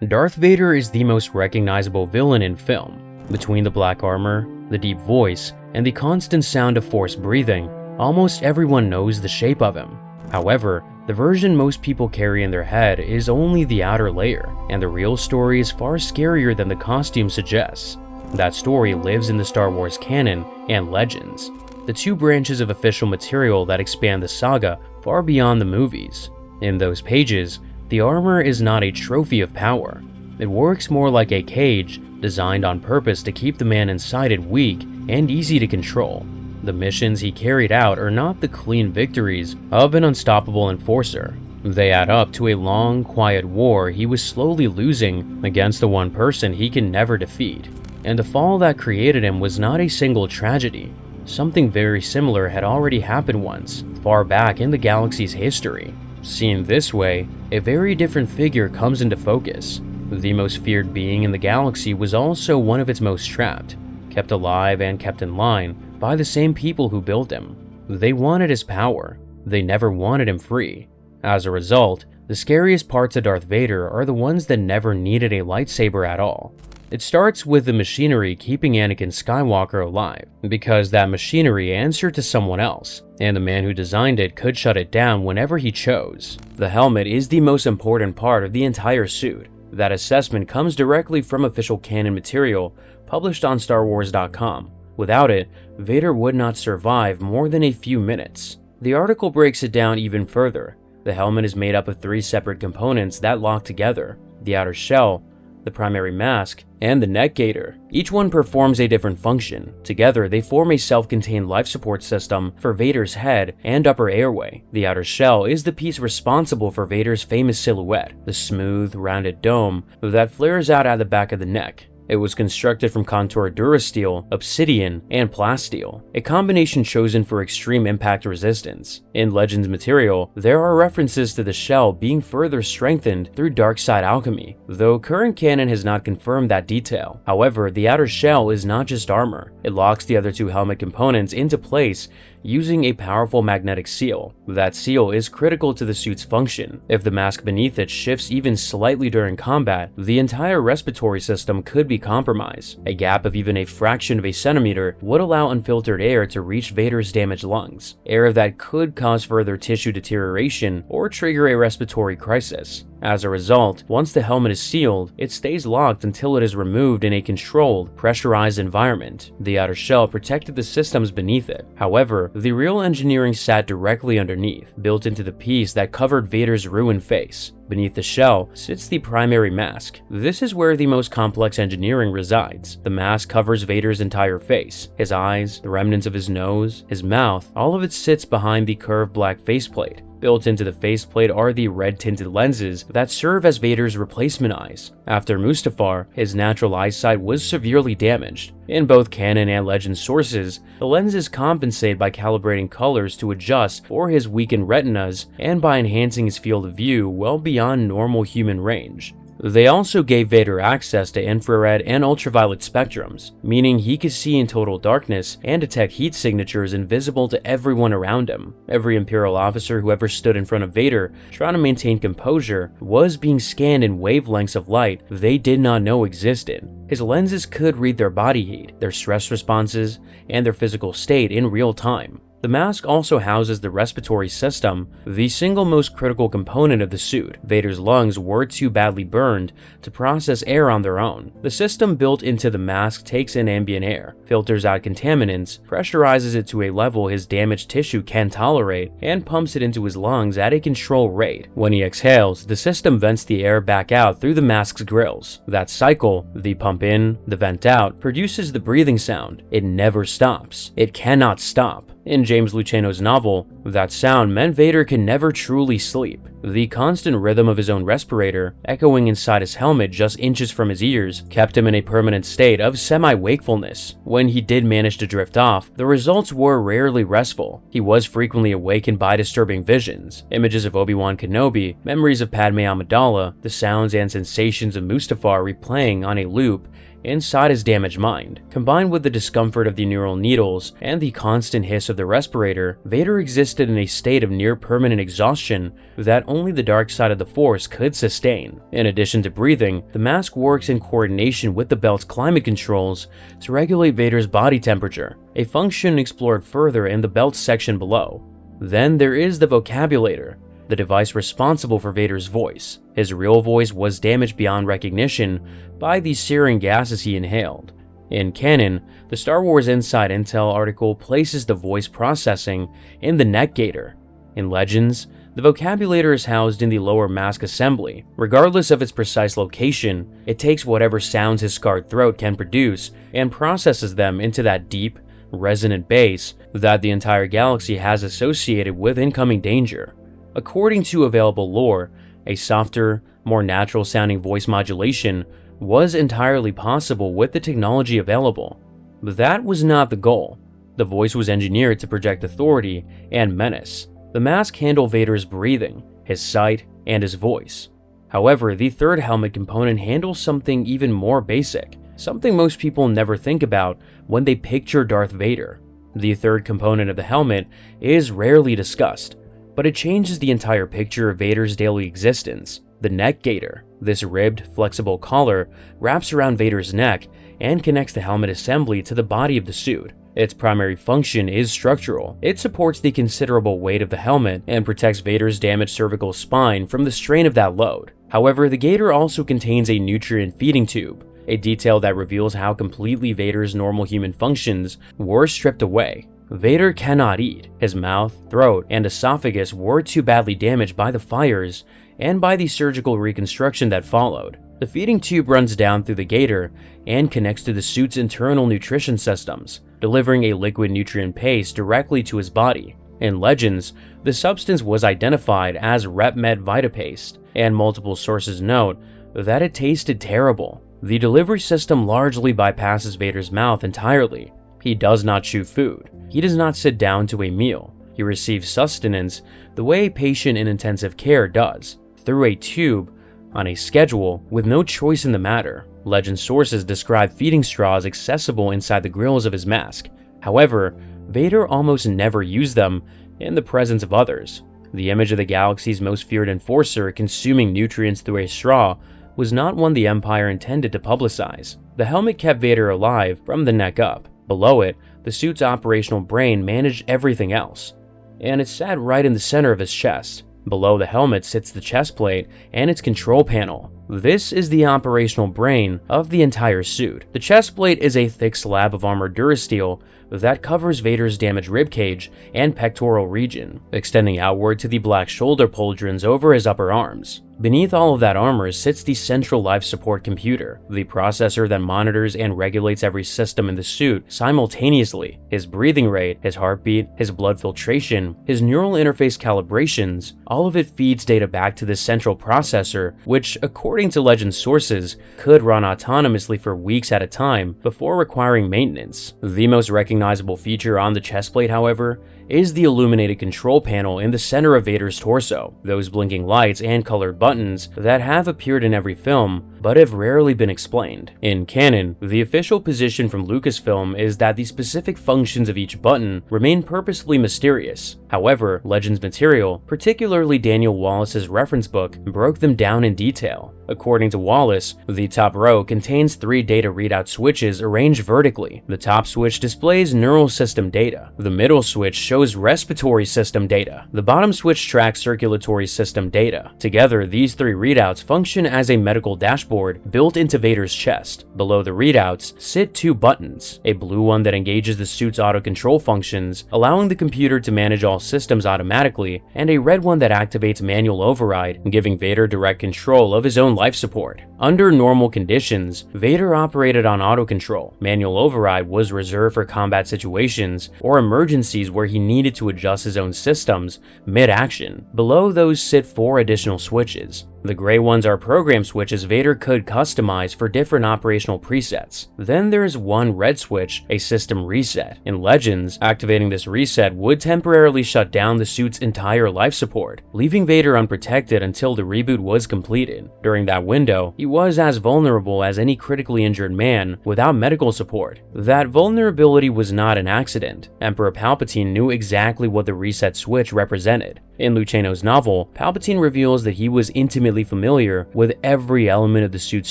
Darth Vader is the most recognizable villain in film. Between the black armor, the deep voice, and the constant sound of forced breathing, almost everyone knows the shape of him. However, the version most people carry in their head is only the outer layer, and the real story is far scarier than the costume suggests. That story lives in the Star Wars canon and legends, the two branches of official material that expand the saga far beyond the movies. In those pages, the armor is not a trophy of power. It works more like a cage designed on purpose to keep the man inside it weak and easy to control. The missions he carried out are not the clean victories of an unstoppable enforcer. They add up to a long, quiet war he was slowly losing against the one person he can never defeat. And the fall that created him was not a single tragedy. Something very similar had already happened once, far back in the galaxy's history. Seen this way, a very different figure comes into focus. The most feared being in the galaxy was also one of its most trapped, kept alive and kept in line by the same people who built him. They wanted his power. They never wanted him free. As a result, the scariest parts of Darth Vader are the ones that never needed a lightsaber at all. It starts with the machinery keeping Anakin Skywalker alive, because that machinery answered to someone else, and the man who designed it could shut it down whenever he chose. The helmet is the most important part of the entire suit. That assessment comes directly from official canon material published on StarWars.com. Without it, Vader would not survive more than a few minutes. The article breaks it down even further. The helmet is made up of 3 separate components that lock together: the outer shell, the primary mask, and the neck gaiter. Each one performs a different function. Together, they form a self-contained life support system for Vader's head and upper airway. The outer shell is the piece responsible for Vader's famous silhouette, the smooth, rounded dome that flares out at the back of the neck. It was constructed from contoured durasteel, obsidian, and plasteel, a combination chosen for extreme impact resistance. In Legends material, there are references to the shell being further strengthened through dark side alchemy, though current canon has not confirmed that detail. However, the outer shell is not just armor. It locks the other 2 helmet components into place using a powerful magnetic seal. That seal is critical to the suit's function. If the mask beneath it shifts even slightly during combat, the entire respiratory system could be compromised. A gap of even a fraction of a centimeter would allow unfiltered air to reach Vader's damaged lungs, air that could cause further tissue deterioration or trigger a respiratory crisis. As a result, once the helmet is sealed, it stays locked until it is removed in a controlled, pressurized environment. The outer shell protected the systems beneath it. However, the real engineering sat directly underneath, built into the piece that covered Vader's ruined face. Beneath the shell sits the primary mask. This is where the most complex engineering resides. The mask covers Vader's entire face, his eyes, the remnants of his nose, his mouth. All of it sits behind the curved black faceplate. Built into the faceplate are the red-tinted lenses that serve as Vader's replacement eyes. After Mustafar, his natural eyesight was severely damaged. In both canon and legend sources, the lenses compensate by calibrating colors to adjust for his weakened retinas and by enhancing his field of view well beyond normal human range. They also gave Vader access to infrared and ultraviolet spectrums, meaning he could see in total darkness and detect heat signatures invisible to everyone around him. Every Imperial officer who ever stood in front of Vader trying to maintain composure was being scanned in wavelengths of light they did not know existed. His lenses could read their body heat, their stress responses, and their physical state in real time. The mask also houses the respiratory system, the single most critical component of the suit. Vader's lungs were too badly burned to process air on their own. The system built into the mask takes in ambient air, filters out contaminants, pressurizes it to a level his damaged tissue can tolerate, and pumps it into his lungs at a controlled rate. When he exhales, the system vents the air back out through the mask's grills. That cycle, the pump in, the vent out, produces the breathing sound. It never stops. It cannot stop. In James Luceno's novel, that sound meant Vader can never truly sleep. The constant rhythm of his own respirator, echoing inside his helmet just inches from his ears, kept him in a permanent state of semi-wakefulness. When he did manage to drift off, the results were rarely restful. He was frequently awakened by disturbing visions, images of Obi-Wan Kenobi, memories of Padme Amidala, the sounds and sensations of Mustafar replaying on a loop, inside his damaged mind. Combined with the discomfort of the neural needles and the constant hiss of the respirator, Vader existed in a state of near-permanent exhaustion that only the dark side of the Force could sustain. In addition to breathing, the mask works in coordination with the belt's climate controls to regulate Vader's body temperature, a function explored further in the belt section below. Then there is the vocabulator, the device responsible for Vader's voice. His real voice was damaged beyond recognition by the searing gases he inhaled. In canon, the Star Wars Inside Intel article places the voice processing in the neck gaiter. In Legends, the vocabulator is housed in the lower mask assembly. Regardless of its precise location, it takes whatever sounds his scarred throat can produce and processes them into that deep, resonant bass that the entire galaxy has associated with incoming danger. According to available lore, a softer, more natural-sounding voice modulation was entirely possible with the technology available. But that was not the goal. The voice was engineered to project authority and menace. The mask handled Vader's breathing, his sight, and his voice. However, the third helmet component handles something even more basic, something most people never think about when they picture Darth Vader. The third component of the helmet is rarely discussed, but it changes the entire picture of Vader's daily existence. The neck gaiter. This ribbed, flexible collar wraps around Vader's neck and connects the helmet assembly to the body of the suit. Its primary function is structural. It supports the considerable weight of the helmet and protects Vader's damaged cervical spine from the strain of that load. However, the gaiter also contains a nutrient feeding tube, a detail that reveals how completely Vader's normal human functions were stripped away. Vader cannot eat. His mouth, throat, and esophagus were too badly damaged by the fires and by the surgical reconstruction that followed. The feeding tube runs down through the gaiter and connects to the suit's internal nutrition systems, delivering a liquid nutrient paste directly to his body. In Legends, the substance was identified as RepMed VitaPaste, and multiple sources note that it tasted terrible. The delivery system largely bypasses Vader's mouth entirely. He does not chew food. He does not sit down to a meal. He receives sustenance the way a patient in intensive care does, through a tube, on a schedule, with no choice in the matter. Legend sources describe feeding straws accessible inside the grills of his mask. However, Vader almost never used them in the presence of others. The image of the galaxy's most feared enforcer consuming nutrients through a straw was not one the Empire intended to publicize. The helmet kept Vader alive from the neck up. Below it, the suit's operational brain managed everything else, and it sat right in the center of his chest. Below the helmet sits the chest plate and its control panel. This is the operational brain of the entire suit. The chest plate is a thick slab of armored durasteel that covers Vader's damaged ribcage and pectoral region, extending outward to the black shoulder pauldrons over his upper arms. Beneath all of that armor sits the central life support computer, the processor that monitors and regulates every system in the suit simultaneously: his breathing rate, his heartbeat, his blood filtration, his neural interface calibrations. All of it feeds data back to the central processor, which, according to Legend sources, could run autonomously for weeks at a time before requiring maintenance. The most recognizable feature on the chest plate, however, is the illuminated control panel in the center of Vader's torso. Those blinking lights and colored buttons that have appeared in every film, but have rarely been explained. In canon, the official position from Lucasfilm is that the specific functions of each button remain purposefully mysterious. However, Legends material, particularly Daniel Wallace's reference book, broke them down in detail. According to Wallace, the top row contains 3 data readout switches arranged vertically. The top switch displays neural system data. The middle switch shows respiratory system data. The bottom switch tracks circulatory system data. Together, these 3 readouts function as a medical dashboard built into Vader's chest. Below the readouts sit 2 buttons, a blue one that engages the suit's auto control functions, allowing the computer to manage all systems automatically, and a red one that activates manual override, giving Vader direct control of his own life support. Under normal conditions, Vader operated on auto control. Manual override was reserved for combat situations or emergencies where he needed to adjust his own systems mid-action. Below those sit 4 additional switches. The gray ones are program switches Vader could customize for different operational presets. Then there's one red switch, a system reset. In Legends, activating this reset would temporarily shut down the suit's entire life support, leaving Vader unprotected until the reboot was completed. During that window, he was as vulnerable as any critically injured man without medical support. That vulnerability was not an accident. Emperor Palpatine knew exactly what the reset switch represented. In Luceno's novel, Palpatine reveals that he was intimately familiar with every element of the suit's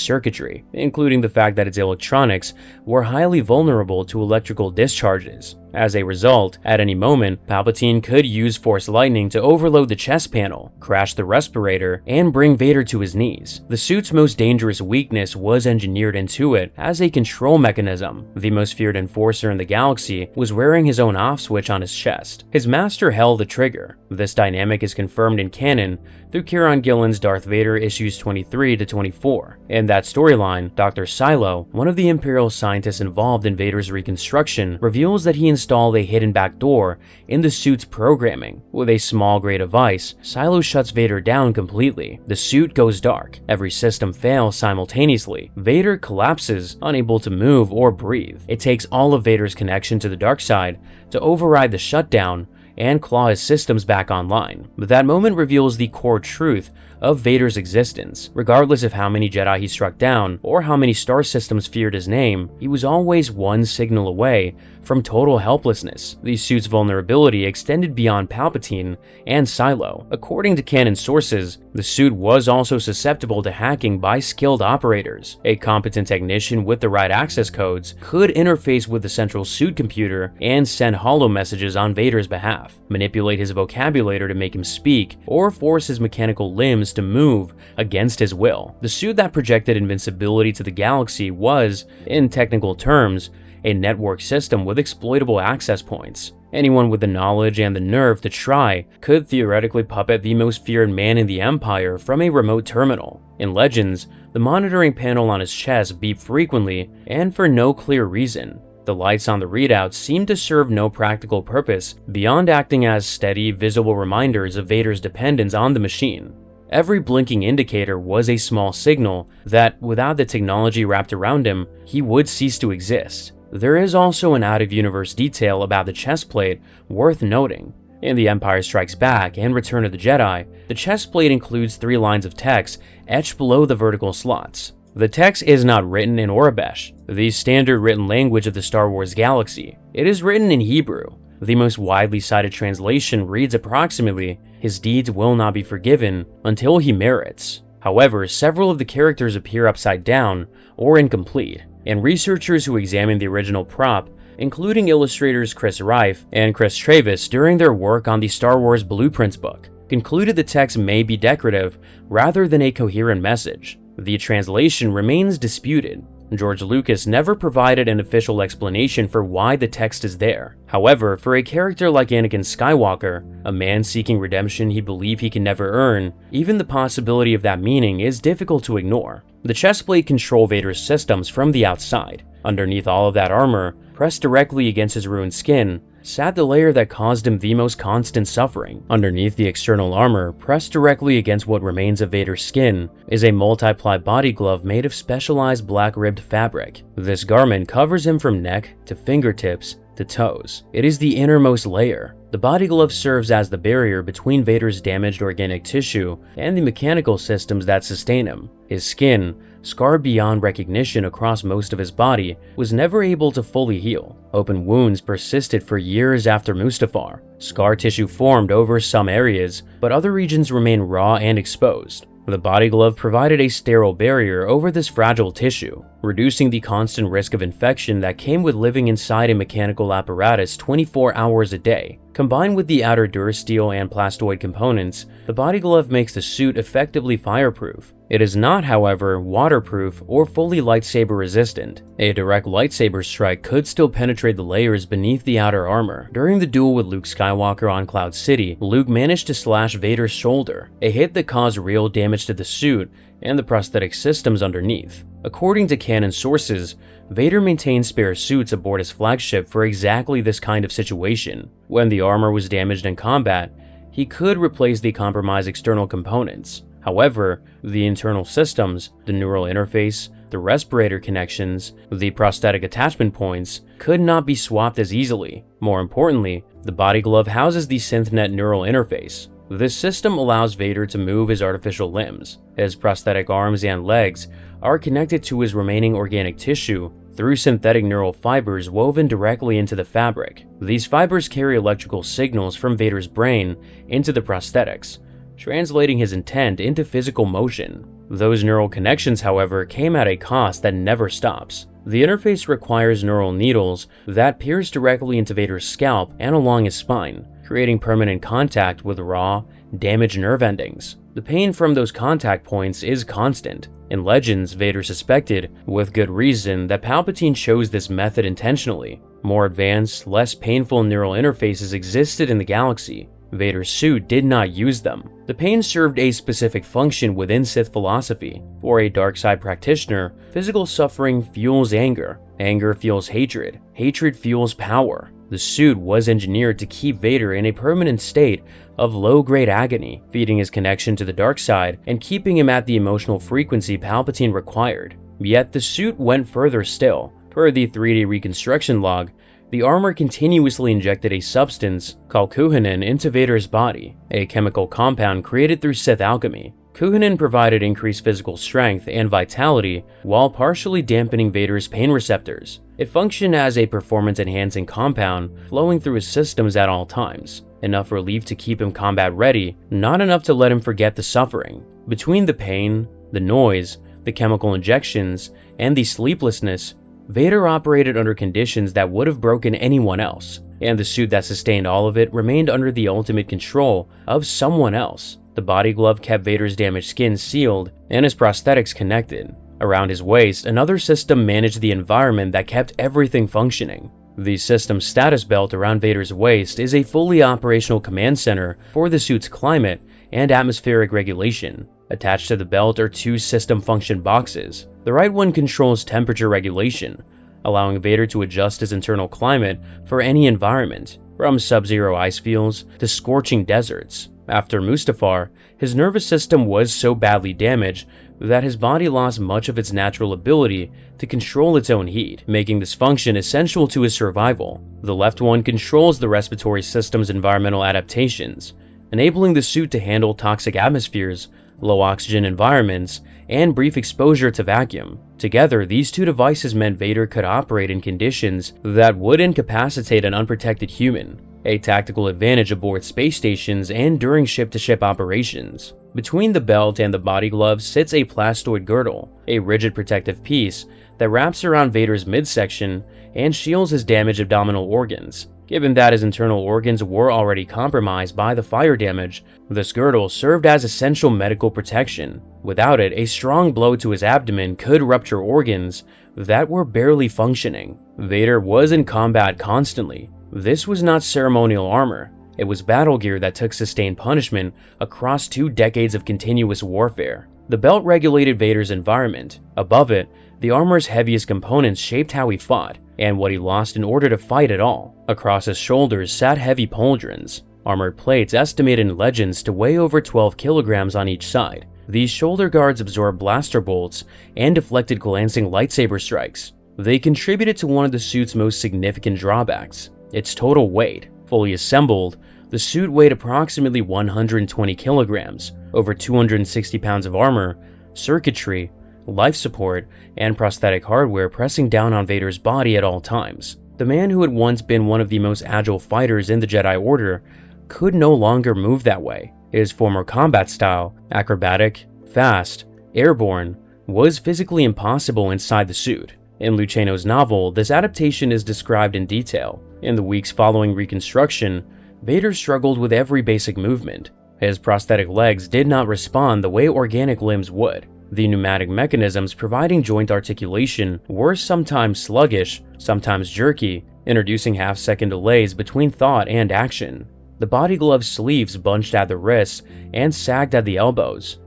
circuitry, including the fact that its electronics were highly vulnerable to electrical discharges. As a result, at any moment, Palpatine could use Force Lightning to overload the chest panel, crash the respirator, and bring Vader to his knees. The suit's most dangerous weakness was engineered into it as a control mechanism. The most feared enforcer in the galaxy was wearing his own off switch on his chest. His master held the trigger. This dynamic is confirmed in canon through Kieron Gillen's Darth Vader issues 23 to 24. In that storyline, Dr. Silo, one of the Imperial scientists involved in Vader's reconstruction, reveals that he installed a hidden backdoor in the suit's programming. With a small gray device, Silo shuts Vader down completely. The suit goes dark. Every system fails simultaneously. Vader collapses, unable to move or breathe. It takes all of Vader's connection to the dark side to override the shutdown and claw his systems back online. But that moment reveals the core truth of Vader's existence. Regardless of how many Jedi he struck down or how many star systems feared his name, he was always one signal away from total helplessness. The suit's vulnerability extended beyond Palpatine and Silo. According to canon sources, the suit was also susceptible to hacking by skilled operators. A competent technician with the right access codes could interface with the central suit computer and send holo messages on Vader's behalf, manipulate his vocabulary to make him speak, or force his mechanical limbs to move against his will. The suit that projected invincibility to the galaxy was, in technical terms, a network system with exploitable access points. Anyone with the knowledge and the nerve to try could theoretically puppet the most feared man in the Empire from a remote terminal. In Legends, the monitoring panel on his chest beeped frequently and for no clear reason. The lights on the readouts seemed to serve no practical purpose beyond acting as steady, visible reminders of Vader's dependence on the machine. Every blinking indicator was a small signal that, without the technology wrapped around him, he would cease to exist. There is also an out-of-universe detail about the chest plate worth noting. In The Empire Strikes Back and Return of the Jedi, the chest plate includes 3 lines of text etched below the vertical slots. The text is not written in Aurebesh, the standard written language of the Star Wars galaxy. It is written in Hebrew. The most widely cited translation reads approximately, "His deeds will not be forgiven until he merits." However, several of the characters appear upside down or incomplete, and researchers who examined the original prop, including illustrators Chris Reif and Chris Travis during their work on the Star Wars Blueprints book, concluded the text may be decorative rather than a coherent message. The translation remains disputed. George Lucas never provided an official explanation for why the text is there. However, for a character like Anakin Skywalker, a man seeking redemption he believes he can never earn, even the possibility of that meaning is difficult to ignore. The chestplate controls Vader's systems from the outside. Underneath all of that armor, pressed directly against his ruined skin, sat the layer that caused him the most constant suffering. Underneath the external armor, pressed directly against what remains of Vader's skin, is a multi-ply body glove made of specialized black-ribbed fabric. This garment covers him from neck to fingertips to toes. It is the innermost layer. The body glove serves as the barrier between Vader's damaged organic tissue and the mechanical systems that sustain him. His skin, scarred beyond recognition across most of his body, was never able to fully heal. Open wounds persisted for years after Mustafar. Scar tissue formed over some areas, but other regions remained raw and exposed. The body glove provided a sterile barrier over this fragile tissue, reducing the constant risk of infection that came with living inside a mechanical apparatus 24 hours a day. Combined with the outer durasteel and plastoid components, the body glove makes the suit effectively fireproof. It is not, however, waterproof or fully lightsaber resistant. A direct lightsaber strike could still penetrate the layers beneath the outer armor. During the duel with Luke Skywalker on Cloud City, Luke managed to slash Vader's shoulder, a hit that caused real damage to the suit and the prosthetic systems underneath. According to canon sources, Vader maintained spare suits aboard his flagship for exactly this kind of situation. When the armor was damaged in combat, he could replace the compromised external components. However, the internal systems, the neural interface, the respirator connections, the prosthetic attachment points, could not be swapped as easily. More importantly, the body glove houses the SynthNet neural interface. This system allows Vader to move his artificial limbs. His prosthetic arms and legs are connected to his remaining organic tissue through synthetic neural fibers woven directly into the fabric. These fibers carry electrical signals from Vader's brain into the prosthetics, translating his intent into physical motion. Those neural connections, however, came at a cost that never stops. The interface requires neural needles that pierce directly into Vader's scalp and along his spine, creating permanent contact with raw, damaged nerve endings. The pain from those contact points is constant. In Legends, Vader suspected, with good reason, that Palpatine chose this method intentionally. More advanced, less painful neural interfaces existed in the galaxy. Vader's suit did not use them. The pain served a specific function within Sith philosophy. For a dark side practitioner, physical suffering fuels anger. Anger fuels hatred. Hatred fuels power. The suit was engineered to keep Vader in a permanent state of low-grade agony, feeding his connection to the dark side and keeping him at the emotional frequency Palpatine required. Yet the suit went further still. Per the 3D reconstruction log, the armor continuously injected a substance called Kuhanin into Vader's body, a chemical compound created through Sith alchemy. Kuhanin provided increased physical strength and vitality while partially dampening Vader's pain receptors. It functioned as a performance-enhancing compound flowing through his systems at all times, enough relief to keep him combat-ready, not enough to let him forget the suffering. Between the pain, the noise, the chemical injections, and the sleeplessness, Vader operated under conditions that would have broken anyone else, and the suit that sustained all of it remained under the ultimate control of someone else. The body glove kept Vader's damaged skin sealed and his prosthetics connected. Around his waist, another system managed the environment that kept everything functioning. The system's status belt around Vader's waist is a fully operational command center for the suit's climate and atmospheric regulation. Attached to the belt are two system function boxes. The right one controls temperature regulation, allowing Vader to adjust his internal climate for any environment, from sub-zero ice fields to scorching deserts. After Mustafar, his nervous system was so badly damaged that his body lost much of its natural ability to control its own heat, making this function essential to his survival. The left one controls the respiratory system's environmental adaptations, enabling the suit to handle toxic atmospheres, low oxygen environments, and brief exposure to vacuum. Together, these two devices meant Vader could operate in conditions that would incapacitate an unprotected human, a tactical advantage aboard space stations and during ship-to-ship operations. Between the belt and the body glove sits a plastoid girdle, a rigid protective piece that wraps around Vader's midsection and shields his damaged abdominal organs. Given that his internal organs were already compromised by the fire damage, this girdle served as essential medical protection. Without it, a strong blow to his abdomen could rupture organs that were barely functioning. Vader was in combat constantly. This was not ceremonial armor. It was battle gear that took sustained punishment across 2 decades of continuous warfare. The belt regulated Vader's environment. Above it, the armor's heaviest components shaped how he fought and what he lost in order to fight at all. Across his shoulders sat heavy pauldrons, armored plates estimated in Legends to weigh over 12 kilograms on each side. These shoulder guards absorbed blaster bolts and deflected glancing lightsaber strikes. They contributed to one of the suit's most significant drawbacks: its total weight. Fully assembled, the suit weighed approximately 120 kilograms, over 260 pounds of armor, circuitry, life support, and prosthetic hardware pressing down on Vader's body at all times. The man who had once been one of the most agile fighters in the Jedi Order could no longer move that way. His former combat style, acrobatic, fast, airborne, was physically impossible inside the suit. In Luceno's novel, this adaptation is described in detail. In the weeks following reconstruction, Vader struggled with every basic movement. His prosthetic legs did not respond the way organic limbs would. The pneumatic mechanisms providing joint articulation were sometimes sluggish, sometimes jerky, introducing half-second delays between thought and action. The body glove's sleeves bunched at the wrists and sagged at the elbows.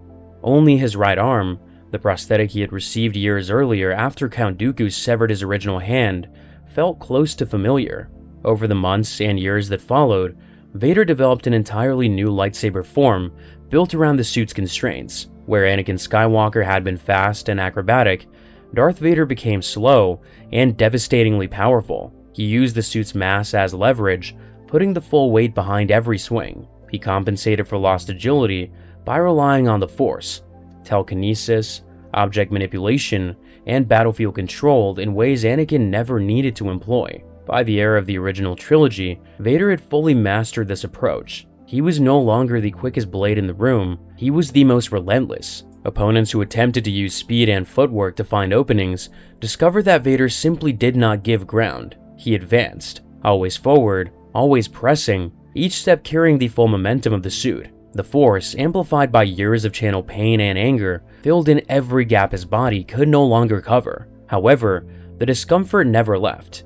Only his right arm, the prosthetic he had received years earlier after Count Dooku severed his original hand, felt close to familiar. Over the months and years that followed, Vader developed an entirely new lightsaber form built around the suit's constraints. Where Anakin Skywalker had been fast and acrobatic, Darth Vader became slow and devastatingly powerful. He used the suit's mass as leverage, putting the full weight behind every swing. He compensated for lost agility by relying on the Force, telekinesis, object manipulation, and battlefield control in ways Anakin never needed to employ. By the era of the original trilogy, Vader had fully mastered this approach. He was no longer the quickest blade in the room, he was the most relentless. Opponents who attempted to use speed and footwork to find openings discovered that Vader simply did not give ground. He advanced, always forward, always pressing, each step carrying the full momentum of the suit. The Force, amplified by years of channeled pain and anger, filled in every gap his body could no longer cover. However, the discomfort never left.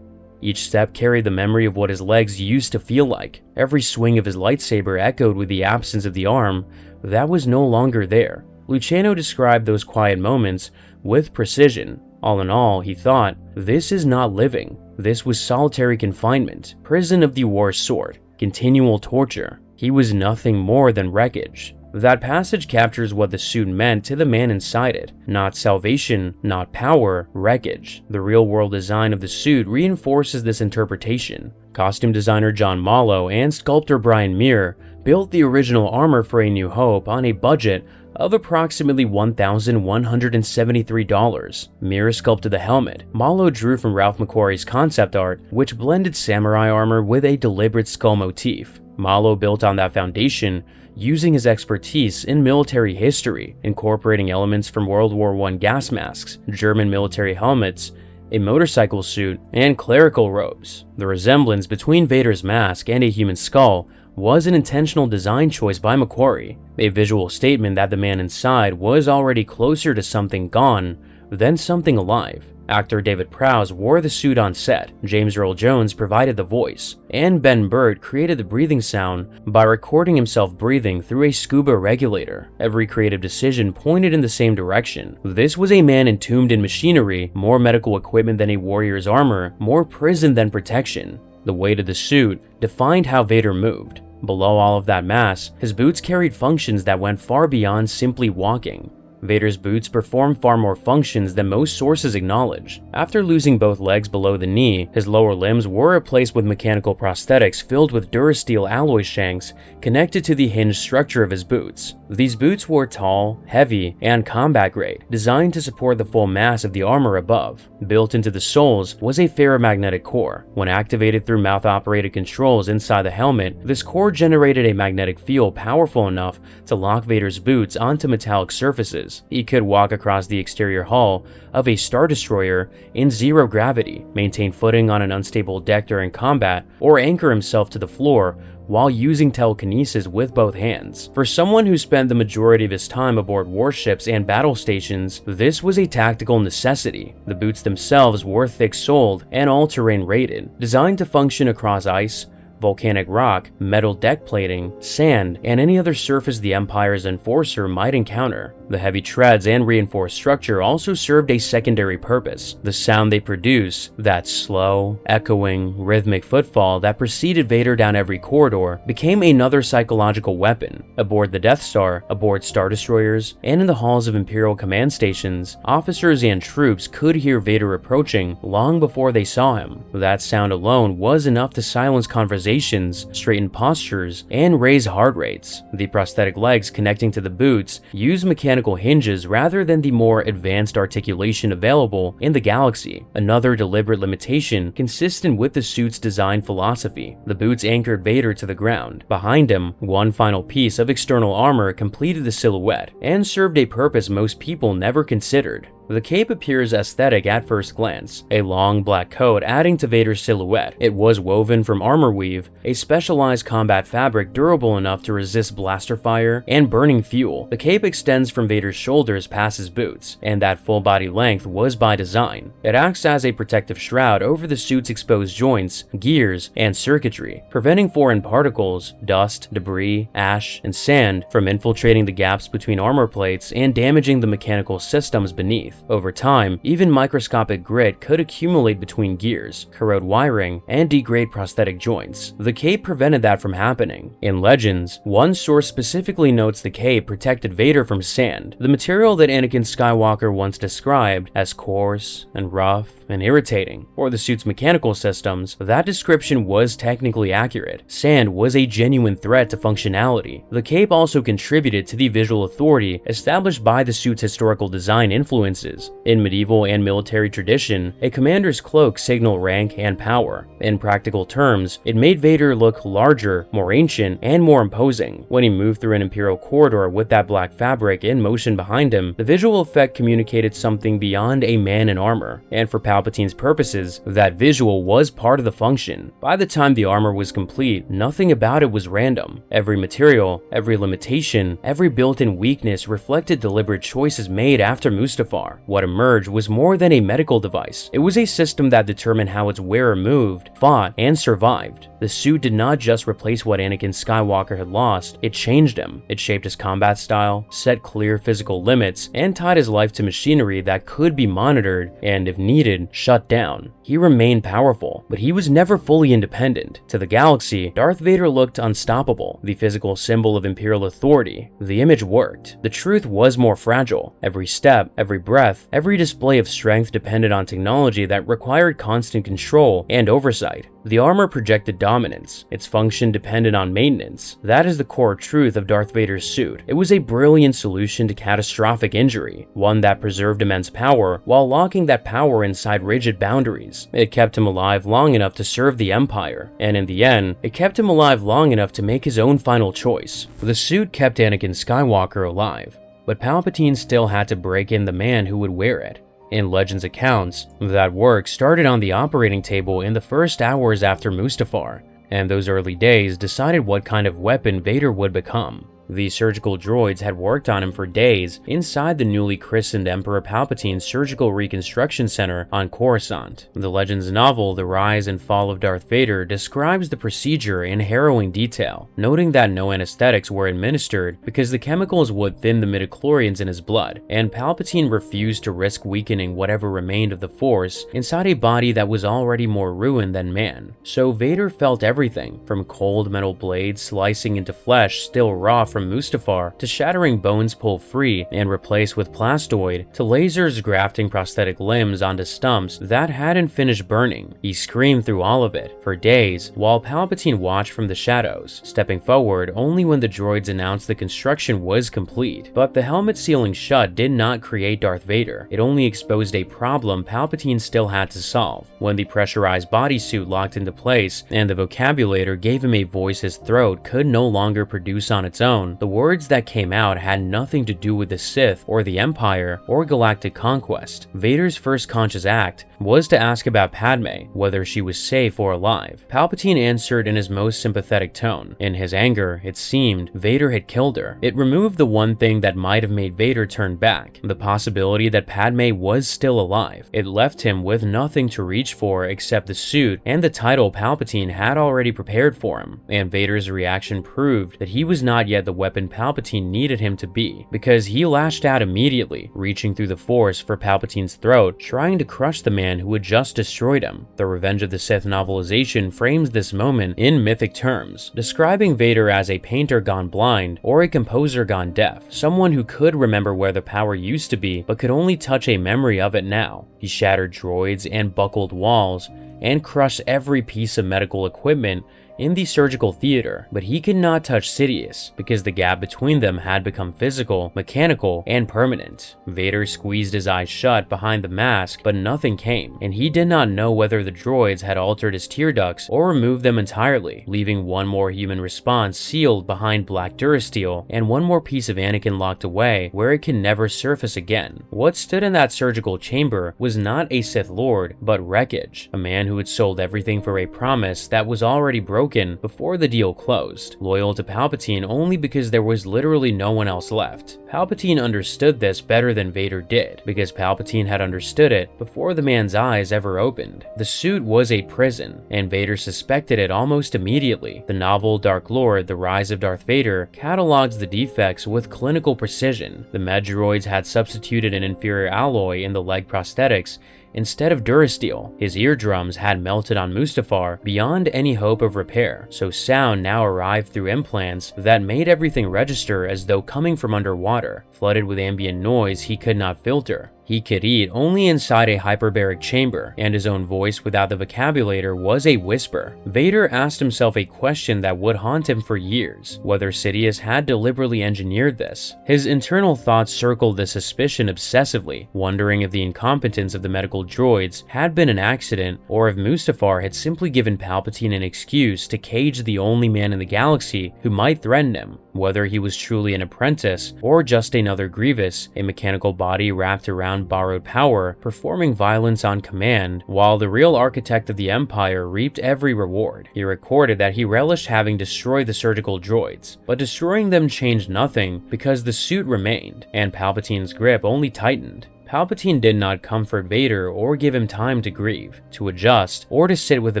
Each step carried the memory of what his legs used to feel like. Every swing of his lightsaber echoed with the absence of the arm that was no longer there. Luciano described those quiet moments with precision. All in all, he thought, this is not living. This was solitary confinement, prison of the war's sort, continual torture. He was nothing more than wreckage. That passage captures what the suit meant to the man inside it. Not salvation, not power, wreckage. The real-world design of the suit reinforces this interpretation. Costume designer John Mallow and sculptor Brian Muir built the original armor for A New Hope on a budget of approximately $1,173. Muir sculpted the helmet. Mallow drew from Ralph McQuarrie's concept art, which blended samurai armor with a deliberate skull motif. Mallow built on that foundation, using his expertise in military history, incorporating elements from World War I gas masks, German military helmets, a motorcycle suit, and clerical robes. The resemblance between Vader's mask and a human skull was an intentional design choice by McQuarrie, a visual statement that the man inside was already closer to something gone than something alive. Actor David Prowse wore the suit on set, James Earl Jones provided the voice, and Ben Burtt created the breathing sound by recording himself breathing through a scuba regulator. Every creative decision pointed in the same direction. This was a man entombed in machinery, more medical equipment than a warrior's armor, more prison than protection. The weight of the suit defined how Vader moved. Below all of that mass, his boots carried functions that went far beyond simply walking. Vader's boots perform far more functions than most sources acknowledge. After losing both legs below the knee, his lower limbs were replaced with mechanical prosthetics filled with Durasteel alloy shanks connected to the hinged structure of his boots. These boots were tall, heavy, and combat grade, designed to support the full mass of the armor above. Built into the soles was a ferromagnetic core. When activated through mouth-operated controls inside the helmet, this core generated a magnetic field powerful enough to lock Vader's boots onto metallic surfaces. He could walk across the exterior hull of a Star Destroyer in zero gravity, maintain footing on an unstable deck during combat, or anchor himself to the floor while using telekinesis with both hands. For someone who spent the majority of his time aboard warships and battle stations, this was a tactical necessity. The boots themselves were thick-soled and all-terrain rated, designed to function across ice, volcanic rock, metal deck plating, sand, and any other surface the Empire's enforcer might encounter. The heavy treads and reinforced structure also served a secondary purpose. The sound they produce, that slow, echoing, rhythmic footfall that preceded Vader down every corridor, became another psychological weapon. Aboard the Death Star, aboard Star Destroyers, and in the halls of Imperial command stations, officers and troops could hear Vader approaching long before they saw him. That sound alone was enough to silence conversations, straighten postures, and raise heart rates. The prosthetic legs connecting to the boots use mechanical hinges rather than the more advanced articulation available in the galaxy, another deliberate limitation consistent with the suit's design philosophy. The boots anchored Vader to the ground. Behind him, one final piece of external armor completed the silhouette and served a purpose most people never considered. The cape appears aesthetic at first glance, a long black coat adding to Vader's silhouette. It was woven from armor weave, a specialized combat fabric durable enough to resist blaster fire and burning fuel. The cape extends from Vader's shoulders past his boots, and that full body length was by design. It acts as a protective shroud over the suit's exposed joints, gears, and circuitry, preventing foreign particles, dust, debris, ash, and sand from infiltrating the gaps between armor plates and damaging the mechanical systems beneath. Sith. Over time, even microscopic grit could accumulate between gears, corrode wiring, and degrade prosthetic joints. The cape prevented that from happening. In Legends, one source specifically notes the cape protected Vader from sand, the material that Anakin Skywalker once described as coarse and rough and irritating. For the suit's mechanical systems, that description was technically accurate. Sand was a genuine threat to functionality. The cape also contributed to the visual authority established by the suit's historical design influences. In medieval and military tradition, a commander's cloak signaled rank and power. In practical terms, it made Vader look larger, more ancient, and more imposing. When he moved through an Imperial corridor with that black fabric in motion behind him, the visual effect communicated something beyond a man in armor, and for Palpatine's purposes, that visual was part of the function. By the time the armor was complete, nothing about it was random. Every material, every limitation, every built-in weakness reflected deliberate choices made after Mustafar. What emerged was more than a medical device. It was a system that determined how its wearer moved, fought, and survived. The suit did not just replace what Anakin Skywalker had lost, it changed him. It shaped his combat style, set clear physical limits, and tied his life to machinery that could be monitored and, if needed, shut down. He remained powerful, but he was never fully independent. To the galaxy, Darth Vader looked unstoppable, the physical symbol of Imperial authority. The image worked. The truth was more fragile. Every step, every breath, every display of strength depended on technology that required constant control and oversight. The armor projected dominance. Its function depended on maintenance. That is the core truth of Darth Vader's suit. It was a brilliant solution to catastrophic injury, one that preserved immense power while locking that power inside rigid boundaries. It kept him alive long enough to serve the Empire, and in the end, it kept him alive long enough to make his own final choice. The suit kept Anakin Skywalker alive, but Palpatine still had to break in the man who would wear it. In Legends accounts, that work started on the operating table in the first hours after Mustafar, and those early days decided what kind of weapon Vader would become. The surgical droids had worked on him for days inside the newly christened Emperor Palpatine's Surgical Reconstruction Center on Coruscant. The Legends novel The Rise and Fall of Darth Vader describes the procedure in harrowing detail, noting that no anesthetics were administered because the chemicals would thin the midichlorians in his blood, and Palpatine refused to risk weakening whatever remained of the Force inside a body that was already more ruined than man. So Vader felt everything, from cold metal blades slicing into flesh still raw from Mustafar, to shattering bones pulled free and replaced with plastoid, to lasers grafting prosthetic limbs onto stumps that hadn't finished burning. He screamed through all of it for days while Palpatine watched from the shadows, stepping forward only when the droids announced the construction was complete. But the helmet sealing shut did not create Darth Vader. It only exposed a problem Palpatine still had to solve. When the pressurized bodysuit locked into place and the vocabulator gave him a voice his throat could no longer produce on its own, the words that came out had nothing to do with the Sith or the Empire or galactic conquest. Vader's first conscious act was to ask about Padme, whether she was safe or alive. Palpatine answered in his most sympathetic tone. In his anger, it seemed Vader had killed her. It removed the one thing that might have made Vader turn back, the possibility that Padme was still alive. It left him with nothing to reach for except the suit and the title Palpatine had already prepared for him, and Vader's reaction proved that he was not yet the weapon Palpatine needed him to be, because he lashed out immediately, reaching through the Force for Palpatine's throat, trying to crush the man who had just destroyed him. The Revenge of the Sith novelization frames this moment in mythic terms, describing Vader as a painter gone blind or a composer gone deaf, someone who could remember where the power used to be but could only touch a memory of it now. He shattered droids and buckled walls and crushed every piece of medical equipment in the surgical theater, but he could not touch Sidious because the gap between them had become physical, mechanical, and permanent. Vader squeezed his eyes shut behind the mask, but nothing came, and he did not know whether the droids had altered his tear ducts or removed them entirely, leaving one more human response sealed behind black durasteel and one more piece of Anakin locked away where it can never surface again. What stood in that surgical chamber was not a Sith Lord, but wreckage, a man who had sold everything for a promise that was already broken broken before the deal closed, loyal to Palpatine only because there was literally no one else left. Palpatine understood this better than Vader did, because Palpatine had understood it before the man's eyes ever opened. The suit was a prison, and Vader suspected it almost immediately. The novel Dark Lord: The Rise of Darth Vader catalogs the defects with clinical precision. The Medroids had substituted an inferior alloy in the leg prosthetics instead of Durasteel. His eardrums had melted on Mustafar beyond any hope of repair, so sound now arrived through implants that made everything register as though coming from underwater, flooded with ambient noise he could not filter. He could eat only inside a hyperbaric chamber, and his own voice without the vocabulator was a whisper. Vader asked himself a question that would haunt him for years: whether Sidious had deliberately engineered this. His internal thoughts circled the suspicion obsessively, wondering if the incompetence of the medical droids had been an accident, or if Mustafar had simply given Palpatine an excuse to cage the only man in the galaxy who might threaten him. Whether he was truly an apprentice, or just another Grievous, a mechanical body wrapped around borrowed power, performing violence on command, while the real architect of the Empire reaped every reward. He recorded that he relished having destroyed the surgical droids, but destroying them changed nothing because the suit remained, and Palpatine's grip only tightened. Palpatine did not comfort Vader or give him time to grieve, to adjust, or to sit with the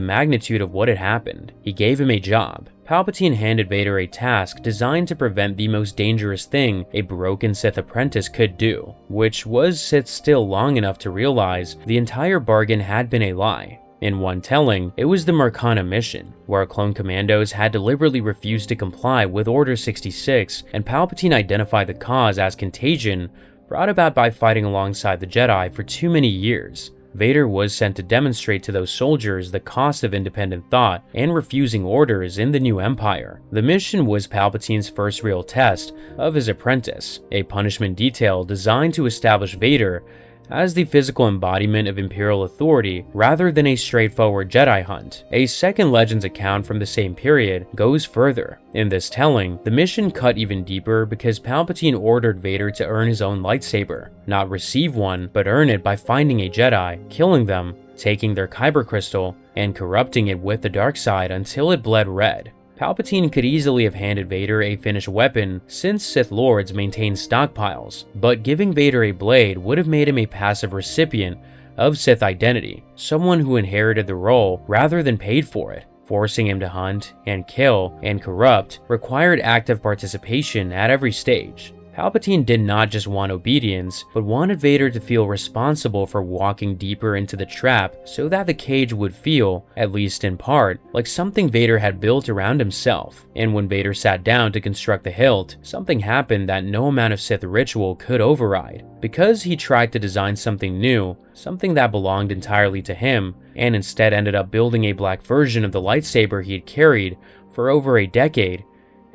magnitude of what had happened. He gave him a job. Palpatine handed Vader a task designed to prevent the most dangerous thing a broken Sith apprentice could do, which was sit still long enough to realize the entire bargain had been a lie. In one telling, it was the Marcana mission, where clone commandos had deliberately refused to comply with Order 66, and Palpatine identified the cause as contagion brought about by fighting alongside the Jedi for too many years. Vader was sent to demonstrate to those soldiers the cost of independent thought and refusing orders in the new Empire. The mission was Palpatine's first real test of his apprentice, a punishment detail designed to establish Vader as the physical embodiment of Imperial authority rather than a straightforward Jedi hunt. A second Legends account from the same period goes further. In this telling, the mission cut even deeper because Palpatine ordered Vader to earn his own lightsaber, not receive one, but earn it by finding a Jedi, killing them, taking their Kyber crystal, and corrupting it with the dark side until it bled red. Palpatine could easily have handed Vader a finished weapon since Sith Lords maintain stockpiles, but giving Vader a blade would have made him a passive recipient of Sith identity, someone who inherited the role rather than paid for it. Forcing him to hunt and kill and corrupt required active participation at every stage. Palpatine did not just want obedience, but wanted Vader to feel responsible for walking deeper into the trap so that the cage would feel, at least in part, like something Vader had built around himself. And when Vader sat down to construct the hilt, something happened that no amount of Sith ritual could override. Because he tried to design something new, something that belonged entirely to him, and instead ended up building a black version of the lightsaber he had carried for over a decade,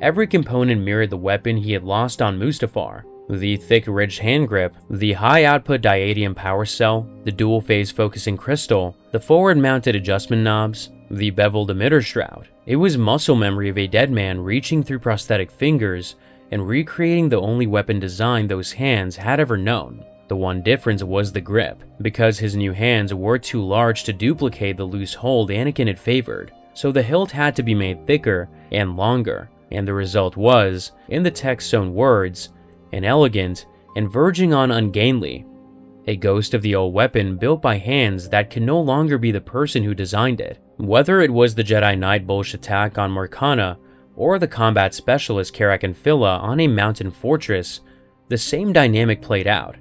every component mirrored the weapon he had lost on Mustafar. The thick ridged hand grip, the high output diadium power cell, the dual phase focusing crystal, the forward mounted adjustment knobs, the beveled emitter shroud. It was muscle memory of a dead man reaching through prosthetic fingers and recreating the only weapon design those hands had ever known. The one difference was the grip, because his new hands were too large to duplicate the loose hold Anakin had favored, so the hilt had to be made thicker and longer. And the result was, in the text's own words, inelegant and verging on ungainly. A ghost of the old weapon built by hands that can no longer be the person who designed it. Whether it was the Jedi Knight Bolsh attack on Marcana or the combat specialist Karak and Phila on a mountain fortress, the same dynamic played out.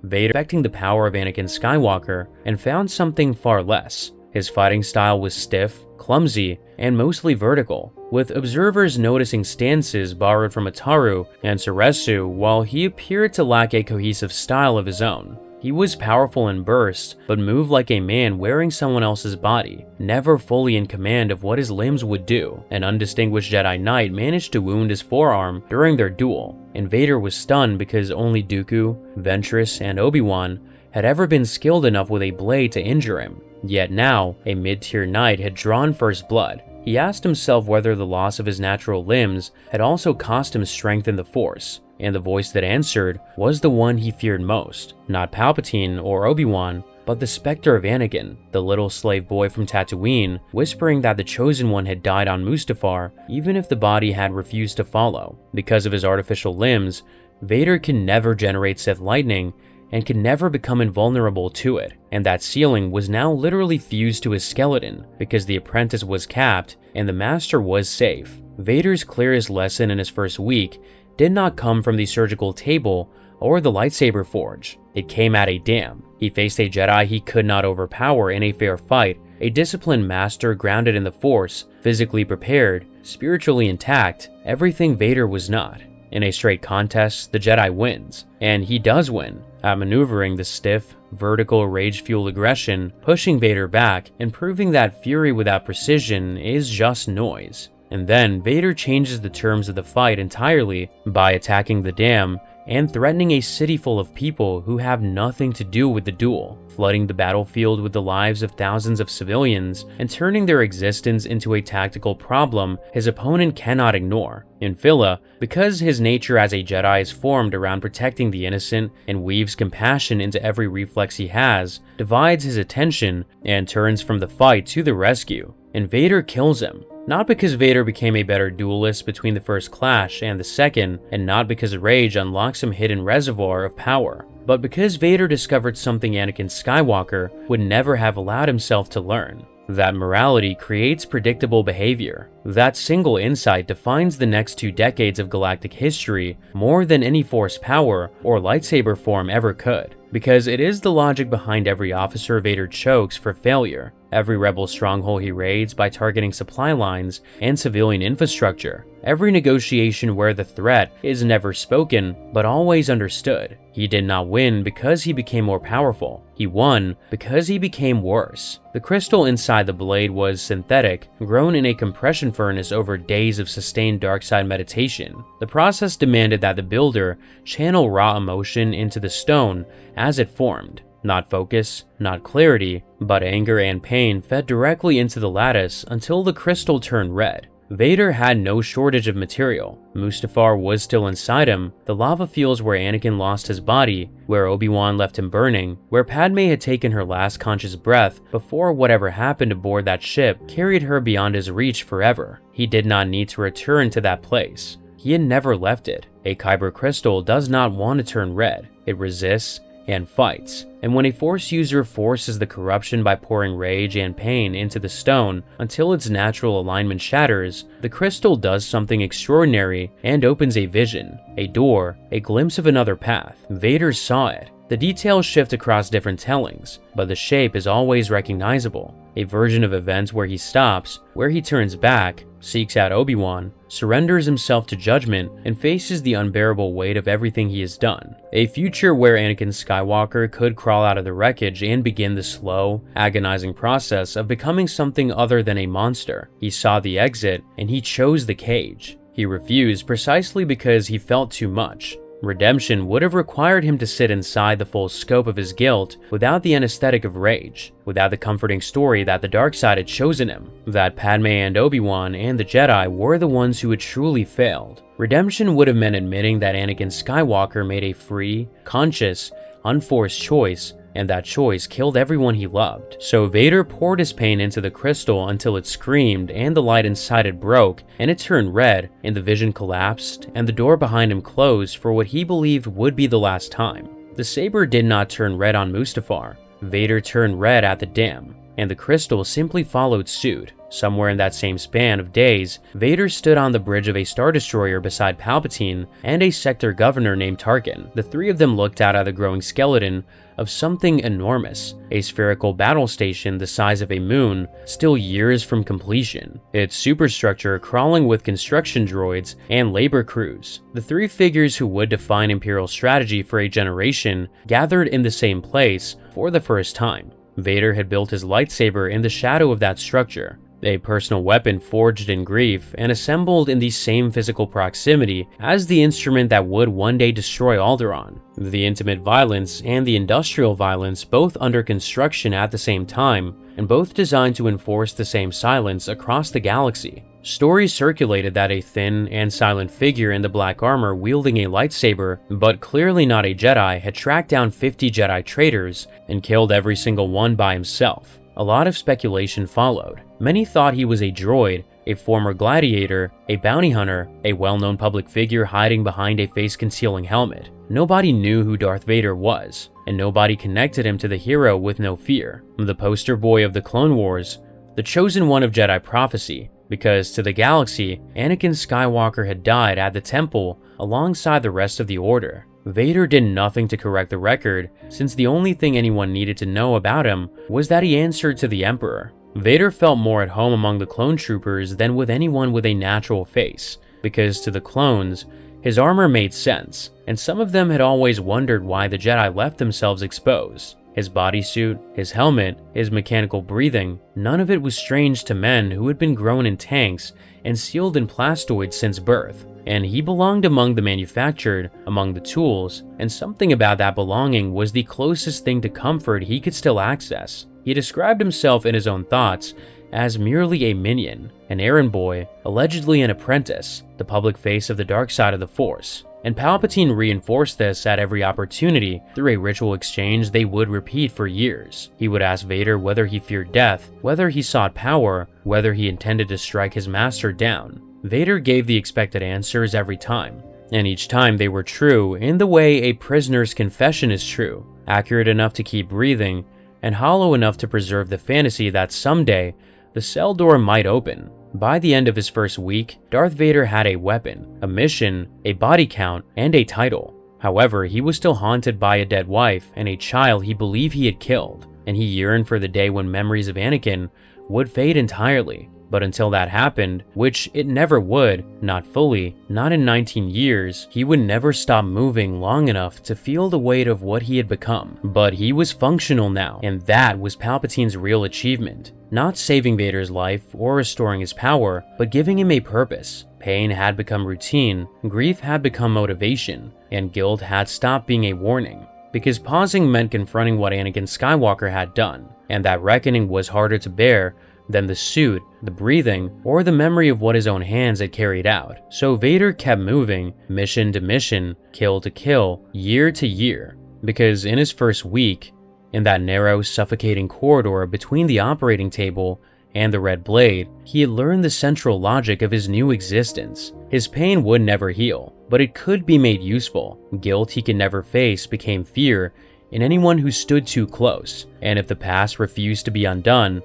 Vader affecting the power of Anakin Skywalker and found something far less. His fighting style was stiff, clumsy, and mostly vertical, with observers noticing stances borrowed from Ataru and Suresu, while he appeared to lack a cohesive style of his own. He was powerful in bursts, but moved like a man wearing someone else's body, never fully in command of what his limbs would do. An undistinguished Jedi Knight managed to wound his forearm during their duel, and Vader was stunned because only Dooku, Ventress, and Obi-Wan had ever been skilled enough with a blade to injure him. Yet now, a mid-tier knight had drawn first blood. He asked himself whether the loss of his natural limbs had also cost him strength in the Force, and the voice that answered was the one he feared most. Not Palpatine or Obi-Wan, but the specter of Anakin, the little slave boy from Tatooine, whispering that the Chosen One had died on Mustafar even if the body had refused to follow. Because of his artificial limbs, Vader can never generate Sith lightning and can never become invulnerable to it, and that ceiling was now literally fused to his skeleton because the apprentice was capped and the master was safe. Vader's clearest lesson in his first week did not come from the surgical table or the lightsaber forge. It came at a dam. He faced a Jedi he could not overpower in a fair fight, a disciplined master grounded in the Force, physically prepared, spiritually intact, everything Vader was not. In a straight contest, the Jedi wins, and he does win, outmaneuvering the stiff, vertical rage-fueled aggression, pushing Vader back, and proving that fury without precision is just noise. And then Vader changes the terms of the fight entirely by attacking the dam and threatening a city full of people who have nothing to do with the duel, flooding the battlefield with the lives of thousands of civilians and turning their existence into a tactical problem his opponent cannot ignore. In Phila, because his nature as a Jedi is formed around protecting the innocent and weaves compassion into every reflex he has, divides his attention and turns from the fight to the rescue, and Vader kills him. Not because Vader became a better duelist between the first clash and the second, and not because rage unlocked some hidden reservoir of power, but because Vader discovered something Anakin Skywalker would never have allowed himself to learn. That morality creates predictable behavior. That single insight defines the next 2 decades of galactic history more than any Force power or lightsaber form ever could, because it is the logic behind every officer Vader chokes for failure, every rebel stronghold he raids by targeting supply lines and civilian infrastructure, every negotiation where the threat is never spoken but always understood. He did not win because he became more powerful. He won because he became worse. The crystal inside the blade was synthetic, grown in a compression furnace over days of sustained darkside meditation. The process demanded that the builder channel raw emotion into the stone as it formed. Not focus, not clarity, but anger and pain fed directly into the lattice until the crystal turned red. Vader had no shortage of material. Mustafar was still inside him, the lava fields where Anakin lost his body, where Obi-Wan left him burning, where Padme had taken her last conscious breath before whatever happened aboard that ship carried her beyond his reach forever. He did not need to return to that place. He had never left it. A Kyber crystal does not want to turn red. It resists and fights, and when a Force user forces the corruption by pouring rage and pain into the stone until its natural alignment shatters, the crystal does something extraordinary and opens a vision, a door, a glimpse of another path. Vader saw it. The details shift across different tellings, but the shape is always recognizable. A version of events where he stops, where he turns back, seeks out Obi-Wan, surrenders himself to judgment, and faces the unbearable weight of everything he has done. A future where Anakin Skywalker could crawl out of the wreckage and begin the slow, agonizing process of becoming something other than a monster. He saw the exit, and he chose the cage. He refused precisely because he felt too much. Redemption would have required him to sit inside the full scope of his guilt without the anesthetic of rage, without the comforting story that the dark side had chosen him, that Padme and Obi-Wan and the Jedi were the ones who had truly failed. Redemption would have meant admitting that Anakin Skywalker made a free, conscious, unforced choice, and that choice killed everyone he loved. So Vader poured his pain into the crystal until it screamed and the light inside it broke and it turned red and the vision collapsed and the door behind him closed for what he believed would be the last time. The saber did not turn red on Mustafar. Vader turned red at the dam, and the crystal simply followed suit. Somewhere in that same span of days, Vader stood on the bridge of a Star Destroyer beside Palpatine and a sector governor named Tarkin. The three of them looked out at the growing skeleton of something enormous, a spherical battle station the size of a moon, still years from completion, its superstructure crawling with construction droids and labor crews. The three figures who would define Imperial strategy for a generation gathered in the same place for the first time. Vader had built his lightsaber in the shadow of that structure, a personal weapon forged in grief and assembled in the same physical proximity as the instrument that would one day destroy Alderaan. The intimate violence and the industrial violence, both under construction at the same time, and both designed to enforce the same silence across the galaxy. Stories circulated that a thin and silent figure in the black armor wielding a lightsaber, but clearly not a Jedi, had tracked down 50 Jedi traitors and killed every single one by himself. A lot of speculation followed. Many thought he was a droid, a former gladiator, a bounty hunter, a well-known public figure hiding behind a face-concealing helmet. Nobody knew who Darth Vader was, and nobody connected him to the hero with no fear, the poster boy of the Clone Wars, the chosen one of Jedi prophecy, because to the galaxy, Anakin Skywalker had died at the temple alongside the rest of the Order. Vader did nothing to correct the record, since the only thing anyone needed to know about him was that he answered to the Emperor. Vader felt more at home among the clone troopers than with anyone with a natural face, because to the clones, his armor made sense, and some of them had always wondered why the Jedi left themselves exposed. His bodysuit, his helmet, his mechanical breathing, none of it was strange to men who had been grown in tanks and sealed in plastoids since birth. And he belonged among the manufactured, among the tools, and something about that belonging was the closest thing to comfort he could still access. He described himself in his own thoughts as merely a minion, an errand boy, allegedly an apprentice, the public face of the dark side of the Force. And Palpatine reinforced this at every opportunity through a ritual exchange they would repeat for years. He would ask Vader whether he feared death, whether he sought power, whether he intended to strike his master down. Vader gave the expected answers every time, and each time they were true in the way a prisoner's confession is true, accurate enough to keep breathing, and hollow enough to preserve the fantasy that someday the cell door might open. By the end of his first week, Darth Vader had a weapon, a mission, a body count, and a title. However, he was still haunted by a dead wife and a child he believed he had killed, and he yearned for the day when memories of Anakin would fade entirely. But until that happened, which it never would, not fully, not in 19 years, he would never stop moving long enough to feel the weight of what he had become. But he was functional now, and that was Palpatine's real achievement. Not saving Vader's life or restoring his power, but giving him a purpose. Pain had become routine, grief had become motivation, and guilt had stopped being a warning. Because pausing meant confronting what Anakin Skywalker had done, and that reckoning was harder to bear than the suit, the breathing, or the memory of what his own hands had carried out. So Vader kept moving, mission to mission, kill to kill, year to year. Because in his first week, in that narrow, suffocating corridor between the operating table and the red blade, he had learned the central logic of his new existence. His pain would never heal, but it could be made useful. Guilt he could never face became fear in anyone who stood too close, and if the past refused to be undone,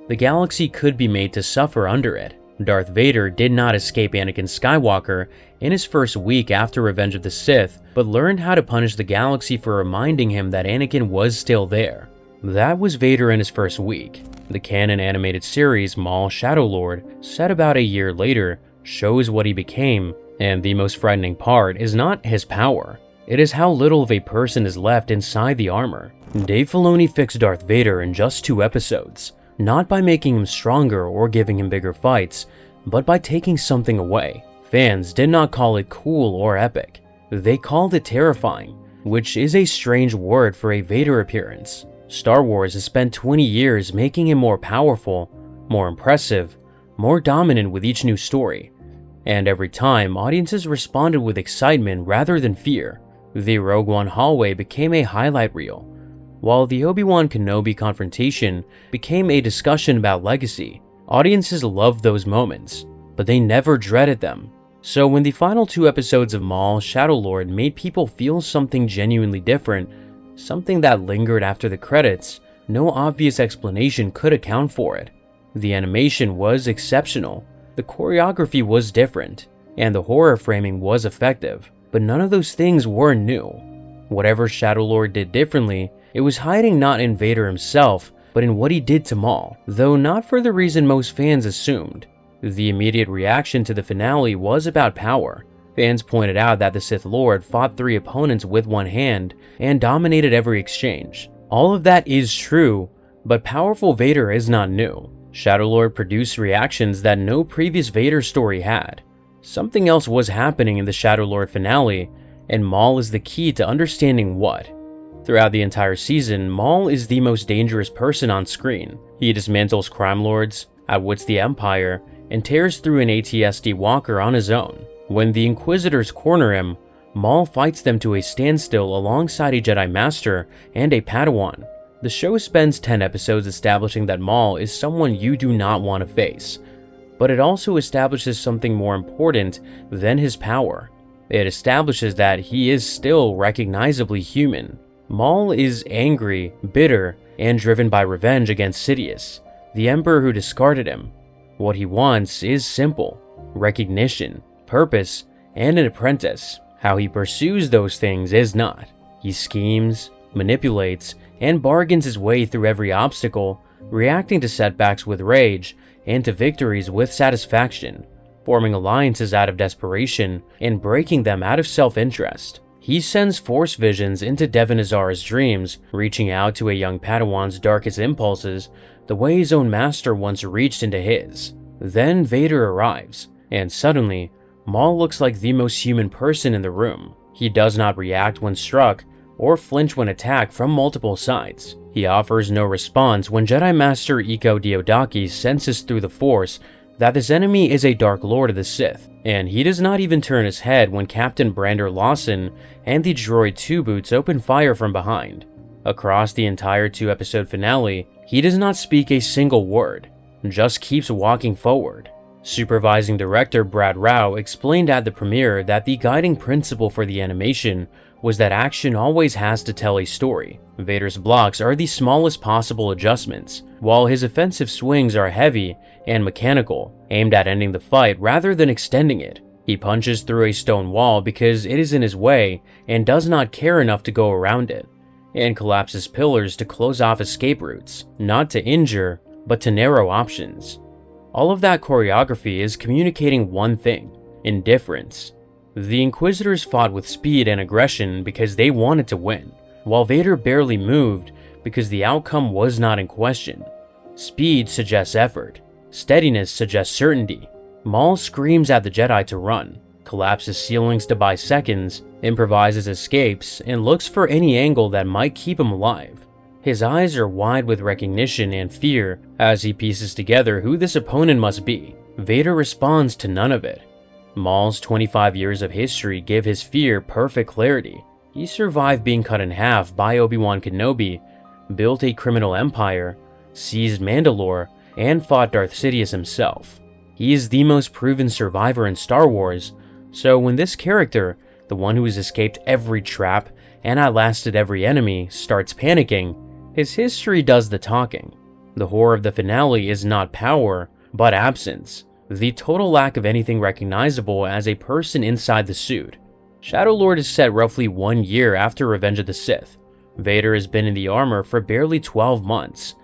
the galaxy could be made to suffer under it. Darth Vader did not escape Anakin Skywalker in his first week after Revenge of the Sith, but learned how to punish the galaxy for reminding him that Anakin was still there. That was Vader in his first week. The canon animated series Maul Shadow Lord, set about a year later, shows what he became, and the most frightening part is not his power. It is how little of a person is left inside the armor. Dave Filoni fixed Darth Vader in just 2 episodes. Not by making him stronger or giving him bigger fights, but by taking something away. Fans did not call it cool or epic. They called it terrifying, which is a strange word for a Vader appearance. Star Wars has spent 20 years making him more powerful, more impressive, more dominant with each new story. And every time, audiences responded with excitement rather than fear. The Rogue One hallway became a highlight reel, while the Obi-Wan Kenobi confrontation became a discussion about legacy. Audiences loved those moments, but they never dreaded them. So when the final 2 episodes of Maul Shadow Lord made people feel something genuinely different, something that lingered after the credits, no obvious explanation could account for it. The animation was exceptional, the choreography was different, and the horror framing was effective, but none of those things were new. Whatever Shadow Lord did differently, it was hiding not in Vader himself, but in what he did to Maul, though not for the reason most fans assumed. The immediate reaction to the finale was about power. Fans pointed out that the Sith Lord fought 3 opponents with one hand and dominated every exchange. All of that is true, but powerful Vader is not new. Shadow Lord produced reactions that no previous Vader story had. Something else was happening in the Shadow Lord finale, and Maul is the key to understanding what. Throughout the entire season, Maul is the most dangerous person on screen. He dismantles crime lords, outwits the Empire, and tears through an AT-ST walker on his own. When the Inquisitors corner him, Maul fights them to a standstill alongside a Jedi Master and a Padawan. The show spends 10 episodes establishing that Maul is someone you do not want to face, but it also establishes something more important than his power. It establishes that he is still recognizably human. Maul is angry, bitter, and driven by revenge against Sidious, the Emperor who discarded him. What he wants is simple: recognition, purpose, and an apprentice. How he pursues those things is not. He schemes, manipulates, and bargains his way through every obstacle, reacting to setbacks with rage and to victories with satisfaction, forming alliances out of desperation and breaking them out of self-interest. He sends Force visions into Devon Azara's dreams, reaching out to a young Padawan's darkest impulses the way his own master once reached into his. Then Vader arrives, and suddenly, Maul looks like the most human person in the room. He does not react when struck, or flinch when attacked from multiple sides. He offers no response when Jedi Master Iko Diodaki senses through the Force that this enemy is a Dark Lord of the Sith, and he does not even turn his head when Captain Brander Lawson and the droid Two Boots open fire from behind. Across the entire 2-episode finale, he does not speak a single word, just keeps walking forward. Supervising director Brad Rao explained at the premiere that the guiding principle for the animation was that action always has to tell a story. Vader's blocks are the smallest possible adjustments, while his offensive swings are heavy and mechanical, aimed at ending the fight rather than extending it. He punches through a stone wall because it is in his way and does not care enough to go around it, and collapses pillars to close off escape routes, not to injure, but to narrow options. All of that choreography is communicating one thing: indifference. The Inquisitors fought with speed and aggression because they wanted to win, while Vader barely moved because the outcome was not in question. Speed suggests effort. Steadiness suggests certainty. Maul screams at the Jedi to run, collapses ceilings to buy seconds, improvises escapes, and looks for any angle that might keep him alive. His eyes are wide with recognition and fear as he pieces together who this opponent must be. Vader responds to none of it. Maul's 25 years of history give his fear perfect clarity. He survived being cut in half by Obi-Wan Kenobi, built a criminal empire, seized Mandalore, and fought Darth Sidious himself. He is the most proven survivor in Star Wars, so when this character, the one who has escaped every trap and outlasted every enemy, starts panicking, his history does the talking. The horror of the finale is not power, but absence. The total lack of anything recognizable as a person inside the suit. Shadow Lord is set roughly 1 year after Revenge of the Sith. Vader has been in the armor for barely 12 months,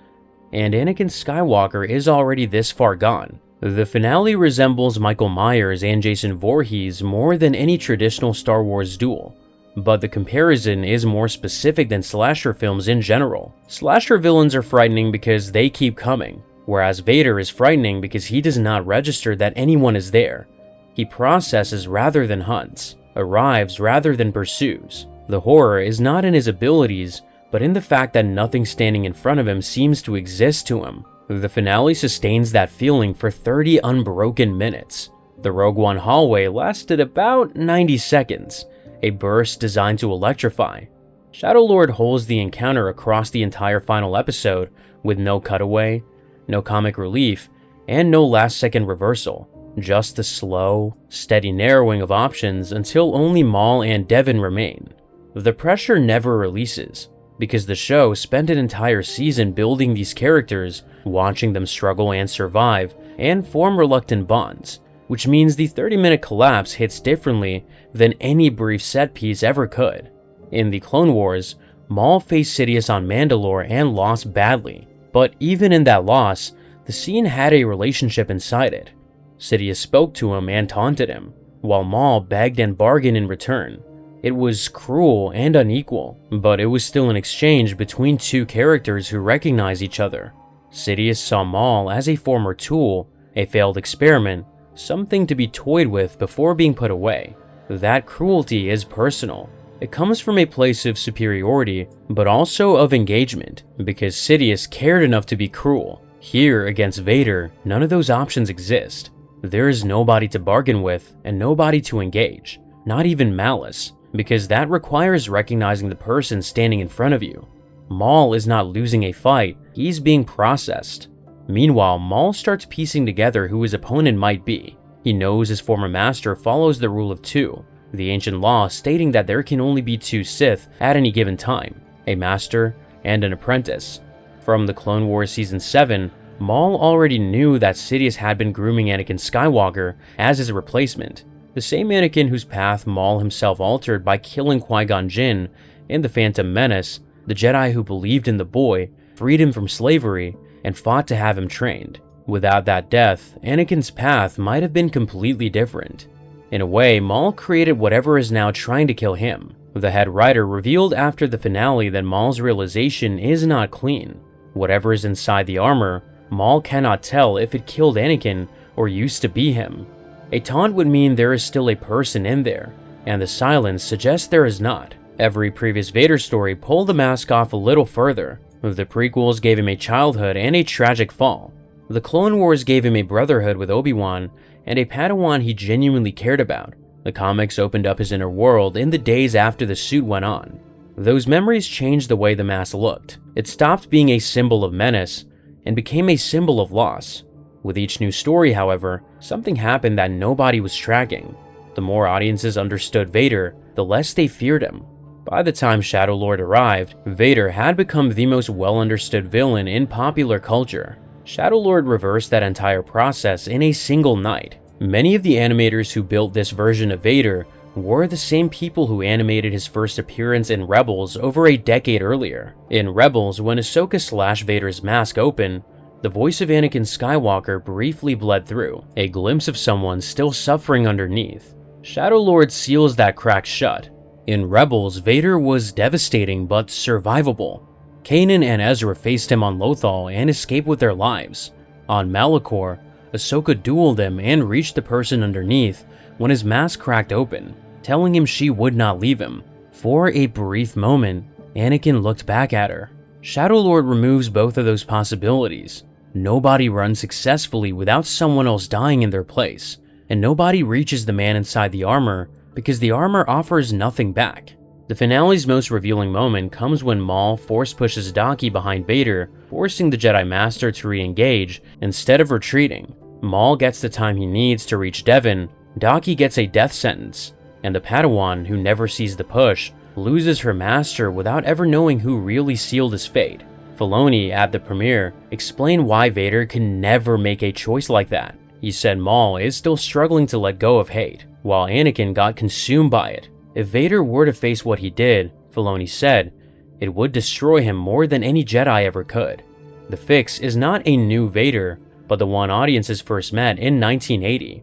and Anakin Skywalker is already this far gone. The finale resembles Michael Myers and Jason Voorhees more than any traditional Star Wars duel, but the comparison is more specific than slasher films in general. Slasher villains are frightening because they keep coming, whereas Vader is frightening because he does not register that anyone is there. He processes rather than hunts, arrives rather than pursues. The horror is not in his abilities, but in the fact that nothing standing in front of him seems to exist to him. The finale sustains that feeling for 30 unbroken minutes. The Rogue One hallway lasted about 90 seconds, a burst designed to electrify. Shadow Lord holds the encounter across the entire final episode with no cutaway, no comic relief, and no last-second reversal. Just the slow, steady narrowing of options until only Maul and Devon remain. The pressure never releases, because the show spent an entire season building these characters, watching them struggle and survive, and form reluctant bonds, which means the 30-minute collapse hits differently than any brief set piece ever could. In the Clone Wars, Maul faced Sidious on Mandalore and lost badly, but even in that loss, the scene had a relationship inside it. Sidious spoke to him and taunted him, while Maul begged and bargained in return. It was cruel and unequal, but it was still an exchange between two characters who recognize each other. Sidious saw Maul as a former tool, a failed experiment, something to be toyed with before being put away. That cruelty is personal, It comes from a place of superiority, but also of engagement, because Sidious cared enough to be cruel. Here, against Vader, none of those options exist. There is nobody to bargain with and nobody to engage, not even malice, because that requires recognizing the person standing in front of you. Maul is not losing a fight, he's being processed. Meanwhile, Maul starts piecing together who his opponent might be. He knows his former master follows the rule of two, the ancient law stating that there can only be two Sith at any given time, a master and an apprentice. From the Clone Wars Season 7, Maul already knew that Sidious had been grooming Anakin Skywalker as his replacement, the same Anakin whose path Maul himself altered by killing Qui-Gon Jinn in The Phantom Menace, the Jedi who believed in the boy, freed him from slavery, and fought to have him trained. Without that death, Anakin's path might have been completely different. In a way, Maul created whatever is now trying to kill him. The head writer revealed after the finale that Maul's realization is not clean. Whatever is inside the armor, Maul cannot tell if it killed Anakin or used to be him. A taunt would mean there is still a person in there, and the silence suggests there is not. Every previous Vader story pulled the mask off a little further. The prequels gave him a childhood and a tragic fall. The Clone Wars gave him a brotherhood with Obi-Wan and a Padawan he genuinely cared about. The comics opened up his inner world in the days after the suit went on. Those memories changed the way the mask looked. It stopped being a symbol of menace and became a symbol of loss. With each new story, however, something happened that nobody was tracking. The more audiences understood Vader, the less they feared him. By the time Shadow Lord arrived, Vader had become the most well-understood villain in popular culture. Shadow Lord reversed that entire process in a single night. Many of the animators who built this version of Vader were the same people who animated his first appearance in Rebels over a decade earlier. In Rebels, when Ahsoka slashed Vader's mask open, the voice of Anakin Skywalker briefly bled through, a glimpse of someone still suffering underneath. Shadow Lord seals that crack shut. In Rebels, Vader was devastating but survivable. Canon and Ezra faced him on Lothal and escaped with their lives. On Malachor, Ahsoka dueled him and reached the person underneath when his mask cracked open, telling him she would not leave him. For a brief moment, Anakin looked back at her. Shadow Lord removes both of those possibilities. Nobody runs successfully without someone else dying in their place, and nobody reaches the man inside the armor because the armor offers nothing back. The finale's most revealing moment comes when Maul force pushes Daki behind Vader, forcing the Jedi Master to re-engage instead of retreating. Maul gets the time he needs to reach Devin, Daki gets a death sentence, and the Padawan, who never sees the push, loses her master without ever knowing who really sealed his fate. Filoni, at the premiere, explained why Vader can never make a choice like that. He said Maul is still struggling to let go of hate, while Anakin got consumed by it. If Vader were to face what he did, Filoni said, it would destroy him more than any Jedi ever could. The fix is not a new Vader, but the one audiences first met in 1980.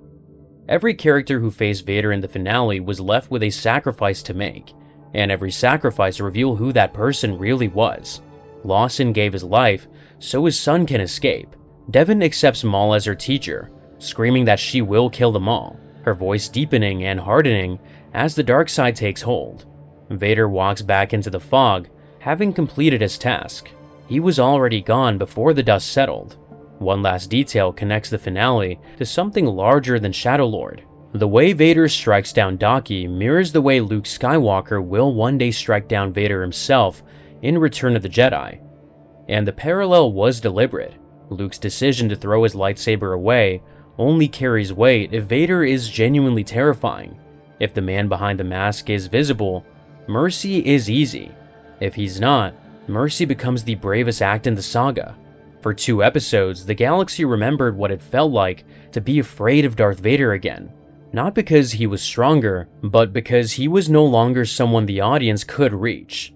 Every character who faced Vader in the finale was left with a sacrifice to make, and every sacrifice revealed who that person really was. Lawson gave his life so his son can escape. Devin accepts Maul as her teacher, screaming that she will kill them all, her voice deepening and hardening as the dark side takes hold. Vader walks back into the fog, having completed his task. He was already gone before the dust settled. One last detail connects the finale to something larger than Shadow Lord. The way Vader strikes down Daki mirrors the way Luke Skywalker will one day strike down Vader himself in Return of the Jedi. And the parallel was deliberate. Luke's decision to throw his lightsaber away only carries weight if Vader is genuinely terrifying. If the man behind the mask is visible, mercy is easy. If he's not, mercy becomes the bravest act in the saga. For 2 episodes, the galaxy remembered what it felt like to be afraid of Darth Vader again. Not because he was stronger, but because he was no longer someone the audience could reach.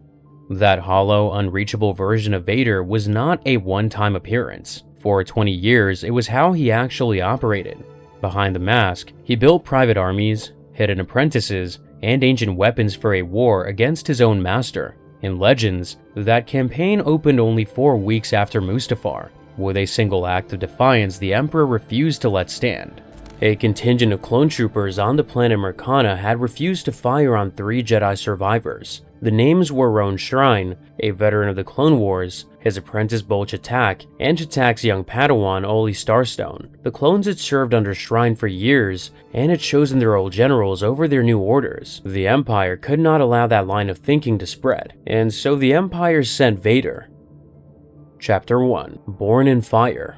That hollow, unreachable version of Vader was not a one-time appearance. For 20 years, it was how he actually operated. Behind the mask, he built private armies, hidden apprentices, and ancient weapons for a war against his own master. In Legends, that campaign opened only 4 weeks after Mustafar. With a single act of defiance the Emperor refused to let stand. A contingent of clone troopers on the planet Mercana had refused to fire on 3 Jedi survivors. The names were Roan Shrine, a veteran of the Clone Wars, his apprentice Bolchatak, and Chatak's young Padawan Oli Starstone. The clones had served under Shrine for years and had chosen their old generals over their new orders. The Empire could not allow that line of thinking to spread, and so the Empire sent Vader. Chapter 1: Born in Fire.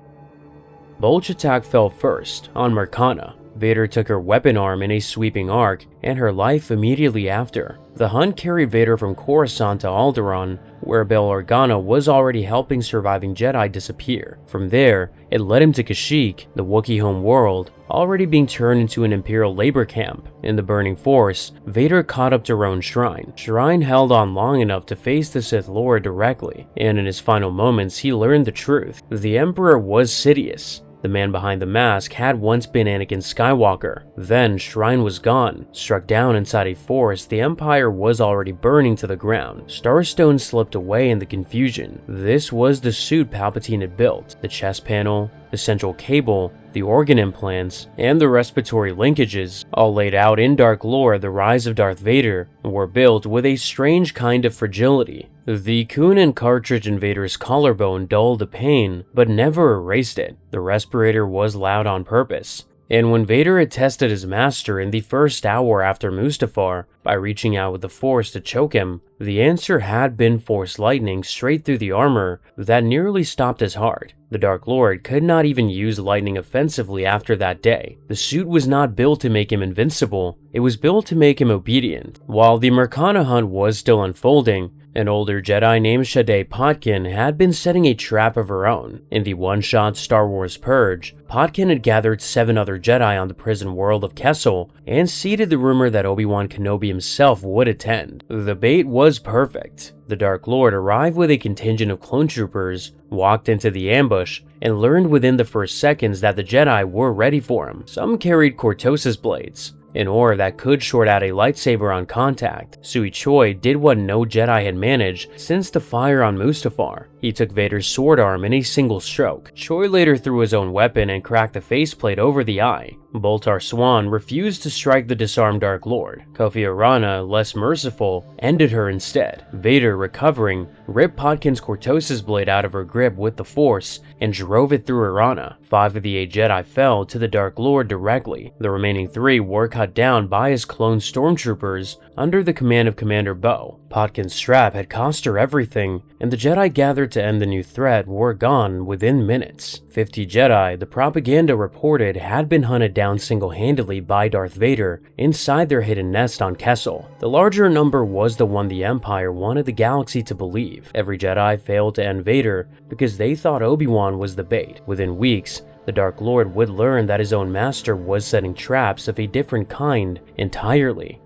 Bolchatak fell first, on Mercana. Vader took her weapon arm in a sweeping arc, and her life immediately after. The hunt carried Vader from Coruscant to Alderaan, where Bail Organa was already helping surviving Jedi disappear. From there, it led him to Kashyyyk, the Wookiee home world, already being turned into an Imperial labor camp. In the Burning Force, Vader caught up to Roan Shrine. Shrine held on long enough to face the Sith Lord directly, and in his final moments he learned the truth. The Emperor was Sidious. The man behind the mask had once been Anakin Skywalker. Then Shrine was gone. Struck down inside a forest, the Empire was already burning to the ground. Starstone slipped away in the confusion. This was the suit Palpatine had built. The chest panel, the central cable, the organ implants, and the respiratory linkages, all laid out in dark lore The Rise of Darth Vader, were built with a strange kind of fragility. The Kunin cartridge in Vader's collarbone dulled the pain, but never erased it. The respirator was loud on purpose. And when Vader had tested his master in the first hour after Mustafar by reaching out with the Force to choke him, the answer had been Force lightning straight through the armor that nearly stopped his heart. The Dark Lord could not even use lightning offensively after that day. The suit was not built to make him invincible, it was built to make him obedient. While the Mercana hunt was still unfolding, an older Jedi named Shadé Potkin had been setting a trap of her own. In the one-shot Star Wars Purge, Potkin had gathered 7 other Jedi on the prison world of Kessel and seeded the rumor that Obi-Wan Kenobi himself would attend. The bait was perfect. The Dark Lord arrived with a contingent of clone troopers, walked into the ambush, and learned within the first seconds that the Jedi were ready for him. Some carried Cortosis blades, an ore that could short out a lightsaber on contact. Sui Choi did what no Jedi had managed since the fire on Mustafar. He took Vader's sword arm in a single stroke. Choi later threw his own weapon and cracked the faceplate over the eye. Boltar Swan refused to strike the disarmed Dark Lord. Kofi Arana, less merciful, ended her instead. Vader, recovering, ripped Potkin's Cortosis blade out of her grip with the Force and drove it through Arana. 5 of the 8 Jedi fell to the Dark Lord directly. The remaining 3 were cut down by his clone stormtroopers under the command of Commander Bo. Potkin's strap had cost her everything, and the Jedi gathered to end the new threat were gone within minutes. 50 Jedi, the propaganda reported, had been hunted down single-handedly by Darth Vader inside their hidden nest on Kessel. The larger number was the one the Empire wanted the galaxy to believe. Every Jedi failed to end Vader because they thought Obi-Wan was the bait. Within weeks, the Dark Lord would learn that his own master was setting traps of a different kind entirely.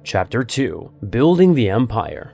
Chapter 2: Building the Empire.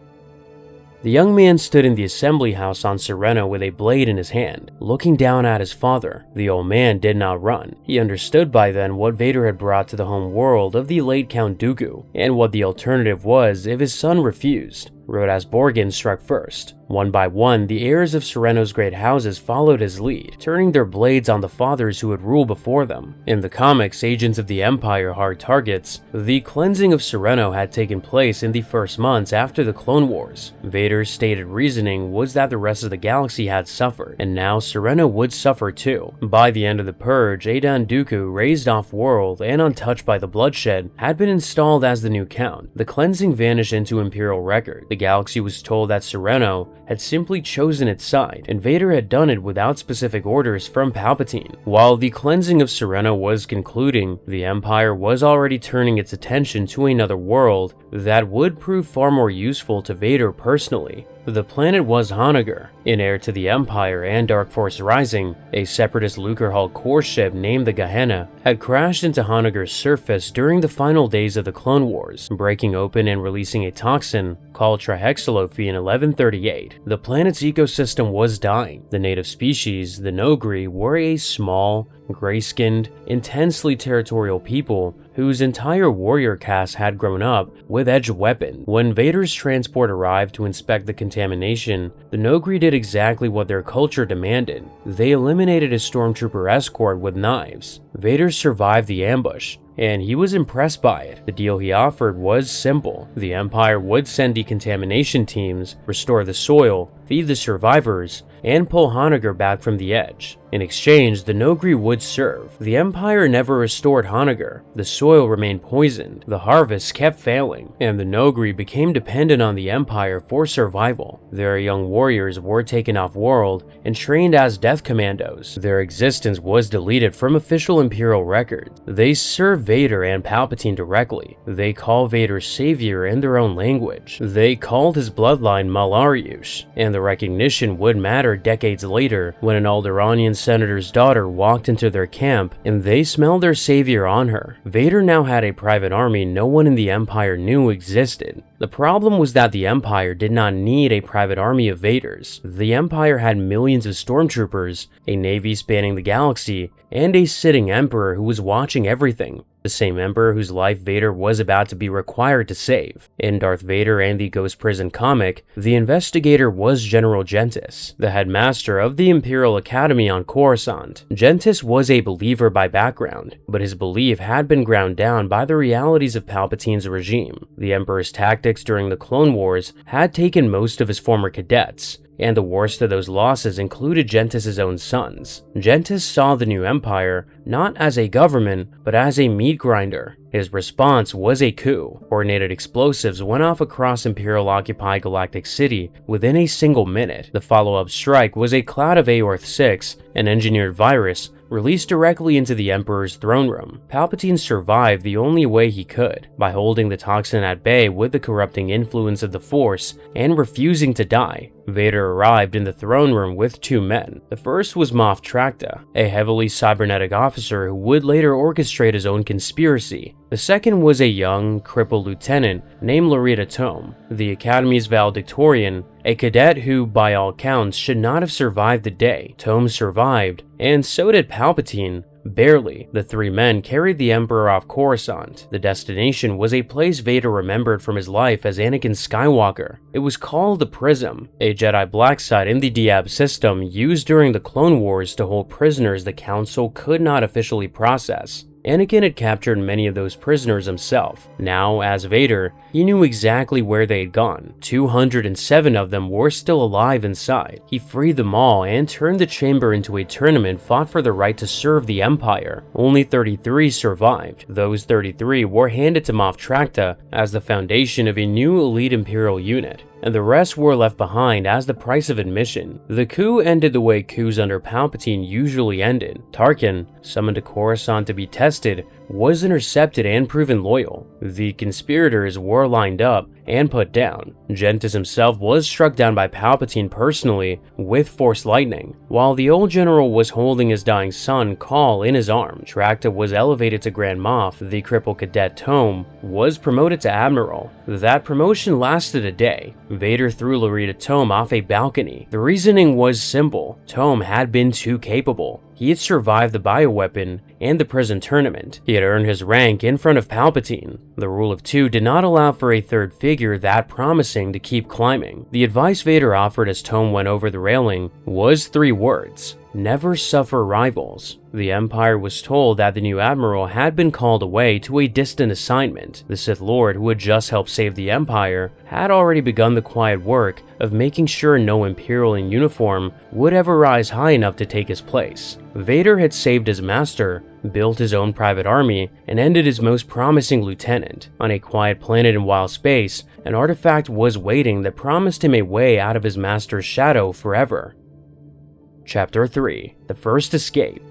The young man stood in the assembly house on Sereno with a blade in his hand, looking down at his father. The old man did not run. He understood by then what Vader had brought to the home world of the late Count Dooku, and what the alternative was if his son refused. Rodas Borgin struck first. One by one, the heirs of Sereno's great houses followed his lead, turning their blades on the fathers who had ruled before them. In the comics, Agents of the Empire hard targets, the cleansing of Sereno had taken place in the first months after the Clone Wars. Vader's stated reasoning was that the rest of the galaxy had suffered, and now Sereno would suffer too. By the end of the Purge, Adan Dooku, raised off-world and untouched by the bloodshed, had been installed as the new Count. The cleansing vanished into Imperial record. The galaxy was told that Sereno had simply chosen its side, and Vader had done it without specific orders from Palpatine. While the cleansing of Sereno was concluding, the Empire was already turning its attention to another world that would prove far more useful to Vader personally. The planet was Hanagar. In heir to the Empire and Dark Force Rising, a separatist Lucrehulk core ship named the Gehenna had crashed into Hanagar's surface during the final days of the Clone Wars, breaking open and releasing a toxin called trihexylophene in 1138. The planet's ecosystem was dying. The native species, the Nogri, were a small, gray-skinned, intensely territorial people whose entire warrior caste had grown up with edged weapons. When Vader's transport arrived to inspect the contamination, the Noghri did exactly what their culture demanded. They eliminated a stormtrooper escort with knives. Vader survived the ambush, and he was impressed by it. The deal he offered was simple. The Empire would send decontamination teams, restore the soil, feed the survivors, and pull Honoghr back from the edge. In exchange, the Noghri would serve. The Empire never restored Honoghr. The soil remained poisoned, the harvests kept failing, and the Noghri became dependent on the Empire for survival. Their young warriors were taken off-world and trained as death commandos. Their existence was deleted from official Imperial records. They serve Vader and Palpatine directly. They call Vader savior in their own language. They called his bloodline Malariush, and the recognition would matter decades later when an Alderaanian senator's daughter walked into their camp and they smelled their savior on her. Vader now had a private army no one in the Empire knew existed. The problem was that the Empire did not need a private army of Vaders. The Empire had millions of stormtroopers, a navy spanning the galaxy, and a sitting emperor who was watching everything. The same emperor whose life Vader was about to be required to save. In Darth Vader and the Ghost Prison comic, the investigator was General Gentis, the headmaster of the Imperial Academy on Coruscant. Gentis was a believer by background, but his belief had been ground down by the realities of Palpatine's regime. The Emperor's tactics during the Clone Wars had taken most of his former cadets, and the worst of those losses included Gentis' own sons. Gentis saw the new empire not as a government, but as a meat grinder. His response was a coup. Coordinated explosives went off across Imperial-occupied Galactic City within a single minute. The follow-up strike was a cloud of Aorth-6, an engineered virus, released directly into the Emperor's throne room. Palpatine survived the only way he could, by holding the toxin at bay with the corrupting influence of the Force and refusing to die. Vader arrived in the throne room with two men. The first was Moff Tracta, a heavily cybernetic officer who would later orchestrate his own conspiracy. The second was a young, crippled lieutenant named Loretta Tome, the Academy's valedictorian, a cadet who, by all counts, should not have survived the day. Tome survived, and so did Palpatine. Barely. The three men carried the Emperor off Coruscant. The destination was a place Vader remembered from his life as Anakin Skywalker. It was called the Prism, a Jedi black site in the Diab system used during the Clone Wars to hold prisoners the Council could not officially process. Anakin had captured many of those prisoners himself. Now, as Vader, he knew exactly where they had gone. 207 of them were still alive inside. He freed them all and turned the chamber into a tournament fought for the right to serve the Empire. Only 33 survived. Those 33 were handed to Moff Tracta as the foundation of a new elite Imperial unit, and the rest were left behind as the price of admission. The coup ended the way coups under Palpatine usually ended. Tarkin, summoned to Coruscant to be tested, was intercepted and proven loyal. The conspirators were lined up and put down. Gentis himself was struck down by Palpatine personally with Force lightning, while the old general was holding his dying son, Call, in his arms. Tracta was elevated to Grand Moff. The crippled cadet Tome was promoted to Admiral. That promotion lasted a day. Vader threw Loretta Tome off a balcony. The reasoning was simple. Tome had been too capable. He had survived the bioweapon and the prison tournament. He had earned his rank in front of Palpatine. The rule of two did not allow for a third figure that promising to keep climbing. The advice Vader offered as Tome went over the railing was 3 words: never suffer rivals. The Empire was told that the new Admiral had been called away to a distant assignment. The Sith Lord, who had just helped save the Empire, had already begun the quiet work of making sure no Imperial in uniform would ever rise high enough to take his place. Vader had saved his master, built his own private army, and ended his most promising lieutenant. On a quiet planet in wild space, an artifact was waiting that promised him a way out of his master's shadow forever. Chapter 3: The First Escape.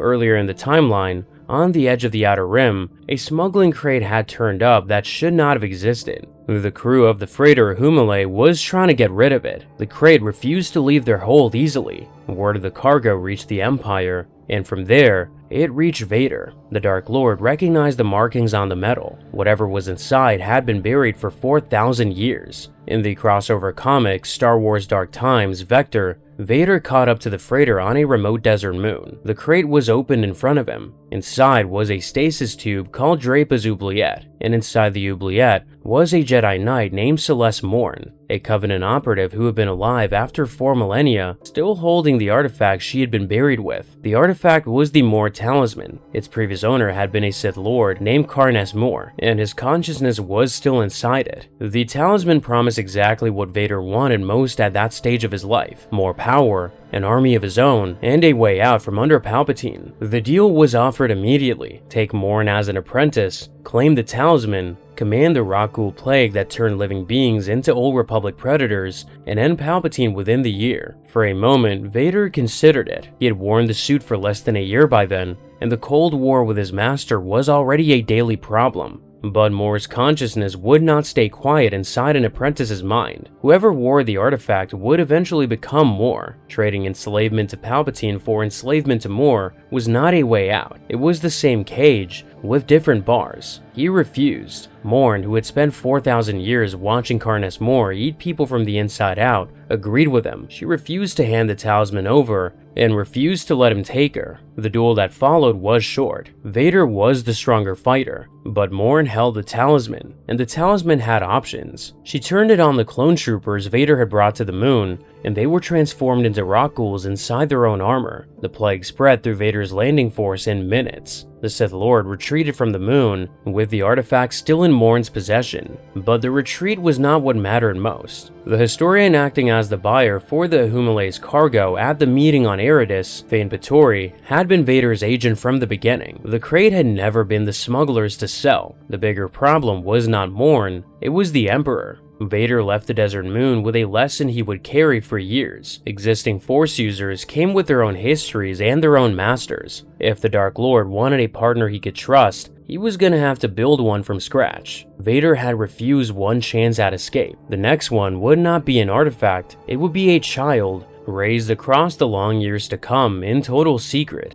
Earlier in the timeline, on the edge of the Outer Rim, a smuggling crate had turned up that should not have existed. The crew of the freighter Humale was trying to get rid of it. The crate refused to leave their hold easily. word of the cargo reached the Empire, and from there, it reached Vader. The Dark Lord recognized the markings on the metal. Whatever was inside had been buried for 4,000 years. In the crossover comic Star Wars Dark Times Vector, Vader caught up to the freighter on a remote desert moon. The crate was opened in front of him. Inside was a stasis tube called Drapa's Oubliette, and inside the Oubliette was a Jedi Knight named Celeste Morn, a Covenant operative who had been alive after 4 millennia, still holding the artifact she had been buried with. The artifact was the Moore Talisman. Its previous owner had been a Sith Lord named Carnes Moore, and his consciousness was still inside it. The talisman promised exactly what Vader wanted most at that stage of his life: more power, an army of his own, and a way out from under Palpatine. The deal was offered immediately: take Morn as an apprentice, claim the talisman, command the Rakghoul plague that turned living beings into Old Republic predators, and end Palpatine within the year. For a moment, Vader considered it. He had worn the suit for less than a year by then, and the Cold War with his master was already a daily problem. But Moore's consciousness would not stay quiet inside an apprentice's mind. Whoever wore the artifact would eventually become Moore. Trading enslavement to Palpatine for enslavement to Moore was not a way out. It was the same cage, with different bars. He refused. Morn, who had spent 4,000 years watching Carnes Moore eat people from the inside out, agreed with him. She refused to hand the talisman over, and refused to let him take her. The duel that followed was short. Vader was the stronger fighter, but Morn held the talisman, and the talisman had options. She turned it on the clone troopers Vader had brought to the moon, and they were transformed into Rakghouls inside their own armor. The plague spread through Vader's landing force in minutes. The Sith Lord retreated from the moon, with the artifact still in Morn's possession. But the retreat was not what mattered most. The historian acting as the buyer for the Humale's cargo at the meeting on Eridus, Thane Patori, had been Vader's agent from the beginning. The crate had never been the smuggler's to sell. The bigger problem was not Morn, it was the Emperor. Vader left the desert moon with a lesson he would carry for years. Existing Force users came with their own histories and their own masters. If the Dark Lord wanted a partner he could trust, he was gonna have to build one from scratch. Vader had refused one chance at escape. The next one would not be an artifact, it would be a child, raised across the long years to come in total secret.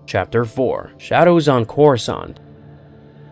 Chapter 4: Shadows on Coruscant.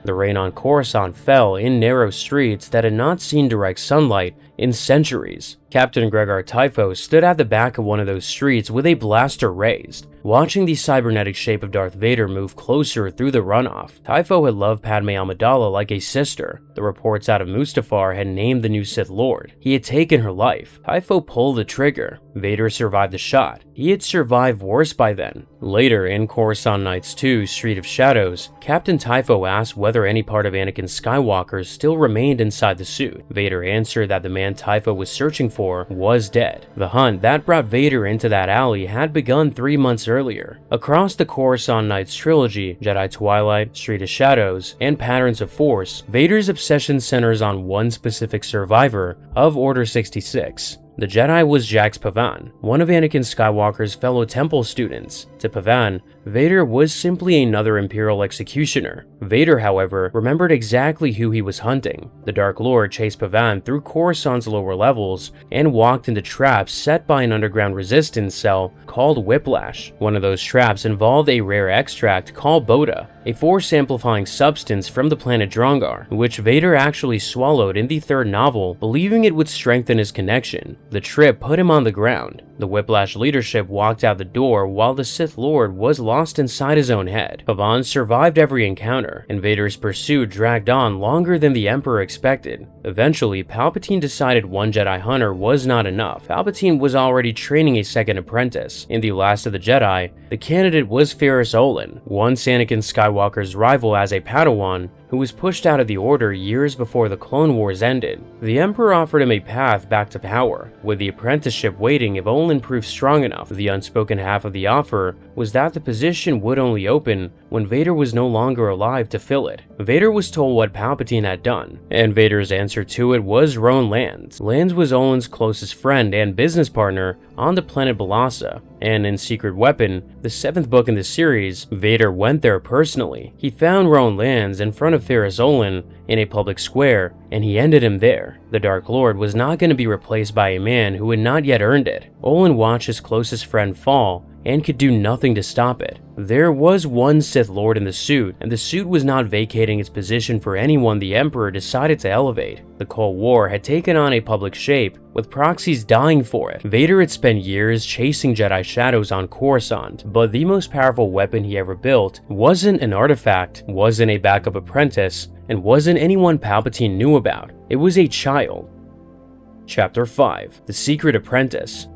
The rain on Coruscant fell in narrow streets that had not seen direct sunlight in centuries. Captain Gregor Typho stood at the back of one of those streets with a blaster raised, watching the cybernetic shape of Darth Vader move closer through the runoff. Typho had loved Padme Amidala like a sister. The reports out of Mustafar had named the new Sith Lord. He had taken her life. Typho pulled the trigger. Vader survived the shot. He had survived worse by then. Later, in Coruscant Nights 2, Street of Shadows, Captain Typho asked whether any part of Anakin Skywalker still remained inside the suit. Vader answered that the man Typho was searching for was dead. The hunt that brought Vader into that alley had begun 3 months earlier. Across the Coruscant Nights trilogy, Jedi Twilight, Street of Shadows, and Patterns of Force, Vader's obsession centers on one specific survivor of Order 66. The Jedi was Jax Pavan, one of Anakin Skywalker's fellow temple students. To Pavan, Vader was simply another Imperial executioner. Vader, however, remembered exactly who he was hunting. The Dark Lord chased Pavan through Coruscant's lower levels and walked into traps set by an underground resistance cell called Whiplash. One of those traps involved a rare extract called Boda, a force-amplifying substance from the planet Drongar, which Vader actually swallowed in the third novel, believing it would strengthen his connection. The trip put him on the ground. The Whiplash leadership walked out the door while the Sith Lord was lost inside his own head. Pavan survived every encounter, and Vader's pursuit dragged on longer than the Emperor expected. Eventually, Palpatine decided one Jedi Hunter was not enough. Palpatine was already training a second apprentice. In The Last of the Jedi, the candidate was Ferrus Olin, once Anakin Skywalker's rival as a Padawan, who was pushed out of the Order years before the Clone Wars ended. The Emperor offered him a path back to power, with the apprenticeship waiting if Olin proved strong enough. The unspoken half of the offer was that the position would only open when Vader was no longer alive to fill it. Vader was told what Palpatine had done, and Vader's answer to it was Roan Lands. Lands was Olin's closest friend and business partner on the planet Balassa, and in Secret Weapon, the 7th book in the series, Vader went there personally. He found Roan Lands in front of of Ferris Olin in a public square, and he ended him there. The Dark Lord was not going to be replaced by a man who had not yet earned it. Olin watched his closest friend fall and could do nothing to stop it. There was one Sith Lord in the suit, and the suit was not vacating its position for anyone the Emperor decided to elevate. The Cold War had taken on a public shape, with proxies dying for it. Vader had spent years chasing Jedi shadows on Coruscant, but the most powerful weapon he ever built wasn't an artifact, wasn't a backup apprentice, and wasn't anyone Palpatine knew about. It was a child. Chapter 5: The Secret Apprentice.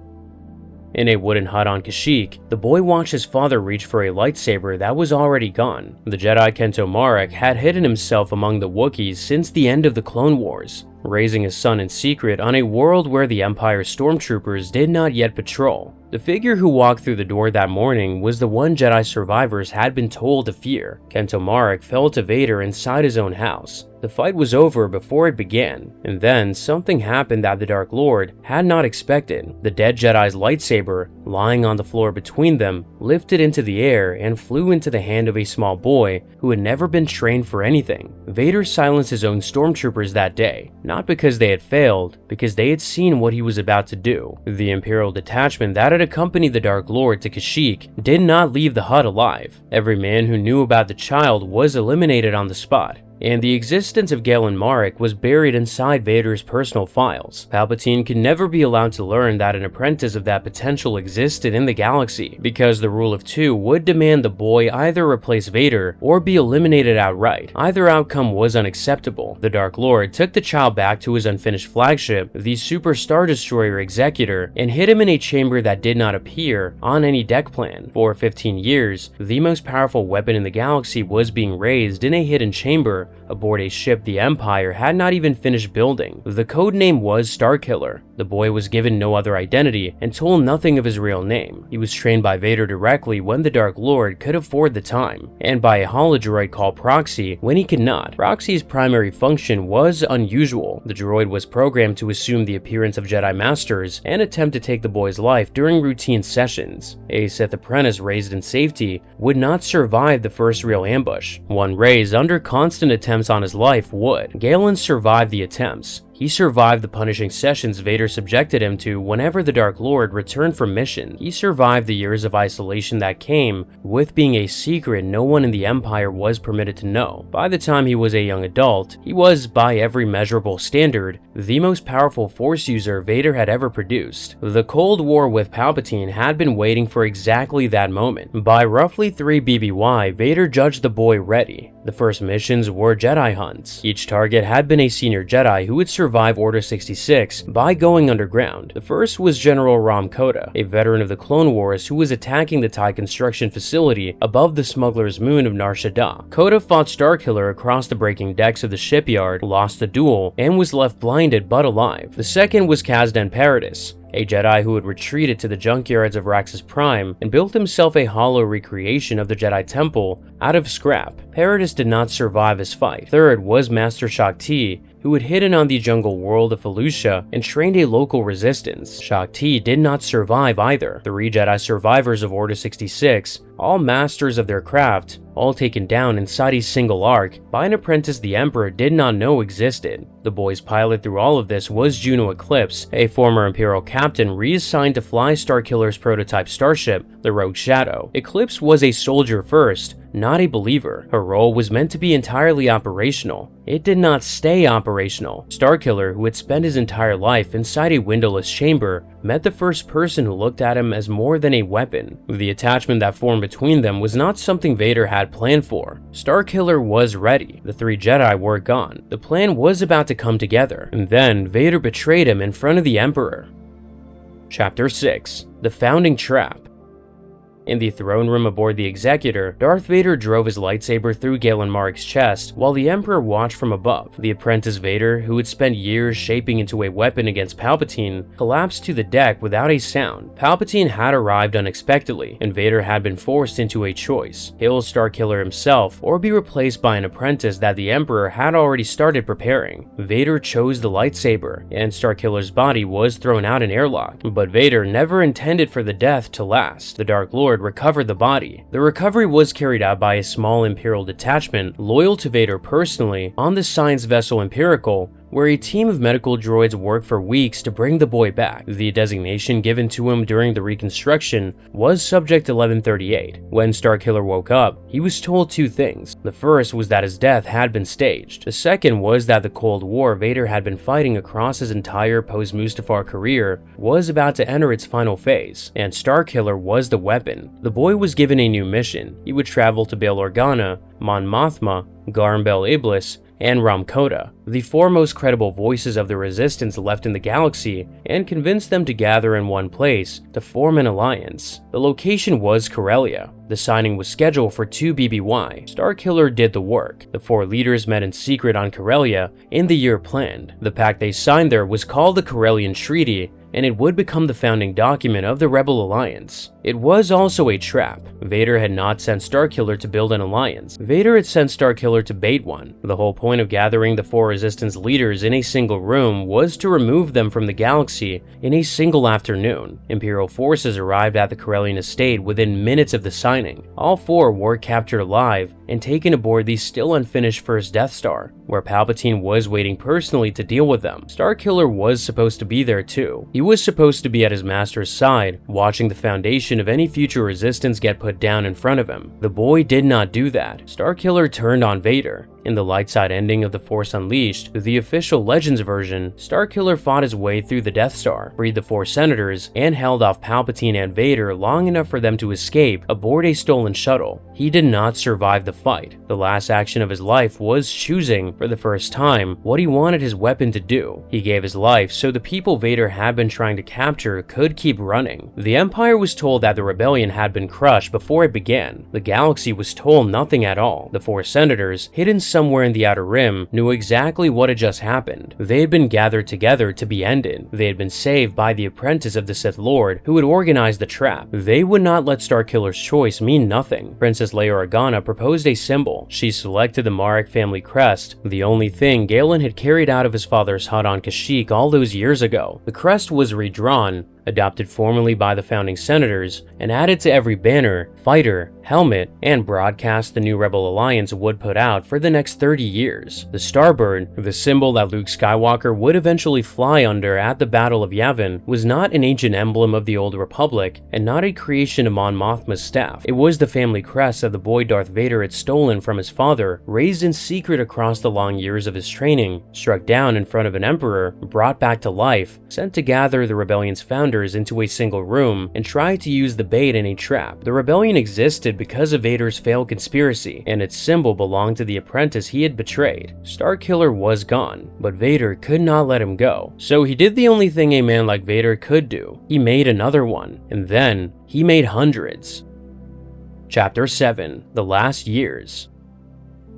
In a wooden hut on Kashyyyk, the boy watched his father reach for a lightsaber that was already gone. The Jedi Kento Marek had hidden himself among the Wookiees since the end of the Clone Wars, raising his son in secret on a world where the Empire's stormtroopers did not yet patrol. The figure who walked through the door that morning was the one Jedi survivors had been told to fear. Kento Marek fell to Vader inside his own house. The fight was over before it began, and then something happened that the Dark Lord had not expected. The dead Jedi's lightsaber, lying on the floor between them, lifted into the air and flew into the hand of a small boy who had never been trained for anything. Vader silenced his own stormtroopers that day, not because they had failed, because they had seen what he was about to do. The Imperial detachment that had accompanied the Dark Lord to Kashyyyk did not leave the hut alive. Every man who knew about the child was eliminated on the spot, and the existence of Galen Marek was buried inside Vader's personal files. Palpatine could never be allowed to learn that an apprentice of that potential existed in the galaxy, because the rule of two would demand the boy either replace Vader or be eliminated outright. Either outcome was unacceptable. The Dark Lord took the child back to his unfinished flagship, the Super Star Destroyer Executor, and hid him in a chamber that did not appear on any deck plan. For 15 years, the most powerful weapon in the galaxy was being raised in a hidden chamber aboard a ship the Empire had not even finished building. The code name was Starkiller. The boy was given no other identity and told nothing of his real name. He was trained by Vader directly when the Dark Lord could afford the time, and by a holodroid called Proxy when he could not. Proxy's primary function was unusual. The droid was programmed to assume the appearance of Jedi Masters and attempt to take the boy's life during routine sessions. A Sith apprentice raised in safety would not survive the first real ambush. One raised under constant attempts on his life would. Galen survived the attempts. He survived the punishing sessions Vader subjected him to whenever the Dark Lord returned from mission. He survived the years of isolation that came with being a secret no one in the Empire was permitted to know. By the time he was a young adult, he was, by every measurable standard, the most powerful Force user Vader had ever produced. The Cold War with Palpatine had been waiting for exactly that moment. By roughly 3 BBY, Vader judged the boy ready. The first missions were Jedi hunts. Each target had been a senior Jedi who would survive Order 66 by going underground. The first was General Ram Koda, a veteran of the Clone Wars who was attacking the TIE construction facility above the smuggler's moon of Nar Shaddaa. Koda fought Starkiller across the breaking decks of the shipyard, lost the duel, and was left blinded but alive. The second was Kazdan Paradis, a Jedi who had retreated to the junkyards of Raxus Prime and built himself a hollow recreation of the Jedi Temple out of scrap. Paradis did not survive his fight. Third was Master Shaak-Ti, who had hidden on the jungle world of Felucia and trained a local resistance. Shaak-Ti did not survive either. 3 Jedi survivors of Order 66, all masters of their craft, all taken down inside a single arc by an apprentice the Emperor did not know existed. The boy's pilot through all of this was Juno Eclipse, a former Imperial captain reassigned to fly Starkiller's prototype starship, the Rogue Shadow. Eclipse was a soldier first, not a believer. Her role was meant to be entirely operational. It did not stay operational. Starkiller, who had spent his entire life inside a windowless chamber, met the first person who looked at him as more than a weapon. The attachment that formed between them was not something Vader had planned for. Starkiller was ready. The 3 Jedi were gone. The plan was about to come together, and then Vader betrayed him in front of the Emperor. Chapter 6: The Founding Trap. In the throne room aboard the Executor, Darth Vader drove his lightsaber through Galen Marek's chest while the Emperor watched from above. The apprentice Vader, who had spent years shaping into a weapon against Palpatine, collapsed to the deck without a sound. Palpatine had arrived unexpectedly, and Vader had been forced into a choice: kill Starkiller himself or be replaced by an apprentice that the Emperor had already started preparing. Vader chose the lightsaber, and Starkiller's body was thrown out an airlock, but Vader never intended for the death to last. The Dark Lord Lord recovered the body. The recovery was carried out by a small Imperial detachment loyal to Vader personally on the science vessel Empirical, where a team of medical droids worked for weeks to bring the boy back. The designation given to him during the reconstruction was Subject 1138. When Starkiller woke up, he was told two things. The first was that his death had been staged. The second was that the Cold War Vader had been fighting across his entire post-Mustafar career was about to enter its final phase, and Starkiller was the weapon. The boy was given a new mission. He would travel to Bail Organa, Mon Mothma, Garm Bel Iblis, and Ramkota, the four most credible voices of the resistance left in the galaxy, and convinced them to gather in one place to form an alliance. The location was Corellia. The signing was scheduled for 2 BBY. Starkiller did the work. The four leaders met in secret on Corellia in the year planned. The pact they signed there was called the Corellian Treaty, and it would become the founding document of the Rebel Alliance. It was also a trap. Vader had not sent Starkiller to build an alliance. Vader had sent Starkiller to bait one. The whole point of gathering the four Resistance leaders in a single room was to remove them from the galaxy in a single afternoon. Imperial forces arrived at the Corellian estate within minutes of the signing. All four were captured alive and taken aboard the still unfinished first Death Star, where Palpatine was waiting personally to deal with them. Starkiller was supposed to be there too. He was supposed to be at his master's side, watching the foundation of any future resistance get put down in front of him. The boy did not do that. Starkiller turned on Vader. In the light side ending of The Force Unleashed, the official Legends version, Starkiller fought his way through the Death Star, freed the four senators, and held off Palpatine and Vader long enough for them to escape aboard a stolen shuttle. He did not survive the fight. The last action of his life was choosing, for the first time, what he wanted his weapon to do. He gave his life so the people Vader had been trying to capture could keep running. The Empire was told that the rebellion had been crushed before it began. The galaxy was told nothing at all. The four senators, hidden somewhere in the Outer Rim, knew exactly what had just happened. They had been gathered together to be ended. They had been saved by the apprentice of the Sith Lord who had organized the trap. They would not let Starkiller's choice mean nothing. Princess Leia Organa proposed a symbol. She selected the Marek family crest, the only thing Galen had carried out of his father's hut on Kashyyyk all those years ago. The crest was redrawn, adopted formally by the founding senators, and added to every banner, fighter, helmet, and broadcast the new Rebel Alliance would put out for the next 30 years. The Starbird, the symbol that Luke Skywalker would eventually fly under at the Battle of Yavin, was not an ancient emblem of the Old Republic and not a creation of Mon Mothma's staff. It was the family crest that the boy Darth Vader had stolen from his father, raised in secret across the long years of his training, struck down in front of an emperor, brought back to life, sent to gather the rebellion's founders into a single room, and tried to use the bait in a trap. The rebellion existed because of Vader's failed conspiracy, and its symbol belonged to the apprentice he had betrayed. Starkiller was gone, but Vader could not let him go. So he did the only thing a man like Vader could do. He made another one, and then he made hundreds. Chapter 7: The Last Years.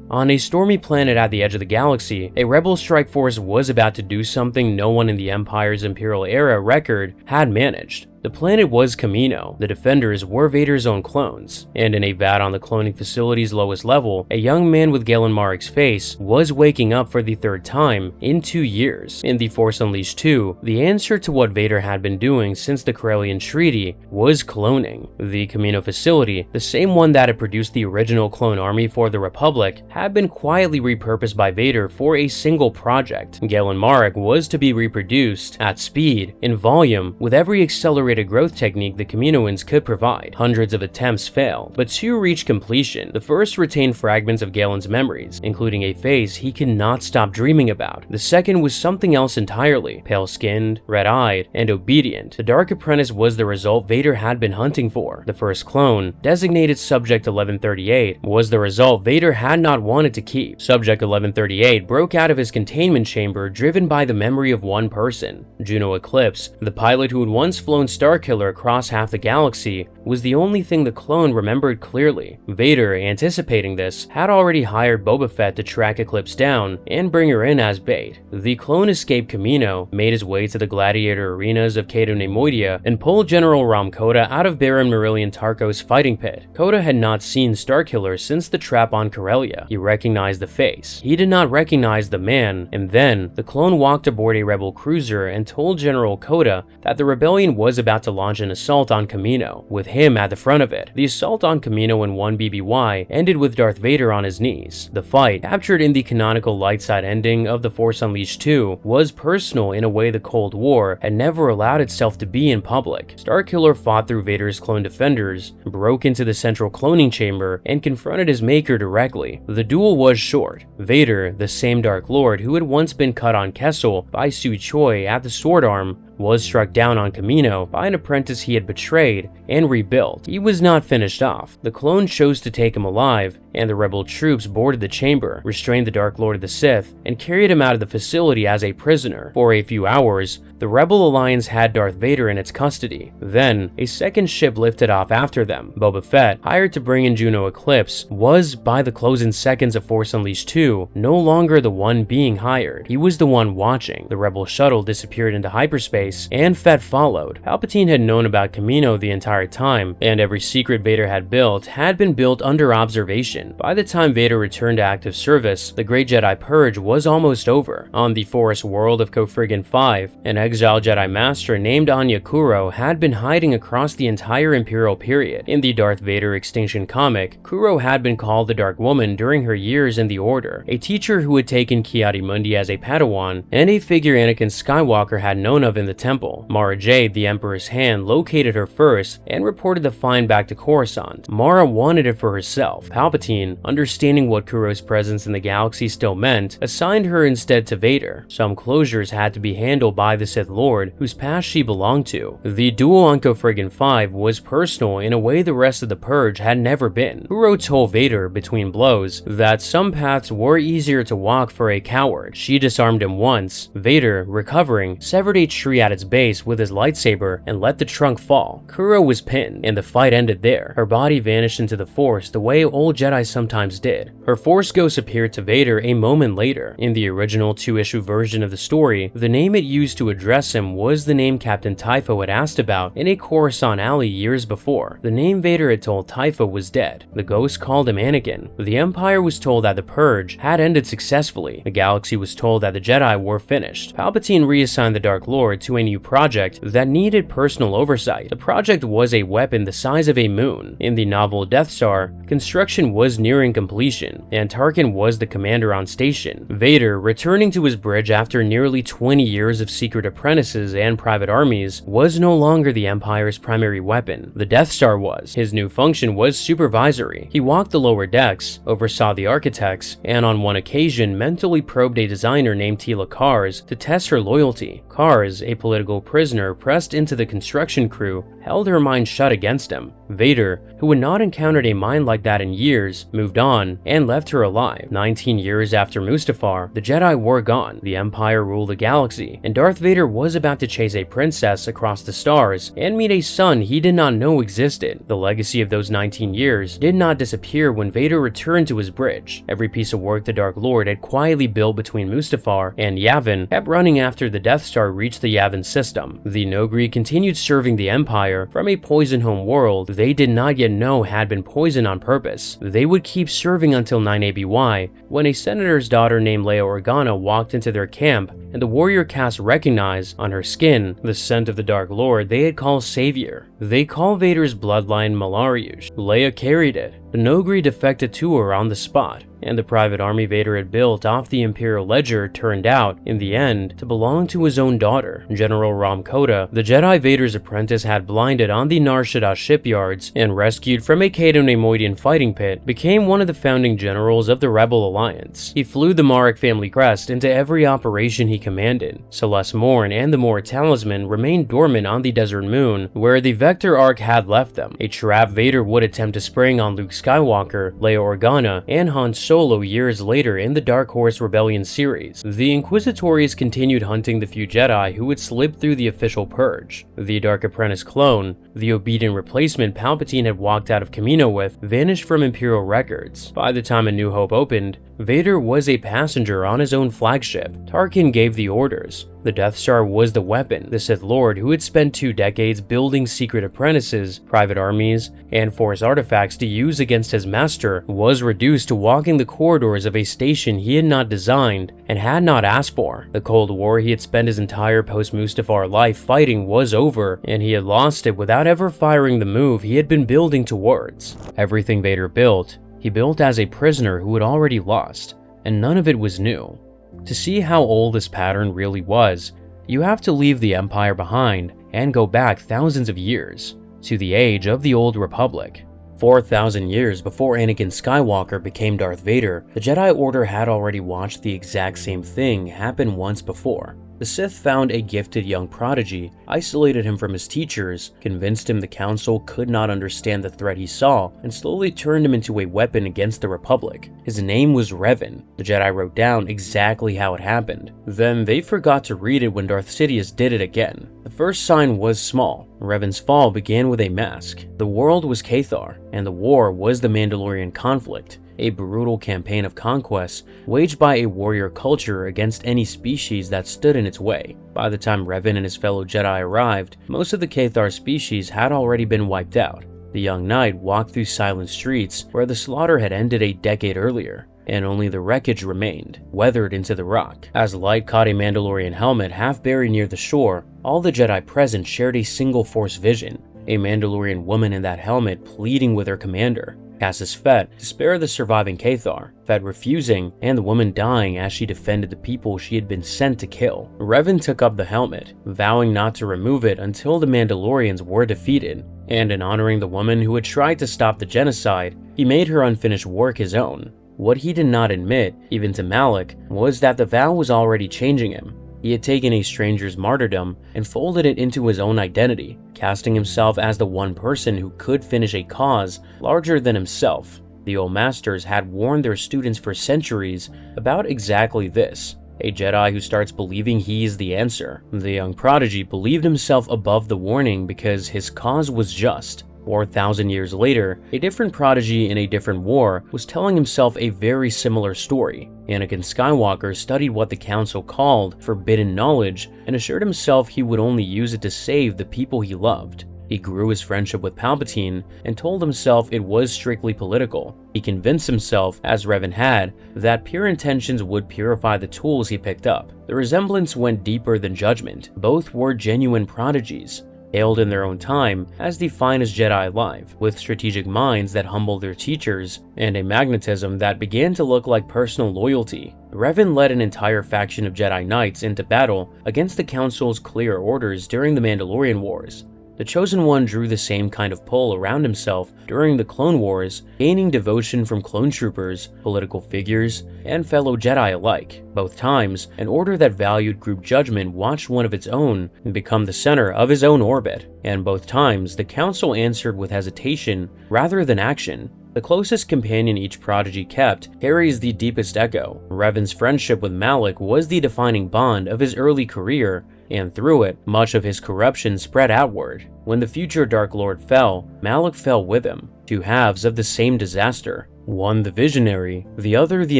On a stormy planet at the edge of the galaxy, a rebel strike force was about to do something no one in the Empire's Imperial era record had managed. The planet was Kamino. The defenders were Vader's own clones, and in a vat on the cloning facility's lowest level, a young man with Galen Marek's face was waking up for the third time in 2 years. In The Force Unleashed 2, the answer to what Vader had been doing since the Corellian Treaty was cloning. The Kamino facility, the same one that had produced the original clone army for the Republic, had been quietly repurposed by Vader for a single project. Galen Marek was to be reproduced at speed, in volume, with every accelerated growth technique the Kaminoans could provide. Hundreds of attempts failed, but 2 reached completion. The first retained fragments of Galen's memories, including a face he could not stop dreaming about. The second was something else entirely, pale-skinned, red-eyed, and obedient. The Dark Apprentice was the result Vader had been hunting for. The first clone, designated Subject 1138, was the result Vader had not wanted to keep. Subject 1138 broke out of his containment chamber driven by the memory of one person. Juno Eclipse, the pilot who had once flown Starkiller across half the galaxy, was the only thing the clone remembered clearly. Vader, anticipating this, had already hired Boba Fett to track Eclipse down and bring her in as bait. The clone escaped Kamino, made his way to the gladiator arenas of Cato Nemoidia, and pulled General Ramkota out of Baron Marillion Tarko's fighting pit. Kota had not seen Starkiller since the trap on Corellia. He recognized the face. He did not recognize the man, and then the clone walked aboard a rebel cruiser and told General Kota that the rebellion was about to launch an assault on Kamino. With him at the front of it. The assault on Kamino in 1BBY ended with Darth Vader on his knees. The fight, captured in the canonical light side ending of The Force Unleashed 2, was personal in a way the Cold War had never allowed itself to be in public. Starkiller fought through Vader's clone defenders, broke into the central cloning chamber, and confronted his maker directly. The duel was short. Vader, the same Dark Lord who had once been cut on Kessel by Sui Choi at the sword arm, was struck down on Kamino by an apprentice he had betrayed and rebuilt. He was not finished off. The clone chose to take him alive, and the rebel troops boarded the chamber, restrained the Dark Lord of the Sith, and carried him out of the facility as a prisoner. For a few hours, the Rebel Alliance had Darth Vader in its custody. Then, a second ship lifted off after them. Boba Fett, hired to bring in Juno Eclipse, was, by the closing seconds of Force Unleashed 2, no longer the one being hired. He was the one watching. The Rebel shuttle disappeared into hyperspace, and Fett followed. Palpatine had known about Kamino the entire time, and every secret Vader had been built under observation. By the time Vader returned to active service, the Great Jedi Purge was almost over. On the forest world of Kofrigan 5, an exiled Jedi Master named Anya Kuro had been hiding across the entire Imperial period. In the Darth Vader Extinction comic, Kuro had been called the Dark Woman during her years in the Order, a teacher who had taken Ki-Adi-Mundi as a Padawan, and a figure Anakin Skywalker had known of in the temple. Mara Jade, the Emperor's Hand, located her first and reported the find back to Coruscant. Mara wanted it for herself. Palpatine, understanding what Kuro's presence in the galaxy still meant, assigned her instead to Vader. Some closures had to be handled by the Sith Lord, whose past she belonged to. The duel on Kofrigan 5 was personal in a way the rest of the Purge had never been. Kuro told Vader, between blows, that some paths were easier to walk for a coward. She disarmed him once. Vader, recovering, severed a tree at its base with his lightsaber and let the trunk fall. Kuro was pinned, and the fight ended there. Her body vanished into the Force the way old Jedi sometimes did. Her Force ghost appeared to Vader a moment later. In the original 2-issue version of the story, the name it used to address him was the name Captain Typho had asked about in a Coruscant alley years before. The name Vader had told Typho was dead. The ghost called him Anakin. The Empire was told that the Purge had ended successfully. The galaxy was told that the Jedi were finished. Palpatine reassigned the Dark Lord to a new project that needed personal oversight. The project was a weapon the size of a moon. In the novel Death Star, construction was nearing completion, and Tarkin was the commander on station. Vader, returning to his bridge after nearly 20 years of secret apprentices and private armies, was no longer the Empire's primary weapon. The Death Star was. His new function was supervisory. He walked the lower decks, oversaw the architects, and on one occasion mentally probed a designer named Tila Kars to test her loyalty. Kars, a political prisoner pressed into the construction crew, held her mind shut against him. Vader, who had not encountered a mind like that in years, moved on and left her alive. 19 years after Mustafar, the Jedi were gone, the Empire ruled the galaxy, and Darth Vader was about to chase a princess across the stars and meet a son he did not know existed. The legacy of those 19 years did not disappear when Vader returned to his bridge. Every piece of work the Dark Lord had quietly built between Mustafar and Yavin kept running after the Death Star reached the Yavin system. The Nogri continued serving the Empire from a poison home world they did not yet know had been poisoned on purpose. They would keep serving until 9ABY, when a senator's daughter named Leia Organa walked into their camp, and the warrior caste recognized on her skin the scent of the Dark Lord they had called Savior. They call Vader's bloodline Malariush. Leia carried it. The Nogri defected to her on the spot, and the private army Vader had built off the Imperial Ledger turned out, in the end, to belong to his own daughter, General Ram Koda. The Jedi Vader's apprentice had blinded on the Nar Shaddaa shipyards and rescued from a Cato Neimoidian fighting pit, became one of the founding generals of the Rebel Alliance. He flew the Marek family crest into every operation he commanded. Celeste Morn and the Mor Talisman remained dormant on the desert moon, where the Vector Arc had left them, a trap Vader would attempt to spring on Luke Skywalker, Leia Organa, and Han Solo years later in the Dark Horse Rebellion series. The Inquisitores continued hunting the few Jedi who had slipped through the official purge. The Dark Apprentice clone, the obedient replacement Palpatine had walked out of Kamino with, vanished from Imperial records. By the time A New Hope opened, Vader was a passenger on his own flagship. Tarkin gave the orders. The Death Star was the weapon. The Sith Lord, who had spent 2 decades building secret apprentices, private armies, and Force artifacts to use against his master, was reduced to walking the corridors of a station he had not designed and had not asked for. The Cold War he had spent his entire post-Mustafar life fighting was over, and he had lost it without ever firing the move he had been building towards. Everything Vader built, he built as a prisoner who had already lost, and none of it was new. To see how old this pattern really was, you have to leave the Empire behind and go back thousands of years, to the age of the Old Republic. 4,000 years before Anakin Skywalker became Darth Vader, the Jedi Order had already watched the exact same thing happen once before. The Sith found a gifted young prodigy, isolated him from his teachers, convinced him the Council could not understand the threat he saw, and slowly turned him into a weapon against the Republic. His name was Revan. The Jedi wrote down exactly how it happened. Then they forgot to read it when Darth Sidious did it again. The first sign was small. Revan's fall began with a mask. The world was Cathar, and the war was the Mandalorian conflict, a brutal campaign of conquest waged by a warrior culture against any species that stood in its way. By the time Revan and his fellow Jedi arrived, most of the Cathar species had already been wiped out. The young knight walked through silent streets where the slaughter had ended a decade earlier, and only the wreckage remained, weathered into the rock. As light caught a Mandalorian helmet half buried near the shore, all the Jedi present shared a single Force vision, a Mandalorian woman in that helmet pleading with her commander, Cassius Fett, to spare the surviving Cathar, Fett refusing and the woman dying as she defended the people she had been sent to kill. Revan took up the helmet, vowing not to remove it until the Mandalorians were defeated, and in honoring the woman who had tried to stop the genocide, he made her unfinished work his own. What he did not admit, even to Malak, was that the vow was already changing him. He had taken a stranger's martyrdom and folded it into his own identity, casting himself as the one person who could finish a cause larger than himself. The old masters had warned their students for centuries about exactly this. A Jedi who starts believing he is the answer. The young prodigy believed himself above the warning because his cause was just. 4,000 years later, a different prodigy in a different war was telling himself a very similar story. Anakin Skywalker studied what the Council called forbidden knowledge and assured himself he would only use it to save the people he loved. He grew his friendship with Palpatine and told himself it was strictly political. He convinced himself, as Revan had, that pure intentions would purify the tools he picked up. The resemblance went deeper than judgment. Both were genuine prodigies, hailed in their own time as the finest Jedi alive, with strategic minds that humbled their teachers, and a magnetism that began to look like personal loyalty. Revan led an entire faction of Jedi Knights into battle against the Council's clear orders during the Mandalorian Wars. The Chosen One drew the same kind of pull around himself during the Clone Wars, gaining devotion from clone troopers, political figures, and fellow Jedi alike. Both times, an order that valued group judgment watched one of its own become the center of his own orbit, and both times the Council answered with hesitation rather than action. The closest companion each prodigy kept carries the deepest echo. Revan's friendship with Malak was the defining bond of his early career, and through it, much of his corruption spread outward. When the future Dark Lord fell, Malak fell with him, two halves of the same disaster, one the visionary, the other the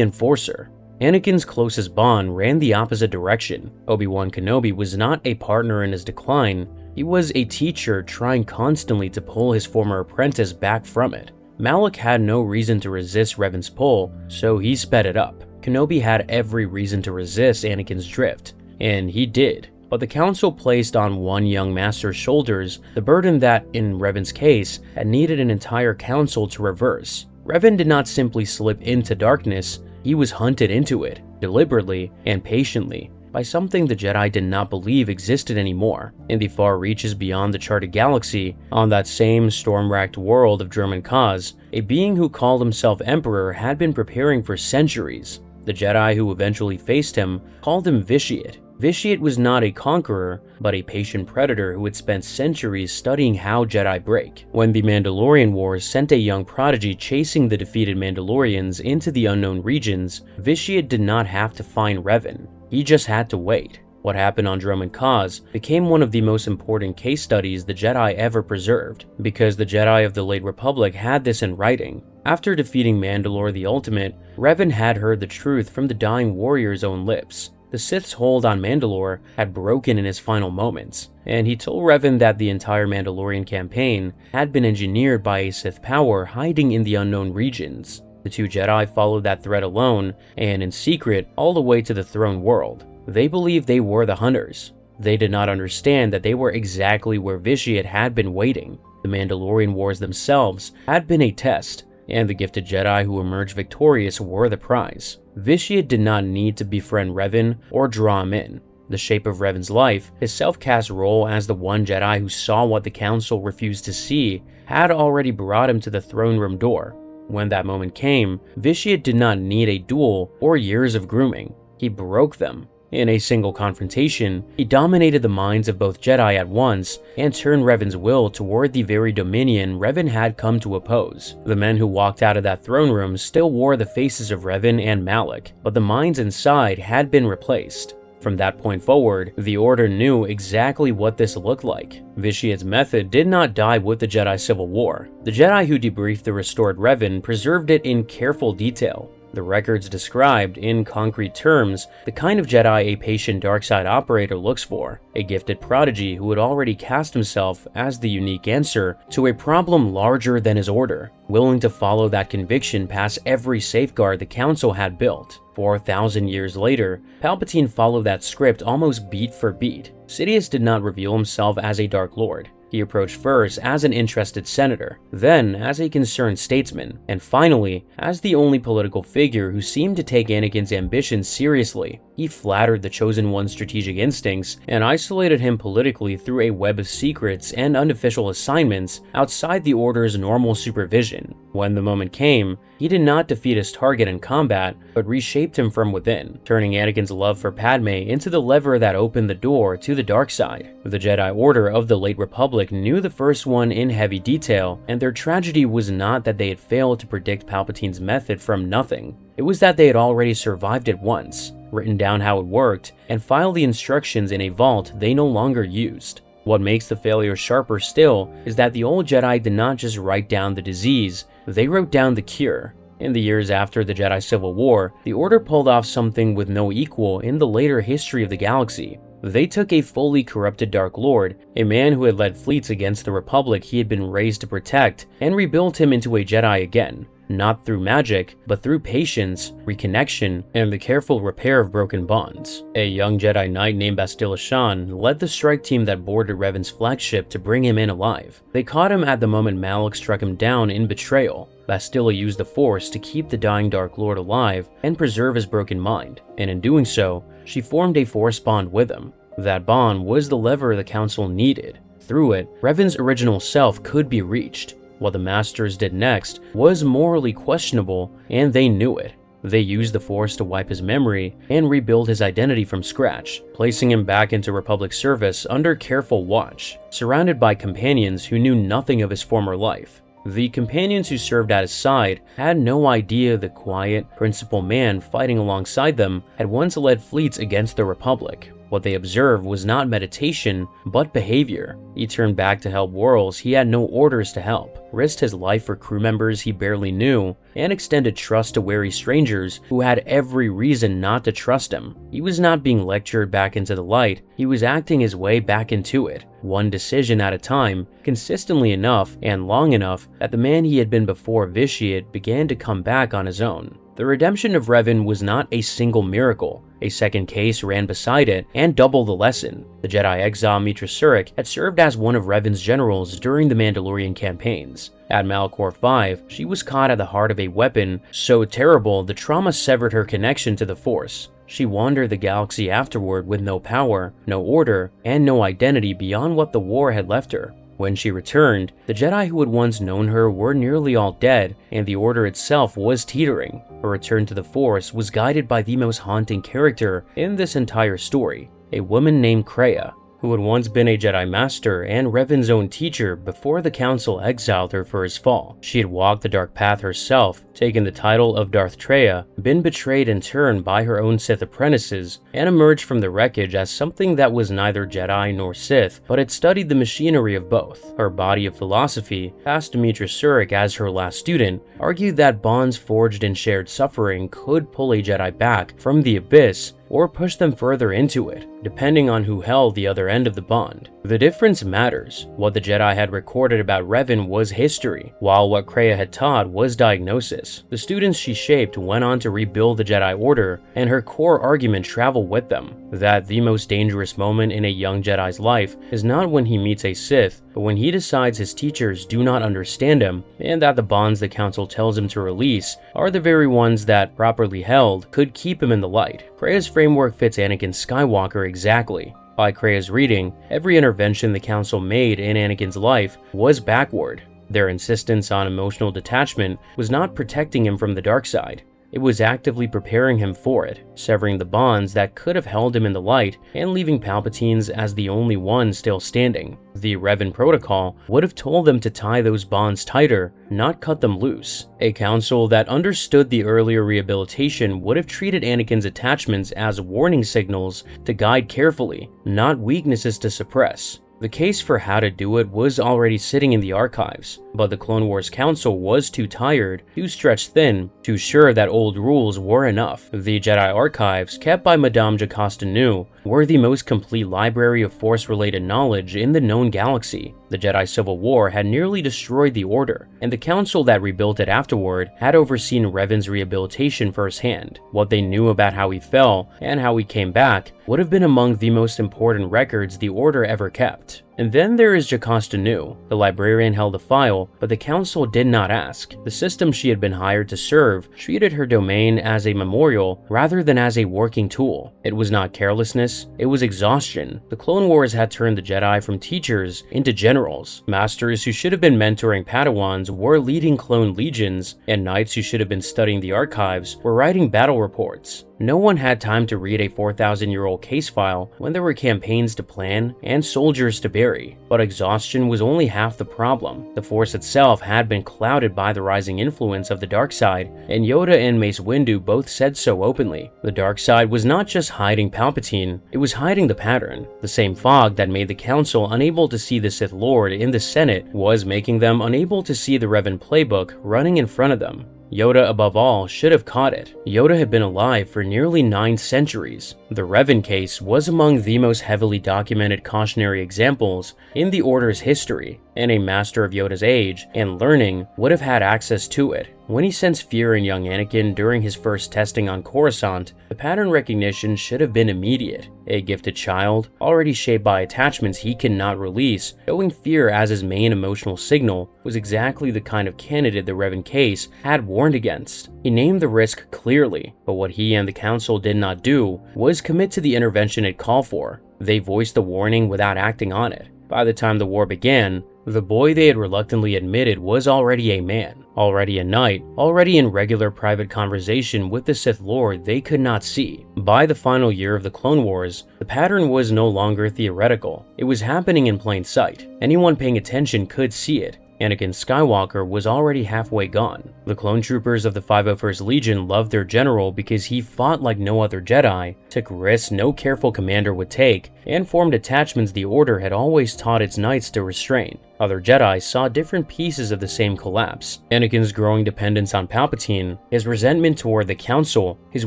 enforcer. Anakin's closest bond ran the opposite direction. Obi-Wan Kenobi was not a partner in his decline, he was a teacher trying constantly to pull his former apprentice back from it. Malak had no reason to resist Revan's pull, so he sped it up. Kenobi had every reason to resist Anakin's drift, and he did. But the Council placed on one young master's shoulders the burden that, in Revan's case, had needed an entire council to reverse. Revan did not simply slip into darkness, he was hunted into it, deliberately and patiently, by something the Jedi did not believe existed anymore. In the far reaches beyond the charted galaxy, on that same storm-racked world of German Kaz, a being who called himself Emperor had been preparing for centuries. The Jedi who eventually faced him called him Vitiate. Vitiate was not a conqueror, but a patient predator who had spent centuries studying how Jedi break. When the Mandalorian Wars sent a young prodigy chasing the defeated Mandalorians into the unknown regions, Vitiate did not have to find Revan. He just had to wait. What happened on Dromund Kaas became one of the most important case studies the Jedi ever preserved, because the Jedi of the late Republic had this in writing. After defeating Mandalore the Ultimate, Revan had heard the truth from the dying warrior's own lips. The Sith's hold on Mandalore had broken in his final moments, and he told Revan that the entire Mandalorian campaign had been engineered by a Sith power hiding in the unknown regions. The two Jedi followed that thread alone, and in secret, all the way to the throne world. They believed they were the hunters. They did not understand that they were exactly where Vitiate had been waiting. The Mandalorian Wars themselves had been a test, and the gifted Jedi who emerged victorious were the prize. Vitiate did not need to befriend Revan or draw him in. The shape of Revan's life, his self-cast role as the one Jedi who saw what the Council refused to see, had already brought him to the throne room door. When that moment came, Vitiate did not need a duel or years of grooming. He broke them. In a single confrontation, he dominated the minds of both Jedi at once and turned Revan's will toward the very dominion Revan had come to oppose. The men who walked out of that throne room still wore the faces of Revan and Malak, but the minds inside had been replaced. From that point forward, the Order knew exactly what this looked like. Vitiate's method did not die with the Jedi Civil War. The Jedi who debriefed the restored Revan preserved it in careful detail. The records described, in concrete terms, the kind of Jedi a patient dark side operator looks for, a gifted prodigy who had already cast himself as the unique answer to a problem larger than his order, willing to follow that conviction past every safeguard the Council had built. 4,000 years later, Palpatine followed that script almost beat for beat. Sidious did not reveal himself as a Dark Lord. He approached first as an interested senator, then as a concerned statesman, and finally as the only political figure who seemed to take Anakin's ambitions seriously. He flattered the Chosen One's strategic instincts and isolated him politically through a web of secrets and unofficial assignments outside the Order's normal supervision. When the moment came, he did not defeat his target in combat, but reshaped him from within, turning Anakin's love for Padme into the lever that opened the door to the dark side. The Jedi Order of the late Republic knew the first one in heavy detail, and their tragedy was not that they had failed to predict Palpatine's method from nothing. It was that they had already survived it once, written down how it worked, and filed the instructions in a vault they no longer used. What makes the failure sharper still is that the old Jedi did not just write down the disease, they wrote down the cure. In the years after the Jedi Civil War, the Order pulled off something with no equal in the later history of the galaxy. They took a fully corrupted Dark Lord, a man who had led fleets against the Republic he had been raised to protect, and rebuilt him into a Jedi again. Not through magic, but through patience, reconnection, and the careful repair of broken bonds. A young Jedi Knight named Bastila Shan led the strike team that boarded Revan's flagship to bring him in alive. They caught him at the moment Malak struck him down in betrayal. Bastila used the Force to keep the dying Dark Lord alive and preserve his broken mind, and in doing so, she formed a Force bond with him. That bond was the lever the Council needed. Through it, Revan's original self could be reached. What the Masters did next was morally questionable, and they knew it. They used the Force to wipe his memory and rebuild his identity from scratch, placing him back into Republic service under careful watch, surrounded by companions who knew nothing of his former life. The companions who served at his side had no idea the quiet, principled man fighting alongside them had once led fleets against the Republic. What they observed was not meditation, but behavior. He turned back to help worlds he had no orders to help, risked his life for crew members he barely knew, and extended trust to wary strangers who had every reason not to trust him. He was not being lectured back into the light, he was acting his way back into it, one decision at a time, consistently enough and long enough that the man he had been before Vitiate began to come back on his own. The redemption of Revan was not a single miracle. A second case ran beside it and doubled the lesson. The Jedi exile Mitra Surik had served as one of Revan's generals during the Mandalorian campaigns. At Malachor V, she was caught at the heart of a weapon so terrible the trauma severed her connection to the Force. She wandered the galaxy afterward with no power, no order, and no identity beyond what the war had left her. When she returned, the Jedi who had once known her were nearly all dead, and the Order itself was teetering. Her return to the Force was guided by the most haunting character in this entire story, a woman named Kreia. who had once been a Jedi Master and Revan's own teacher before the Council exiled her for his fall. She had walked the dark path herself, taken the title of Darth Traya, been betrayed in turn by her own Sith apprentices, and emerged from the wreckage as something that was neither Jedi nor Sith, but had studied the machinery of both. Her body of philosophy, past Demetra Surik as her last student, argued that bonds forged in shared suffering could pull a Jedi back from the abyss or push them further into it, depending on who held the other end of the bond. The difference matters. What the Jedi had recorded about Revan was history, while what Kreia had taught was diagnosis. The students she shaped went on to rebuild the Jedi Order, and her core argument traveled with them, that the most dangerous moment in a young Jedi's life is not when he meets a Sith, but when he decides his teachers do not understand him, and that the bonds the Council tells him to release are the very ones that, properly held, could keep him in the light. Kreia's framework fits Anakin Skywalker exactly. By Kreia's reading, every intervention the Council made in Anakin's life was backward. Their insistence on emotional detachment was not protecting him from the dark side. It was actively preparing him for it, severing the bonds that could have held him in the light and leaving Palpatine's as the only one still standing. The Revan Protocol would have told them to tie those bonds tighter, not cut them loose. A council that understood the earlier rehabilitation would have treated Anakin's attachments as warning signals to guide carefully, not weaknesses to suppress. The case for how to do it was already sitting in the archives, but the Clone Wars Council was too tired, too stretched thin, too sure that old rules were enough. The Jedi archives, kept by Madame Jocasta Nu, were the most complete library of Force-related knowledge in the known galaxy. The Jedi Civil War had nearly destroyed the Order, and the Council that rebuilt it afterward had overseen Revan's rehabilitation firsthand. What they knew about how he fell and how he came back would have been among the most important records the Order ever kept. And then there is Jocasta Nu. The librarian held a file, but the Council did not ask. The system she had been hired to serve treated her domain as a memorial rather than as a working tool. It was not carelessness, it was exhaustion. The Clone Wars had turned the Jedi from teachers into generals. Masters who should have been mentoring Padawans were leading clone legions, and knights who should have been studying the archives were writing battle reports. No one had time to read a 4,000-year-old case file when there were campaigns to plan and soldiers to bury. But exhaustion was only half the problem. The Force itself had been clouded by the rising influence of the dark side, and Yoda and Mace Windu both said so openly. The dark side was not just hiding Palpatine, it was hiding the pattern. The same fog that made the Council unable to see the Sith Lord in the Senate was making them unable to see the Revan playbook running in front of them. Yoda, above all, should have caught it. Yoda had been alive for nearly 9 centuries. The Revan case was among the most heavily documented cautionary examples in the Order's history, and a master of Yoda's age and learning would have had access to it. When he sensed fear in young Anakin during his first testing on Coruscant, the pattern recognition should have been immediate. A gifted child, already shaped by attachments he cannot release, showing fear as his main emotional signal, was exactly the kind of candidate the Revan case had warned against. He named the risk clearly, but what he and the Council did not do was commit to the intervention it called for. They voiced the warning without acting on it. By the time the war began, the boy they had reluctantly admitted was already a man, already a knight, already in regular private conversation with the Sith Lord they could not see. By the final year of the Clone Wars, the pattern was no longer theoretical. It was happening in plain sight. Anyone paying attention could see it. Anakin Skywalker was already halfway gone. The clone troopers of the 501st Legion loved their general because he fought like no other Jedi, took risks no careful commander would take, and formed attachments the Order had always taught its knights to restrain. Other Jedi saw different pieces of the same collapse. Anakin's growing dependence on Palpatine, his resentment toward the Council, his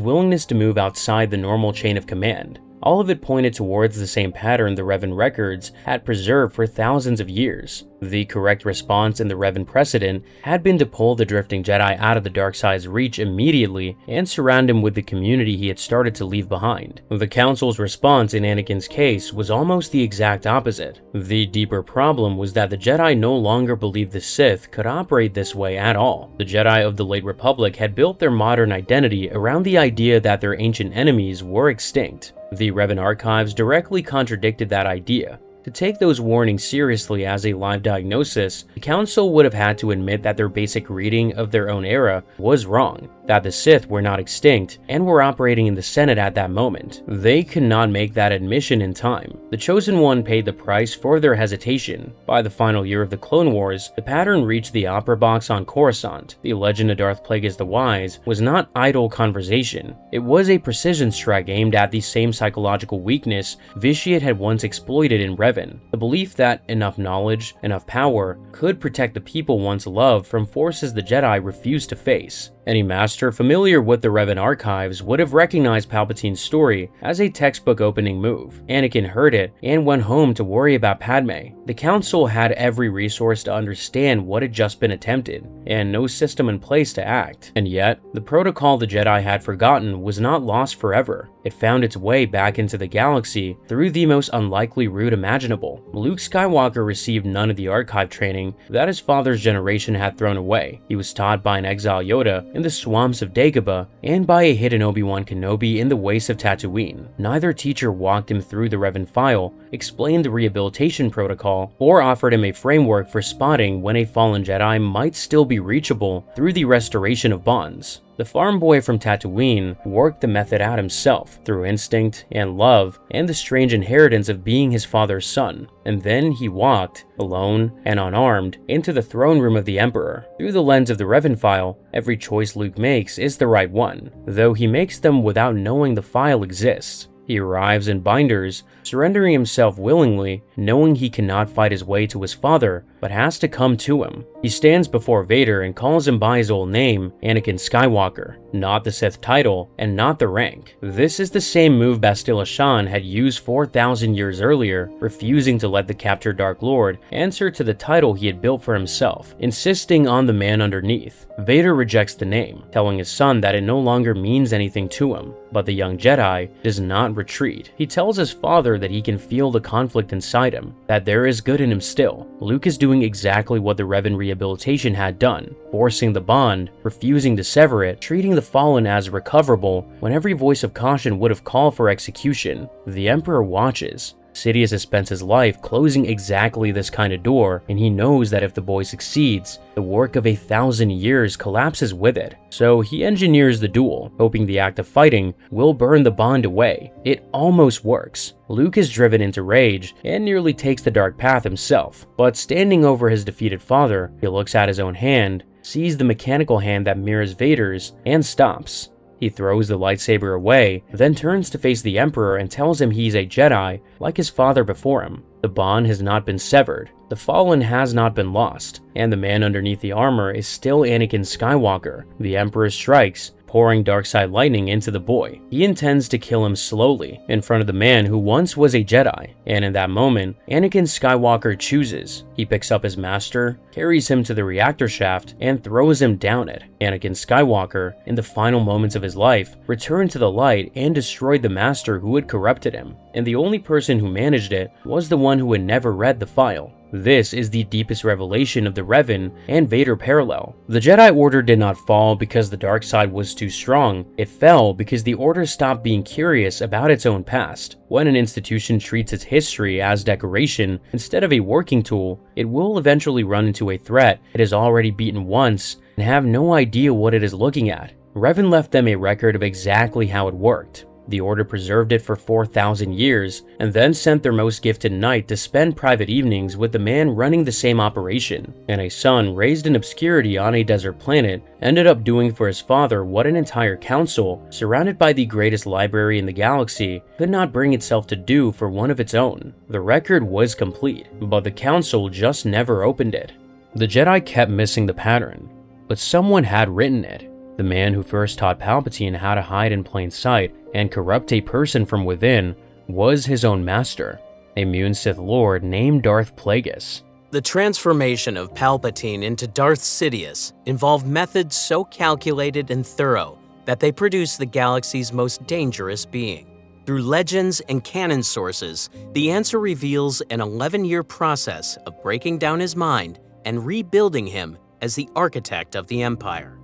willingness to move outside the normal chain of command. All of it pointed towards the same pattern the Revan records had preserved for thousands of years. The correct response in the Revan precedent had been to pull the drifting Jedi out of the dark side's reach immediately and surround him with the community he had started to leave behind. The Council's response in Anakin's case was almost the exact opposite. The deeper problem was that the Jedi no longer believed the Sith could operate this way at all. The Jedi of the late Republic had built their modern identity around the idea that their ancient enemies were extinct. The Revan archives directly contradicted that idea. To take those warnings seriously as a live diagnosis, the Council would have had to admit that their basic reading of their own era was wrong, that the Sith were not extinct and were operating in the Senate at that moment. They could not make that admission in time. The Chosen One paid the price for their hesitation. By the final year of the Clone Wars, the pattern reached the opera box on Coruscant. The legend of Darth Plagueis the Wise was not idle conversation. It was a precision strike aimed at the same psychological weakness Vitiate had once exploited in Revan, the belief that enough knowledge, enough power, could protect the people once loved from forces the Jedi refused to face. Any master familiar with the Revan archives would have recognized Palpatine's story as a textbook opening move. Anakin heard it and went home to worry about Padme. The Council had every resource to understand what had just been attempted, and no system in place to act. And yet, the protocol the Jedi had forgotten was not lost forever. It found its way back into the galaxy through the most unlikely route imaginable. Luke Skywalker received none of the archive training that his father's generation had thrown away. He was taught by an exile Yoda in the swamps of Dagobah and by a hidden Obi-Wan Kenobi in the wastes of Tatooine. Neither teacher walked him through the Revan file, explained the rehabilitation protocol, or offered him a framework for spotting when a fallen Jedi might still be reachable through the restoration of bonds. The farm boy from Tatooine worked the method out himself through instinct and love and the strange inheritance of being his father's son. And then he walked, alone and unarmed, into the throne room of the Emperor. Through the lens of the Revan file, every choice Luke makes is the right one, though he makes them without knowing the file exists. He arrives in binders, surrendering himself willingly, knowing he cannot fight his way to his father, but has to come to him. He stands before Vader and calls him by his old name, Anakin Skywalker, not the Sith title, and not the rank. This is the same move Bastila Shan had used 4,000 years earlier, refusing to let the captured Dark Lord answer to the title he had built for himself, insisting on the man underneath. Vader rejects the name, telling his son that it no longer means anything to him, but the young Jedi does not retreat. He tells his father that he can feel the conflict inside him, that there is good in him still. Luke is doing exactly what the Revan rehabilitation had done, forcing the bond, refusing to sever it, treating the fallen as recoverable when every voice of caution would have called for execution. The Emperor watches. Sidious has spent his life closing exactly this kind of door, and he knows that if the boy succeeds, the work of 1,000 years collapses with it. So he engineers the duel, hoping the act of fighting will burn the bond away. It almost works. Luke is driven into rage and nearly takes the dark path himself, but standing over his defeated father, he looks at his own hand, sees the mechanical hand that mirrors Vader's, and stops. He throws the lightsaber away, then turns to face the Emperor and tells him he's a Jedi, like his father before him. The bond has not been severed, the fallen has not been lost, and the man underneath the armor is still Anakin Skywalker. The Emperor strikes, pouring darkside lightning into the boy. He intends to kill him slowly, in front of the man who once was a Jedi, and in that moment, Anakin Skywalker chooses. He picks up his master, carries him to the reactor shaft, and throws him down it. Anakin Skywalker, in the final moments of his life, returned to the light and destroyed the master who had corrupted him, and the only person who managed it was the one who had never read the file. This is the deepest revelation of the Revan and Vader parallel. The Jedi Order did not fall because the dark side was too strong. It fell because the Order stopped being curious about its own past. When an institution treats its history as decoration instead of a working tool, it will eventually run into a threat it has already beaten once and have no idea what it is looking at. Revan left them a record of exactly how it worked. The Order preserved it for 4,000 years, and then sent their most gifted knight to spend private evenings with the man running the same operation. And a son raised in obscurity on a desert planet ended up doing for his father what an entire council, surrounded by the greatest library in the galaxy, could not bring itself to do for one of its own. The record was complete, but the council just never opened it. The Jedi kept missing the pattern, but someone had written it. The man who first taught Palpatine how to hide in plain sight and corrupt a person from within was his own master, a Muun Sith Lord named Darth Plagueis. The transformation of Palpatine into Darth Sidious involved methods so calculated and thorough that they produced the galaxy's most dangerous being. Through legends and canon sources, the answer reveals an 11-year process of breaking down his mind and rebuilding him as the architect of the Empire.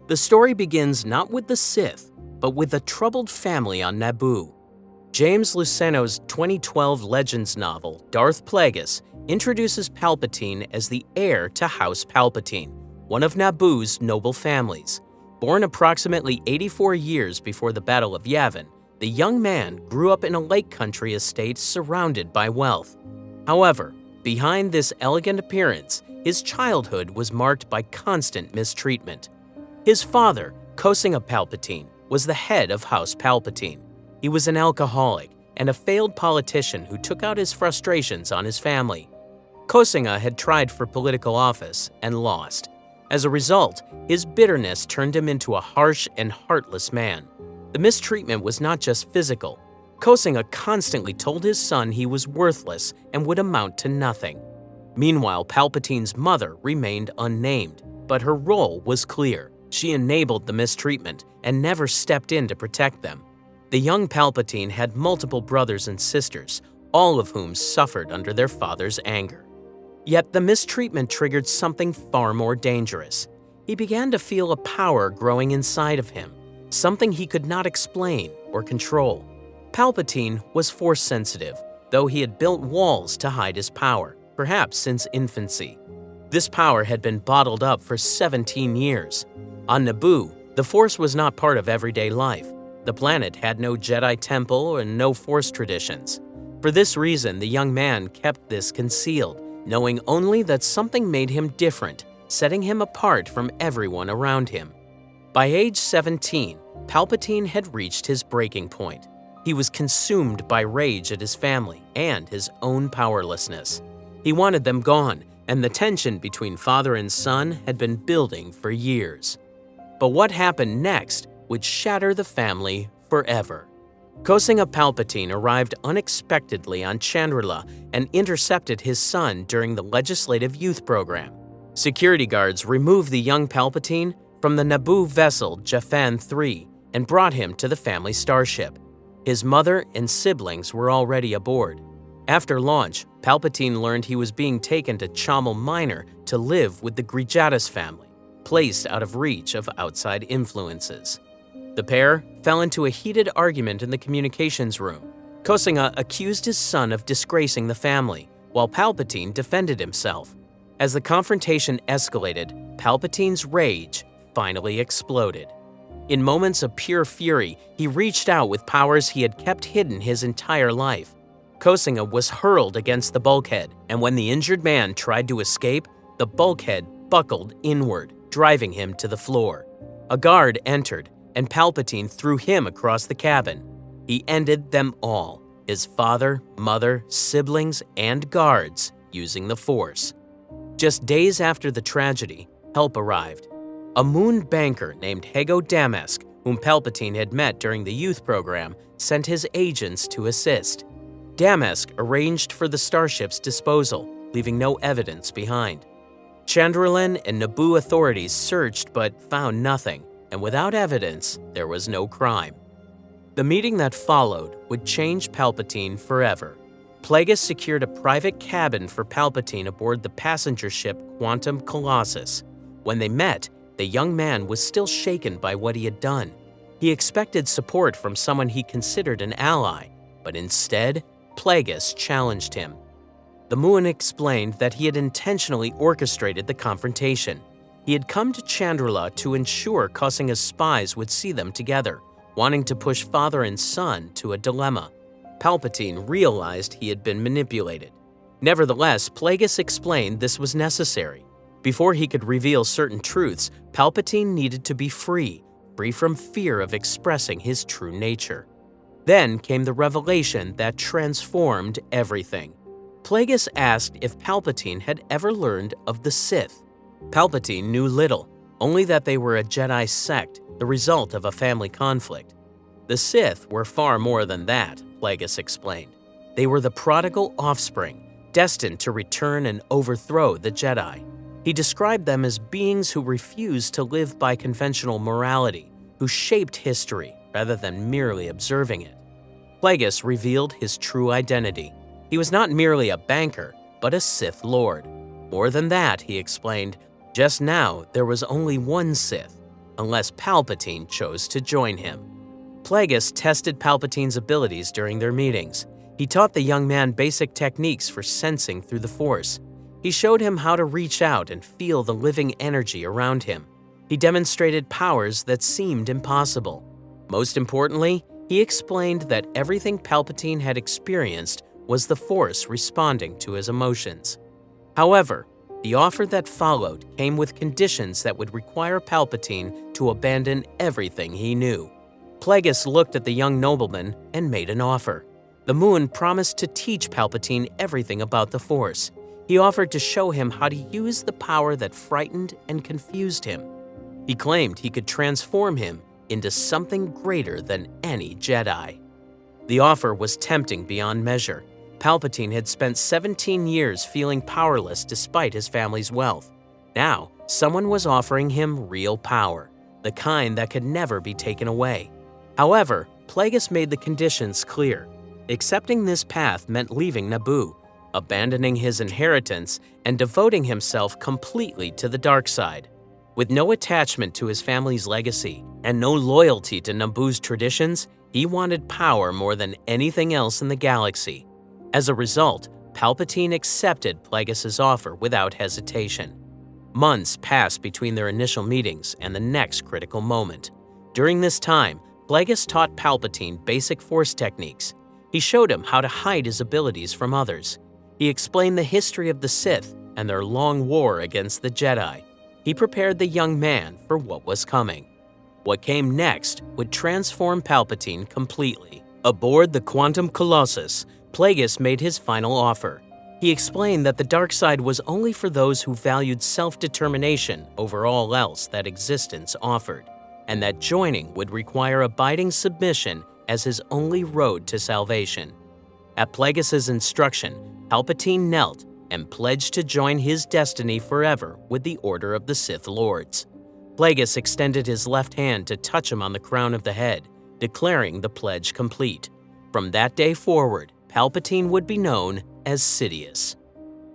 The story begins not with the Sith, but with a troubled family on Naboo. James Luceno's 2012 Legends novel, Darth Plagueis, introduces Palpatine as the heir to House Palpatine, one of Naboo's noble families. Born approximately 84 years before the Battle of Yavin, the young man grew up in a Lake Country estate surrounded by wealth. However, behind this elegant appearance, his childhood was marked by constant mistreatment. His father, Kosinga Palpatine, was the head of House Palpatine. He was an alcoholic and a failed politician who took out his frustrations on his family. Kosinga had tried for political office and lost. As a result, his bitterness turned him into a harsh and heartless man. The mistreatment was not just physical. Kosinga constantly told his son he was worthless and would amount to nothing. Meanwhile, Palpatine's mother remained unnamed, but her role was clear. She enabled the mistreatment and never stepped in to protect them. The young Palpatine had multiple brothers and sisters, all of whom suffered under their father's anger. Yet the mistreatment triggered something far more dangerous. He began to feel a power growing inside of him, something he could not explain or control. Palpatine was force-sensitive, though he had built walls to hide his power, perhaps since infancy. This power had been bottled up for 17 years. On Naboo, the Force was not part of everyday life. The planet had no Jedi temple and no Force traditions. For this reason, the young man kept this concealed, knowing only that something made him different, setting him apart from everyone around him. By age 17, Palpatine had reached his breaking point. He was consumed by rage at his family and his own powerlessness. He wanted them gone, and the tension between father and son had been building for years. But what happened next would shatter the family forever. Kosinga Palpatine arrived unexpectedly on Chandrila and intercepted his son during the Legislative Youth Program. Security guards removed the young Palpatine from the Naboo vessel Jafan 3 and brought him to the family starship. His mother and siblings were already aboard. After launch, Palpatine learned he was being taken to Chamel Minor to live with the Grijatis family, placed out of reach of outside influences. The pair fell into a heated argument in the communications room. Kosinga accused his son of disgracing the family, while Palpatine defended himself. As the confrontation escalated, Palpatine's rage finally exploded. In moments of pure fury, he reached out with powers he had kept hidden his entire life. Kosinga was hurled against the bulkhead, and when the injured man tried to escape, the bulkhead buckled inward, driving him to the floor. A guard entered, and Palpatine threw him across the cabin. He ended them all, his father, mother, siblings, and guards, using the Force. Just days after the tragedy, help arrived. A moon banker named Hego Damask, whom Palpatine had met during the youth program, sent his agents to assist. Damask arranged for the starship's disposal, leaving no evidence behind. Chandrilan and Naboo authorities searched but found nothing, and without evidence, there was no crime. The meeting that followed would change Palpatine forever. Plagueis secured a private cabin for Palpatine aboard the passenger ship Quantum Colossus. When they met, the young man was still shaken by what he had done. He expected support from someone he considered an ally, but instead, Plagueis challenged him. The Muun explained that he had intentionally orchestrated the confrontation. He had come to Chandrila to ensure Kosinga's spies would see them together, wanting to push father and son to a dilemma. Palpatine realized he had been manipulated. Nevertheless, Plagueis explained this was necessary. Before he could reveal certain truths, Palpatine needed to be free from fear of expressing his true nature. Then came the revelation that transformed everything. Plagueis asked if Palpatine had ever learned of the Sith. Palpatine knew little, only that they were a Jedi sect, the result of a family conflict. The Sith were far more than that, Plagueis explained. They were the prodigal offspring, destined to return and overthrow the Jedi. He described them as beings who refused to live by conventional morality, who shaped history rather than merely observing it. Plagueis revealed his true identity. He was not merely a banker, but a Sith Lord. More than that, he explained, just now there was only one Sith, unless Palpatine chose to join him. Plagueis tested Palpatine's abilities during their meetings. He taught the young man basic techniques for sensing through the Force. He showed him how to reach out and feel the living energy around him. He demonstrated powers that seemed impossible. Most importantly, he explained that everything Palpatine had experienced was the Force responding to his emotions. However, the offer that followed came with conditions that would require Palpatine to abandon everything he knew. Plagueis looked at the young nobleman and made an offer. The Moon promised to teach Palpatine everything about the Force. He offered to show him how to use the power that frightened and confused him. He claimed he could transform him into something greater than any Jedi. The offer was tempting beyond measure. Palpatine had spent 17 years feeling powerless despite his family's wealth. Now, someone was offering him real power, the kind that could never be taken away. However, Plagueis made the conditions clear. Accepting this path meant leaving Naboo, abandoning his inheritance, and devoting himself completely to the dark side. With no attachment to his family's legacy and no loyalty to Naboo's traditions, he wanted power more than anything else in the galaxy. As a result, Palpatine accepted Plagueis' offer without hesitation. Months passed between their initial meetings and the next critical moment. During this time, Plagueis taught Palpatine basic Force techniques. He showed him how to hide his abilities from others. He explained the history of the Sith and their long war against the Jedi. He prepared the young man for what was coming. What came next would transform Palpatine completely. Aboard the Quantum Colossus, Plagueis made his final offer. He explained that the dark side was only for those who valued self-determination over all else that existence offered, and that joining would require abiding submission as his only road to salvation. At Plagueis' instruction, Palpatine knelt and pledged to join his destiny forever with the Order of the Sith Lords. Plagueis extended his left hand to touch him on the crown of the head, declaring the pledge complete. From that day forward, Palpatine would be known as Sidious.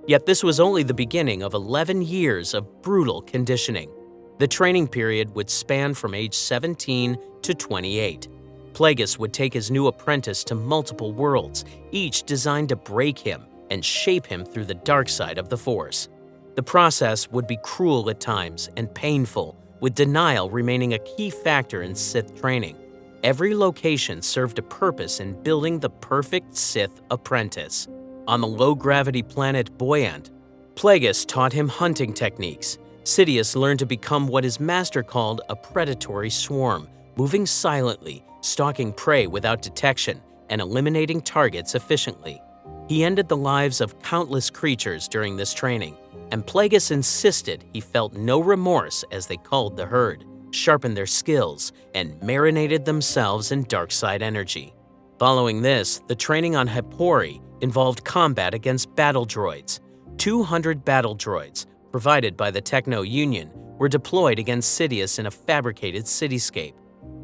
Yet this was only the beginning of 11 years of brutal conditioning. The training period would span from age 17 to 28. Plagueis would take his new apprentice to multiple worlds, each designed to break him and shape him through the dark side of the Force. The process would be cruel at times and painful, with denial remaining a key factor in Sith training. Every location served a purpose in building the perfect Sith apprentice. On the low-gravity planet Boyant, Plagueis taught him hunting techniques. Sidious learned to become what his master called a predatory swarm, moving silently, stalking prey without detection, and eliminating targets efficiently. He ended the lives of countless creatures during this training, and Plagueis insisted he felt no remorse as they culled the herd, sharpened their skills, and marinated themselves in dark side energy. Following this, the training on Hapori involved combat against battle droids. 200 battle droids, provided by the Techno Union, were deployed against Sidious in a fabricated cityscape.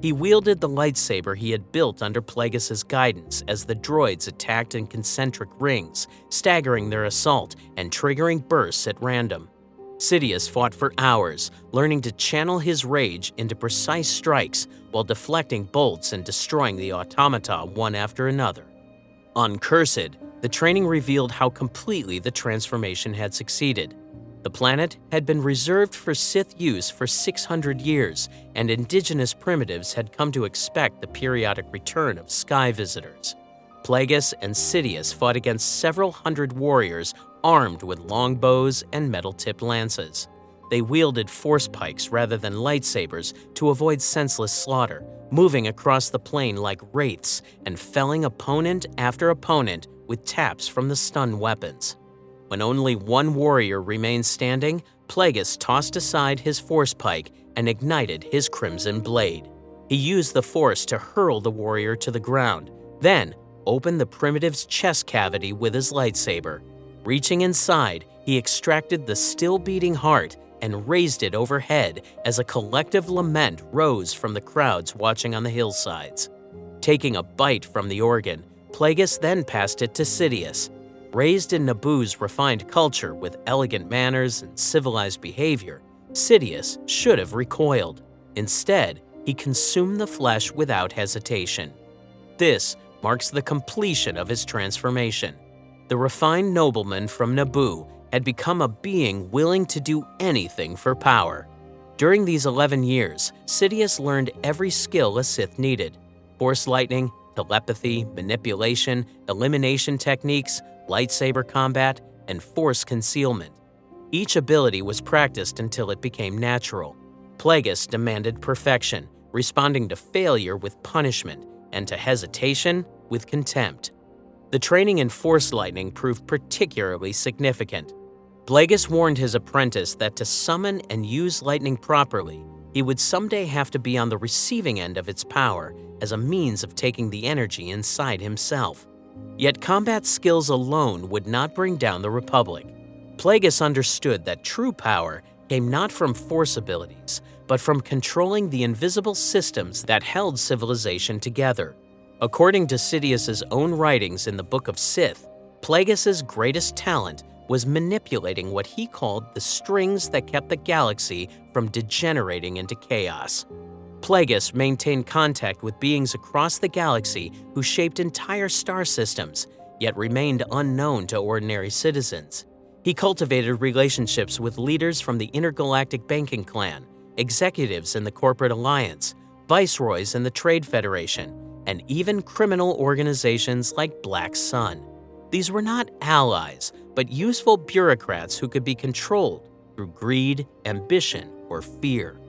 He wielded the lightsaber he had built under Plagueis' guidance as the droids attacked in concentric rings, staggering their assault and triggering bursts at random. Sidious fought for hours, learning to channel his rage into precise strikes while deflecting bolts and destroying the automata one after another. On Cursed, the training revealed how completely the transformation had succeeded. The planet had been reserved for Sith use for 600 years, and indigenous primitives had come to expect the periodic return of sky visitors. Plagueis and Sidious fought against several hundred warriors armed with longbows and metal-tipped lances. They wielded force pikes rather than lightsabers to avoid senseless slaughter, moving across the plain like wraiths and felling opponent after opponent with taps from the stun weapons. When only one warrior remained standing, Plagueis tossed aside his force pike and ignited his crimson blade. He used the force to hurl the warrior to the ground, then opened the primitive's chest cavity with his lightsaber. Reaching inside, he extracted the still-beating heart and raised it overhead as a collective lament rose from the crowds watching on the hillsides. Taking a bite from the organ, Plagueis then passed it to Sidious. Raised in Naboo's refined culture with elegant manners and civilized behavior, Sidious should have recoiled. Instead, he consumed the flesh without hesitation. This marks the completion of his transformation. The refined nobleman from Naboo had become a being willing to do anything for power. During these 11 years, Sidious learned every skill a Sith needed: Force lightning, telepathy, manipulation, elimination techniques, lightsaber combat, and Force concealment. Each ability was practiced until it became natural. Plagueis demanded perfection, responding to failure with punishment and to hesitation with contempt. The training in Force lightning proved particularly significant. Plagueis warned his apprentice that to summon and use lightning properly, he would someday have to be on the receiving end of its power as a means of taking the energy inside himself. Yet combat skills alone would not bring down the Republic. Plagueis understood that true power came not from Force abilities, but from controlling the invisible systems that held civilization together. According to Sidious's own writings in the Book of Sith, Plagueis's greatest talent was manipulating what he called the strings that kept the galaxy from degenerating into chaos. Plagueis maintained contact with beings across the galaxy who shaped entire star systems, yet remained unknown to ordinary citizens. He cultivated relationships with leaders from the Intergalactic Banking Clan, executives in the Corporate Alliance, viceroys in the Trade Federation, and even criminal organizations like Black Sun. These were not allies, but useful bureaucrats who could be controlled through greed, ambition, or fear.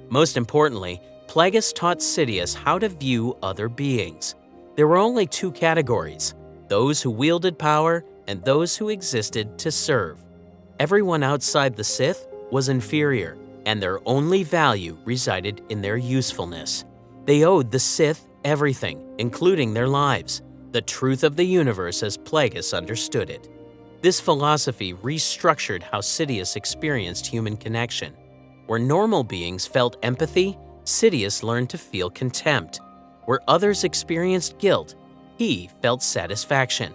Most importantly, Plagueis taught Sidious how to view other beings. There were only two categories: those who wielded power and those who existed to serve. Everyone outside the Sith was inferior, and their only value resided in their usefulness. They owed the Sith everything, including their lives, the truth of the universe as Plagueis understood it. This philosophy restructured how Sidious experienced human connection. Where normal beings felt empathy, Sidious learned to feel contempt. Where others experienced guilt, he felt satisfaction.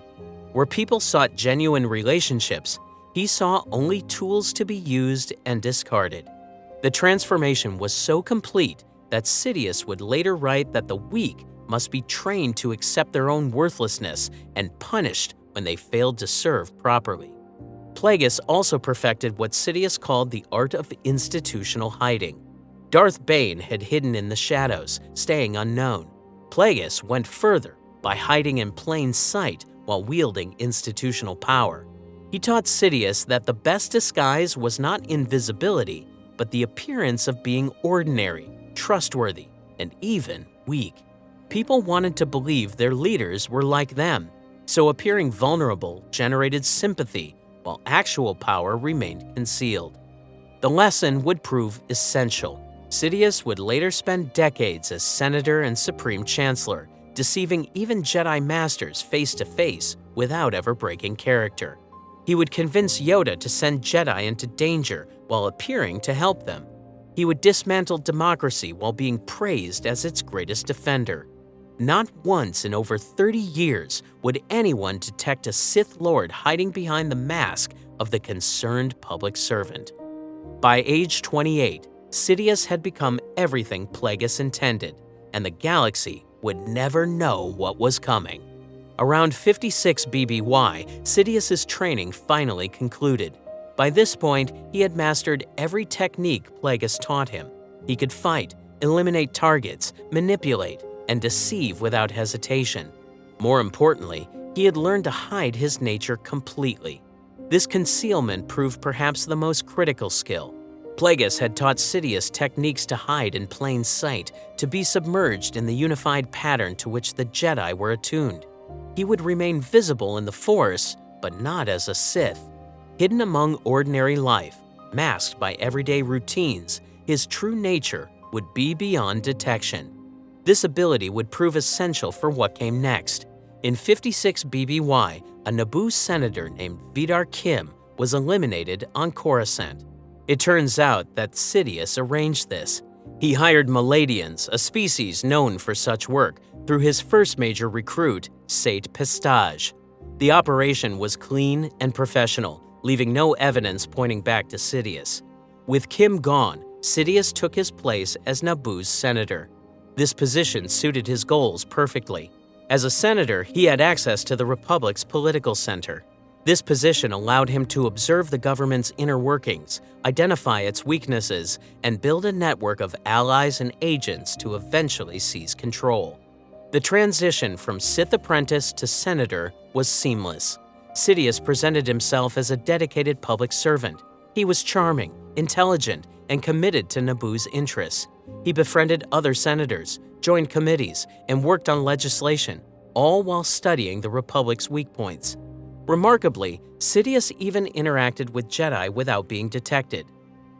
Where people sought genuine relationships, he saw only tools to be used and discarded. The transformation was so complete that Sidious would later write that the weak must be trained to accept their own worthlessness and punished when they failed to serve properly. Plagueis also perfected what Sidious called the art of institutional hiding. Darth Bane had hidden in the shadows, staying unknown. Plagueis went further by hiding in plain sight while wielding institutional power. He taught Sidious that the best disguise was not invisibility, but the appearance of being ordinary, trustworthy, and even weak. People wanted to believe their leaders were like them, so appearing vulnerable generated sympathy, while actual power remained concealed. The lesson would prove essential. Sidious would later spend decades as Senator and Supreme Chancellor, deceiving even Jedi Masters face to face without ever breaking character. He would convince Yoda to send Jedi into danger while appearing to help them. He would dismantle democracy while being praised as its greatest defender. Not once in over 30 years would anyone detect a Sith Lord hiding behind the mask of the concerned public servant. By age 28, Sidious had become everything Plagueis intended, and the galaxy would never know what was coming. Around 56 BBY, Sidious's training finally concluded. By this point, he had mastered every technique Plagueis taught him. He could fight, eliminate targets, manipulate, and deceive without hesitation. More importantly, he had learned to hide his nature completely. This concealment proved perhaps the most critical skill. Plagueis had taught Sidious techniques to hide in plain sight, to be submerged in the unified pattern to which the Jedi were attuned. He would remain visible in the Force, but not as a Sith. Hidden among ordinary life, masked by everyday routines, his true nature would be beyond detection. This ability would prove essential for what came next. In 56 BBY, a Naboo senator named Vidar Kim was eliminated on Coruscant. It turns out that Sidious arranged this. He hired Maladians, a species known for such work, through his first major recruit, Sate Pistage. The operation was clean and professional, leaving no evidence pointing back to Sidious. With Kim gone, Sidious took his place as Naboo's senator. This position suited his goals perfectly. As a senator, he had access to the Republic's political center. This position allowed him to observe the government's inner workings, identify its weaknesses, and build a network of allies and agents to eventually seize control. The transition from Sith apprentice to senator was seamless. Sidious presented himself as a dedicated public servant. He was charming, intelligent, and committed to Naboo's interests. He befriended other senators, joined committees, and worked on legislation, all while studying the Republic's weak points. Remarkably, Sidious even interacted with Jedi without being detected.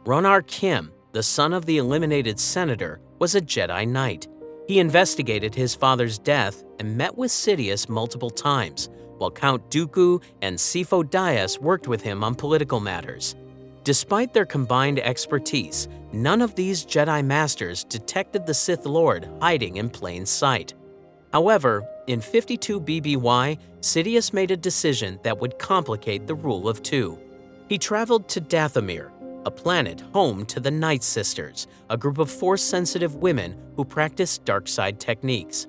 Ronar Kim, the son of the eliminated senator, was a Jedi Knight. He investigated his father's death and met with Sidious multiple times, while Count Dooku and Sifo Dyas worked with him on political matters. Despite their combined expertise, none of these Jedi Masters detected the Sith Lord hiding in plain sight. However, in 52 BBY, Sidious made a decision that would complicate the rule of two. He traveled to Dathomir, a planet home to the Night Sisters, a group of Force-sensitive women who practiced dark-side techniques.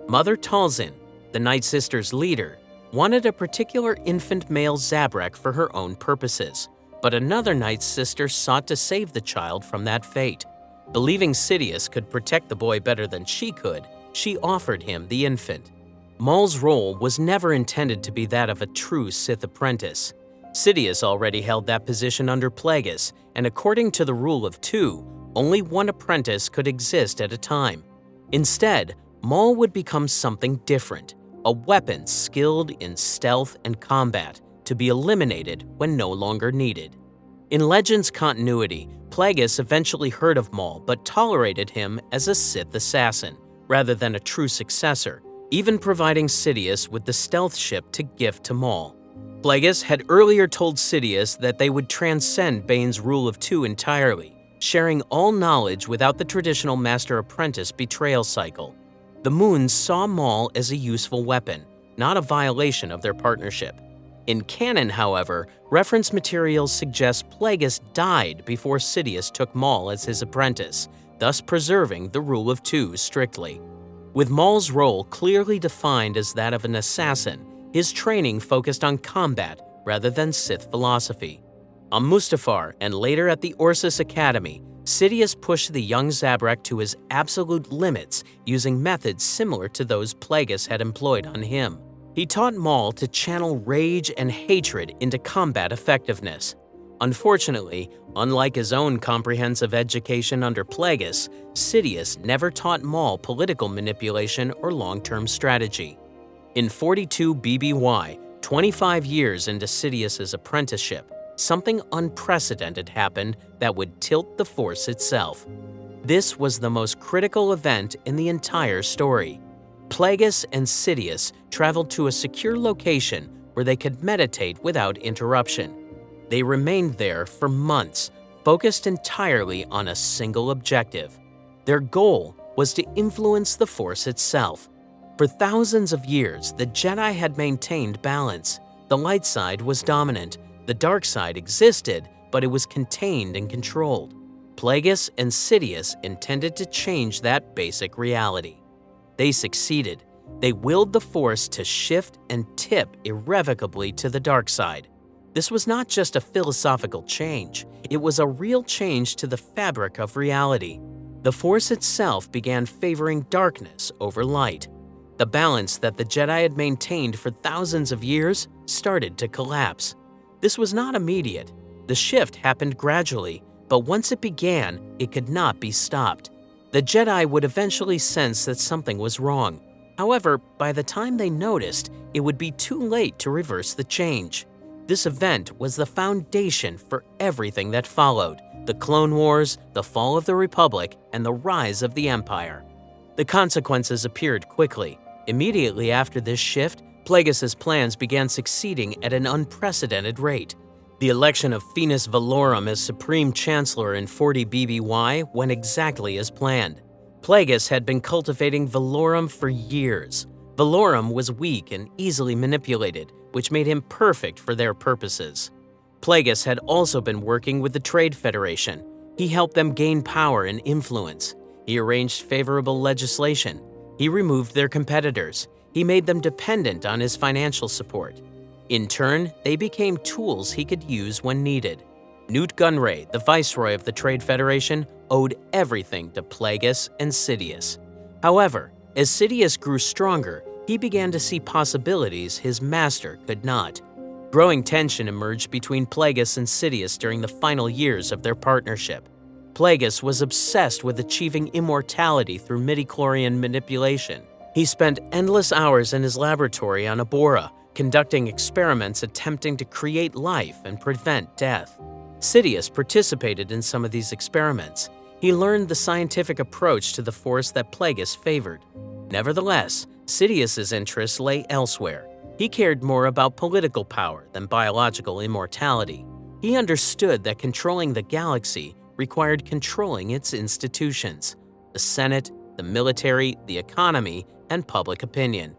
Mother Talzin, the Night Sisters' leader, wanted a particular infant male Zabrak for her own purposes, but another Night Sister sought to save the child from that fate. Believing Sidious could protect the boy better than she could, she offered him the infant. Maul's role was never intended to be that of a true Sith apprentice. Sidious already held that position under Plagueis, and according to the rule of two, only one apprentice could exist at a time. Instead, Maul would become something different, a weapon skilled in stealth and combat, to be eliminated when no longer needed. In Legends continuity, Plagueis eventually heard of Maul but tolerated him as a Sith assassin, rather than a true successor, even providing Sidious with the stealth ship to gift to Maul. Plagueis had earlier told Sidious that they would transcend Bane's rule of two entirely, sharing all knowledge without the traditional master-apprentice betrayal cycle. The Moons saw Maul as a useful weapon, not a violation of their partnership. In canon, however, reference materials suggest Plagueis died before Sidious took Maul as his apprentice, thus preserving the rule of two strictly. With Maul's role clearly defined as that of an assassin, his training focused on combat rather than Sith philosophy. On Mustafar and later at the Orsis Academy, Sidious pushed the young Zabrak to his absolute limits using methods similar to those Plagueis had employed on him. He taught Maul to channel rage and hatred into combat effectiveness. Unfortunately, unlike his own comprehensive education under Plagueis, Sidious never taught Maul political manipulation or long-term strategy. In 42 BBY, 25 years into Sidious's apprenticeship, something unprecedented happened that would tilt the Force itself. This was the most critical event in the entire story. Plagueis and Sidious traveled to a secure location where they could meditate without interruption. They remained there for months, focused entirely on a single objective. Their goal was to influence the Force itself. For thousands of years, the Jedi had maintained balance. The light side was dominant. The dark side existed, but it was contained and controlled. Plagueis and Sidious intended to change that basic reality. They succeeded. They willed the Force to shift and tip irrevocably to the dark side. This was not just a philosophical change, it was a real change to the fabric of reality. The Force itself began favoring darkness over light. The balance that the Jedi had maintained for thousands of years started to collapse. This was not immediate. The shift happened gradually, but once it began, it could not be stopped. The Jedi would eventually sense that something was wrong. However, by the time they noticed, it would be too late to reverse the change. This event was the foundation for everything that followed: the Clone Wars, the fall of the Republic, and the rise of the Empire. The consequences appeared quickly. Immediately after this shift, Plagueis' plans began succeeding at an unprecedented rate. The election of Finis Valorum as Supreme Chancellor in 40 BBY went exactly as planned. Plagueis had been cultivating Valorum for years. Valorum was weak and easily manipulated, which made him perfect for their purposes. Plagueis had also been working with the Trade Federation. He helped them gain power and influence. He arranged favorable legislation. He removed their competitors. He made them dependent on his financial support. In turn, they became tools he could use when needed. Newt Gunray, the viceroy of the Trade Federation, owed everything to Plagueis and Sidious. However, as Sidious grew stronger, he began to see possibilities his master could not. Growing tension emerged between Plagueis and Sidious during the final years of their partnership. Plagueis was obsessed with achieving immortality through midichlorian manipulation. He spent endless hours in his laboratory on Abora, conducting experiments attempting to create life and prevent death. Sidious participated in some of these experiments. He learned the scientific approach to the Force that Plagueis favored. Nevertheless, Sidious's interests lay elsewhere. He cared more about political power than biological immortality. He understood that controlling the galaxy required controlling its institutions: the Senate, the military, the economy, and public opinion.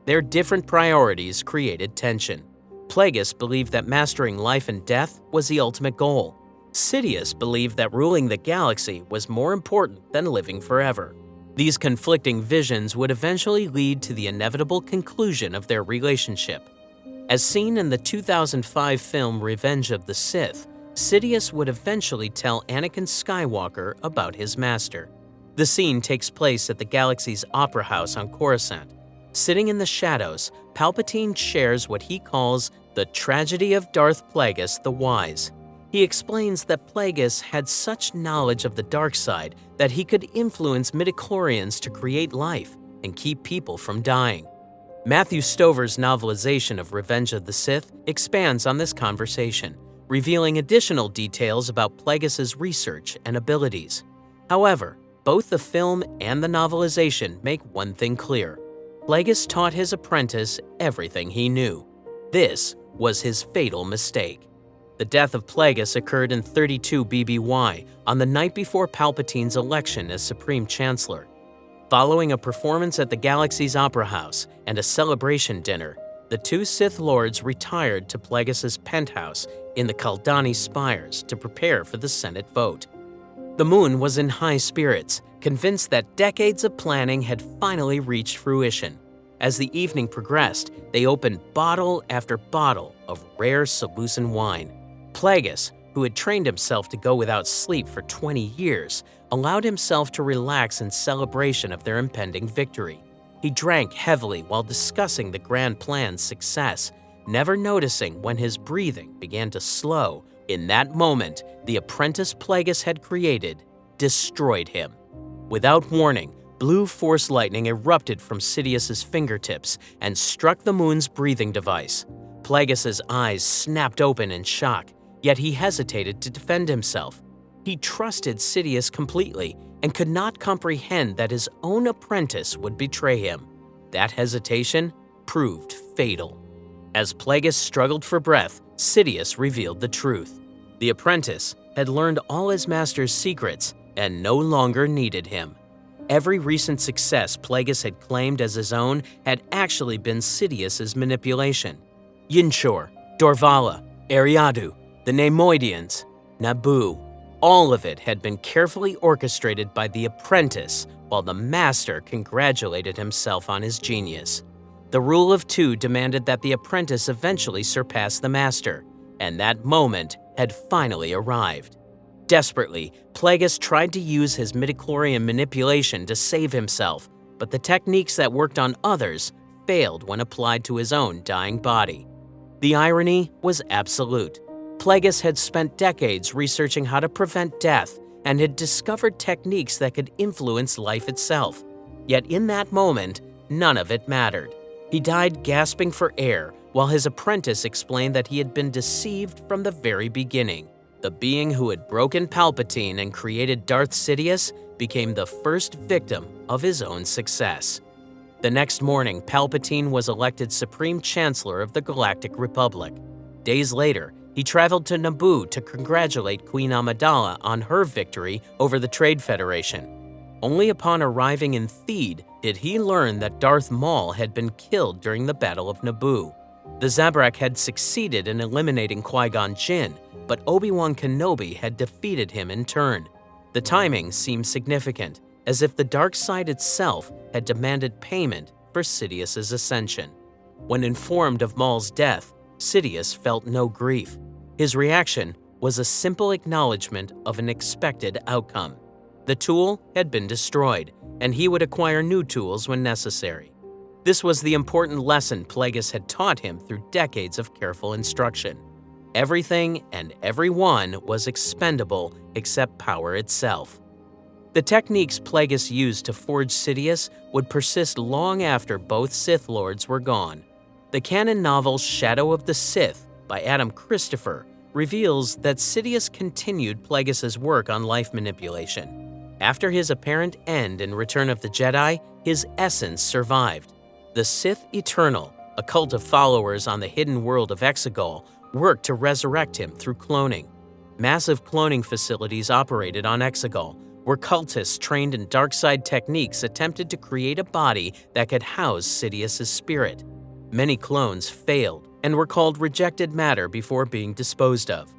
Their different priorities created tension. Plagueis believed that mastering life and death was the ultimate goal. Sidious believed that ruling the galaxy was more important than living forever. These conflicting visions would eventually lead to the inevitable conclusion of their relationship. As seen in the 2005 film Revenge of the Sith, Sidious would eventually tell Anakin Skywalker about his master. The scene takes place at the galaxy's opera house on Coruscant. Sitting in the shadows, Palpatine shares what he calls the tragedy of Darth Plagueis the Wise. He explains that Plagueis had such knowledge of the dark side that he could influence midichlorians to create life and keep people from dying. Matthew Stover's novelization of Revenge of the Sith expands on this conversation, revealing additional details about Plagueis' research and abilities. However, both the film and the novelization make one thing clear: Plagueis taught his apprentice everything he knew. This was his fatal mistake. The death of Plagueis occurred in 32 BBY on the night before Palpatine's election as Supreme Chancellor. Following a performance at the galaxy's opera house and a celebration dinner, the two Sith Lords retired to Plagueis' penthouse in the Kaldani Spires to prepare for the Senate vote. The moon was in high spirits, convinced that decades of planning had finally reached fruition. As the evening progressed, they opened bottle after bottle of rare Seleucid wine. Plagueis, who had trained himself to go without sleep for 20 years, allowed himself to relax in celebration of their impending victory. He drank heavily while discussing the grand plan's success, never noticing when his breathing began to slow. In that moment, the apprentice Plagueis had created destroyed him. Without warning, blue force lightning erupted from Sidious's fingertips and struck the moon's breathing device. Plagueis' eyes snapped open in shock, yet he hesitated to defend himself. He trusted Sidious completely and could not comprehend that his own apprentice would betray him. That hesitation proved fatal. As Plagueis struggled for breath, Sidious revealed the truth. The apprentice had learned all his master's secrets and no longer needed him. Every recent success Plagueis had claimed as his own had actually been Sidious's manipulation. Yinchor, Dorvala, Eriadu, the Neimoidians, Naboo, all of it had been carefully orchestrated by the apprentice while the master congratulated himself on his genius. The rule of two demanded that the apprentice eventually surpass the master, and that moment had finally arrived. Desperately, Plagueis tried to use his midichlorian manipulation to save himself, but the techniques that worked on others failed when applied to his own dying body. The irony was absolute. Plagueis had spent decades researching how to prevent death and had discovered techniques that could influence life itself. Yet in that moment, none of it mattered. He died gasping for air while his apprentice explained that he had been deceived from the very beginning. The being who had broken Palpatine and created Darth Sidious became the first victim of his own success. The next morning, Palpatine was elected Supreme Chancellor of the Galactic Republic. Days later, he traveled to Naboo to congratulate Queen Amidala on her victory over the Trade Federation. Only upon arriving in Theed did he learn that Darth Maul had been killed during the Battle of Naboo. The Zabrak had succeeded in eliminating Qui-Gon Jinn, but Obi-Wan Kenobi had defeated him in turn. The timing seemed significant, as if the dark side itself had demanded payment for Sidious's ascension. When informed of Maul's death, Sidious felt no grief. His reaction was a simple acknowledgement of an expected outcome. The tool had been destroyed, and he would acquire new tools when necessary. This was the important lesson Plagueis had taught him through decades of careful instruction. Everything and everyone was expendable except power itself. The techniques Plagueis used to forge Sidious would persist long after both Sith Lords were gone. The canon novel Shadow of the Sith by Adam Christopher reveals that Sidious continued Plagueis' work on life manipulation. After his apparent end in Return of the Jedi, his essence survived. The Sith Eternal, a cult of followers on the hidden world of Exegol, worked to resurrect him through cloning. Massive cloning facilities operated on Exegol, where cultists trained in dark-side techniques attempted to create a body that could house Sidious's spirit. Many clones failed and were called rejected matter before being disposed of.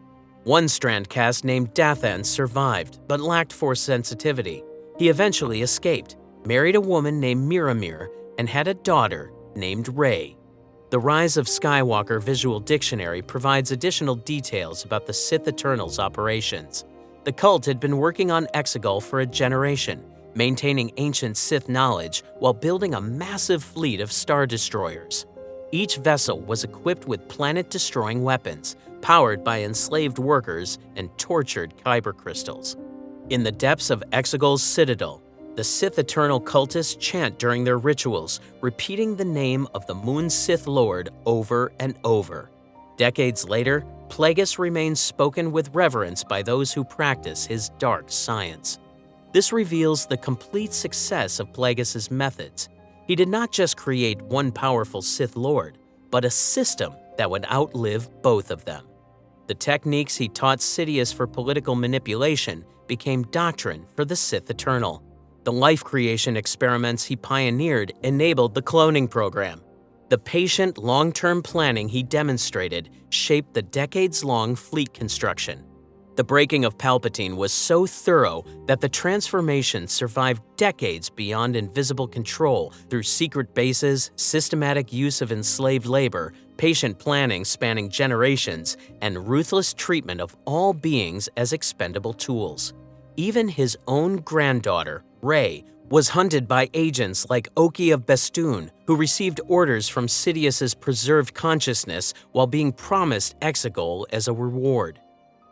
One Strand cast named Dathan survived, but lacked Force sensitivity. He eventually escaped, married a woman named Miramir, and had a daughter named Rey. The Rise of Skywalker Visual Dictionary provides additional details about the Sith Eternal's operations. The cult had been working on Exegol for a generation, maintaining ancient Sith knowledge while building a massive fleet of Star Destroyers. Each vessel was equipped with planet-destroying weapons, powered by enslaved workers and tortured kyber crystals. In the depths of Exegol's citadel, the Sith Eternal cultists chant during their rituals, repeating the name of the Moon Sith Lord over and over. Decades later, Plagueis remains spoken with reverence by those who practice his dark science. This reveals the complete success of Plagueis' methods. He did not just create one powerful Sith Lord, but a system that would outlive both of them. The techniques he taught Sidious for political manipulation became doctrine for the Sith Eternal. The life creation experiments he pioneered enabled the cloning program. The patient, long-term planning he demonstrated shaped the decades-long fleet construction. The breaking of Palpatine was so thorough that the transformation survived decades beyond invisible control through secret bases, systematic use of enslaved labor, patient planning spanning generations, and ruthless treatment of all beings as expendable tools. Even his own granddaughter, Rey, was hunted by agents like Oki of Bestoon, who received orders from Sidious's preserved consciousness while being promised Exegol as a reward.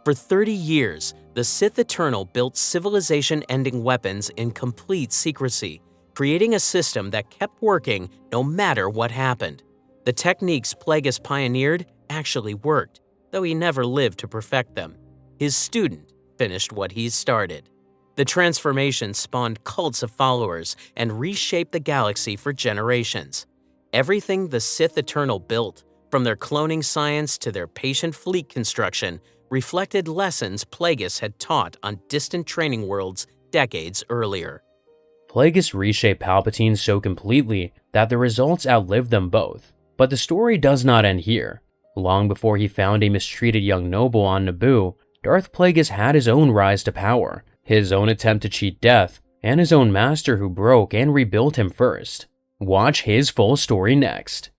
For 30 years, the Sith Eternal built civilization-ending weapons in complete secrecy, creating a system that kept working no matter what happened. The techniques Plagueis pioneered actually worked, though he never lived to perfect them. His student finished what he started. The transformation spawned cults of followers and reshaped the galaxy for generations. Everything the Sith Eternal built, from their cloning science to their patient fleet construction, reflected lessons Plagueis had taught on distant training worlds decades earlier. Plagueis reshaped Palpatine so completely that the results outlived them both. But the story does not end here. Long before he found a mistreated young noble on Naboo, Darth Plagueis had his own rise to power, his own attempt to cheat death, and his own master who broke and rebuilt him first. Watch his full story next.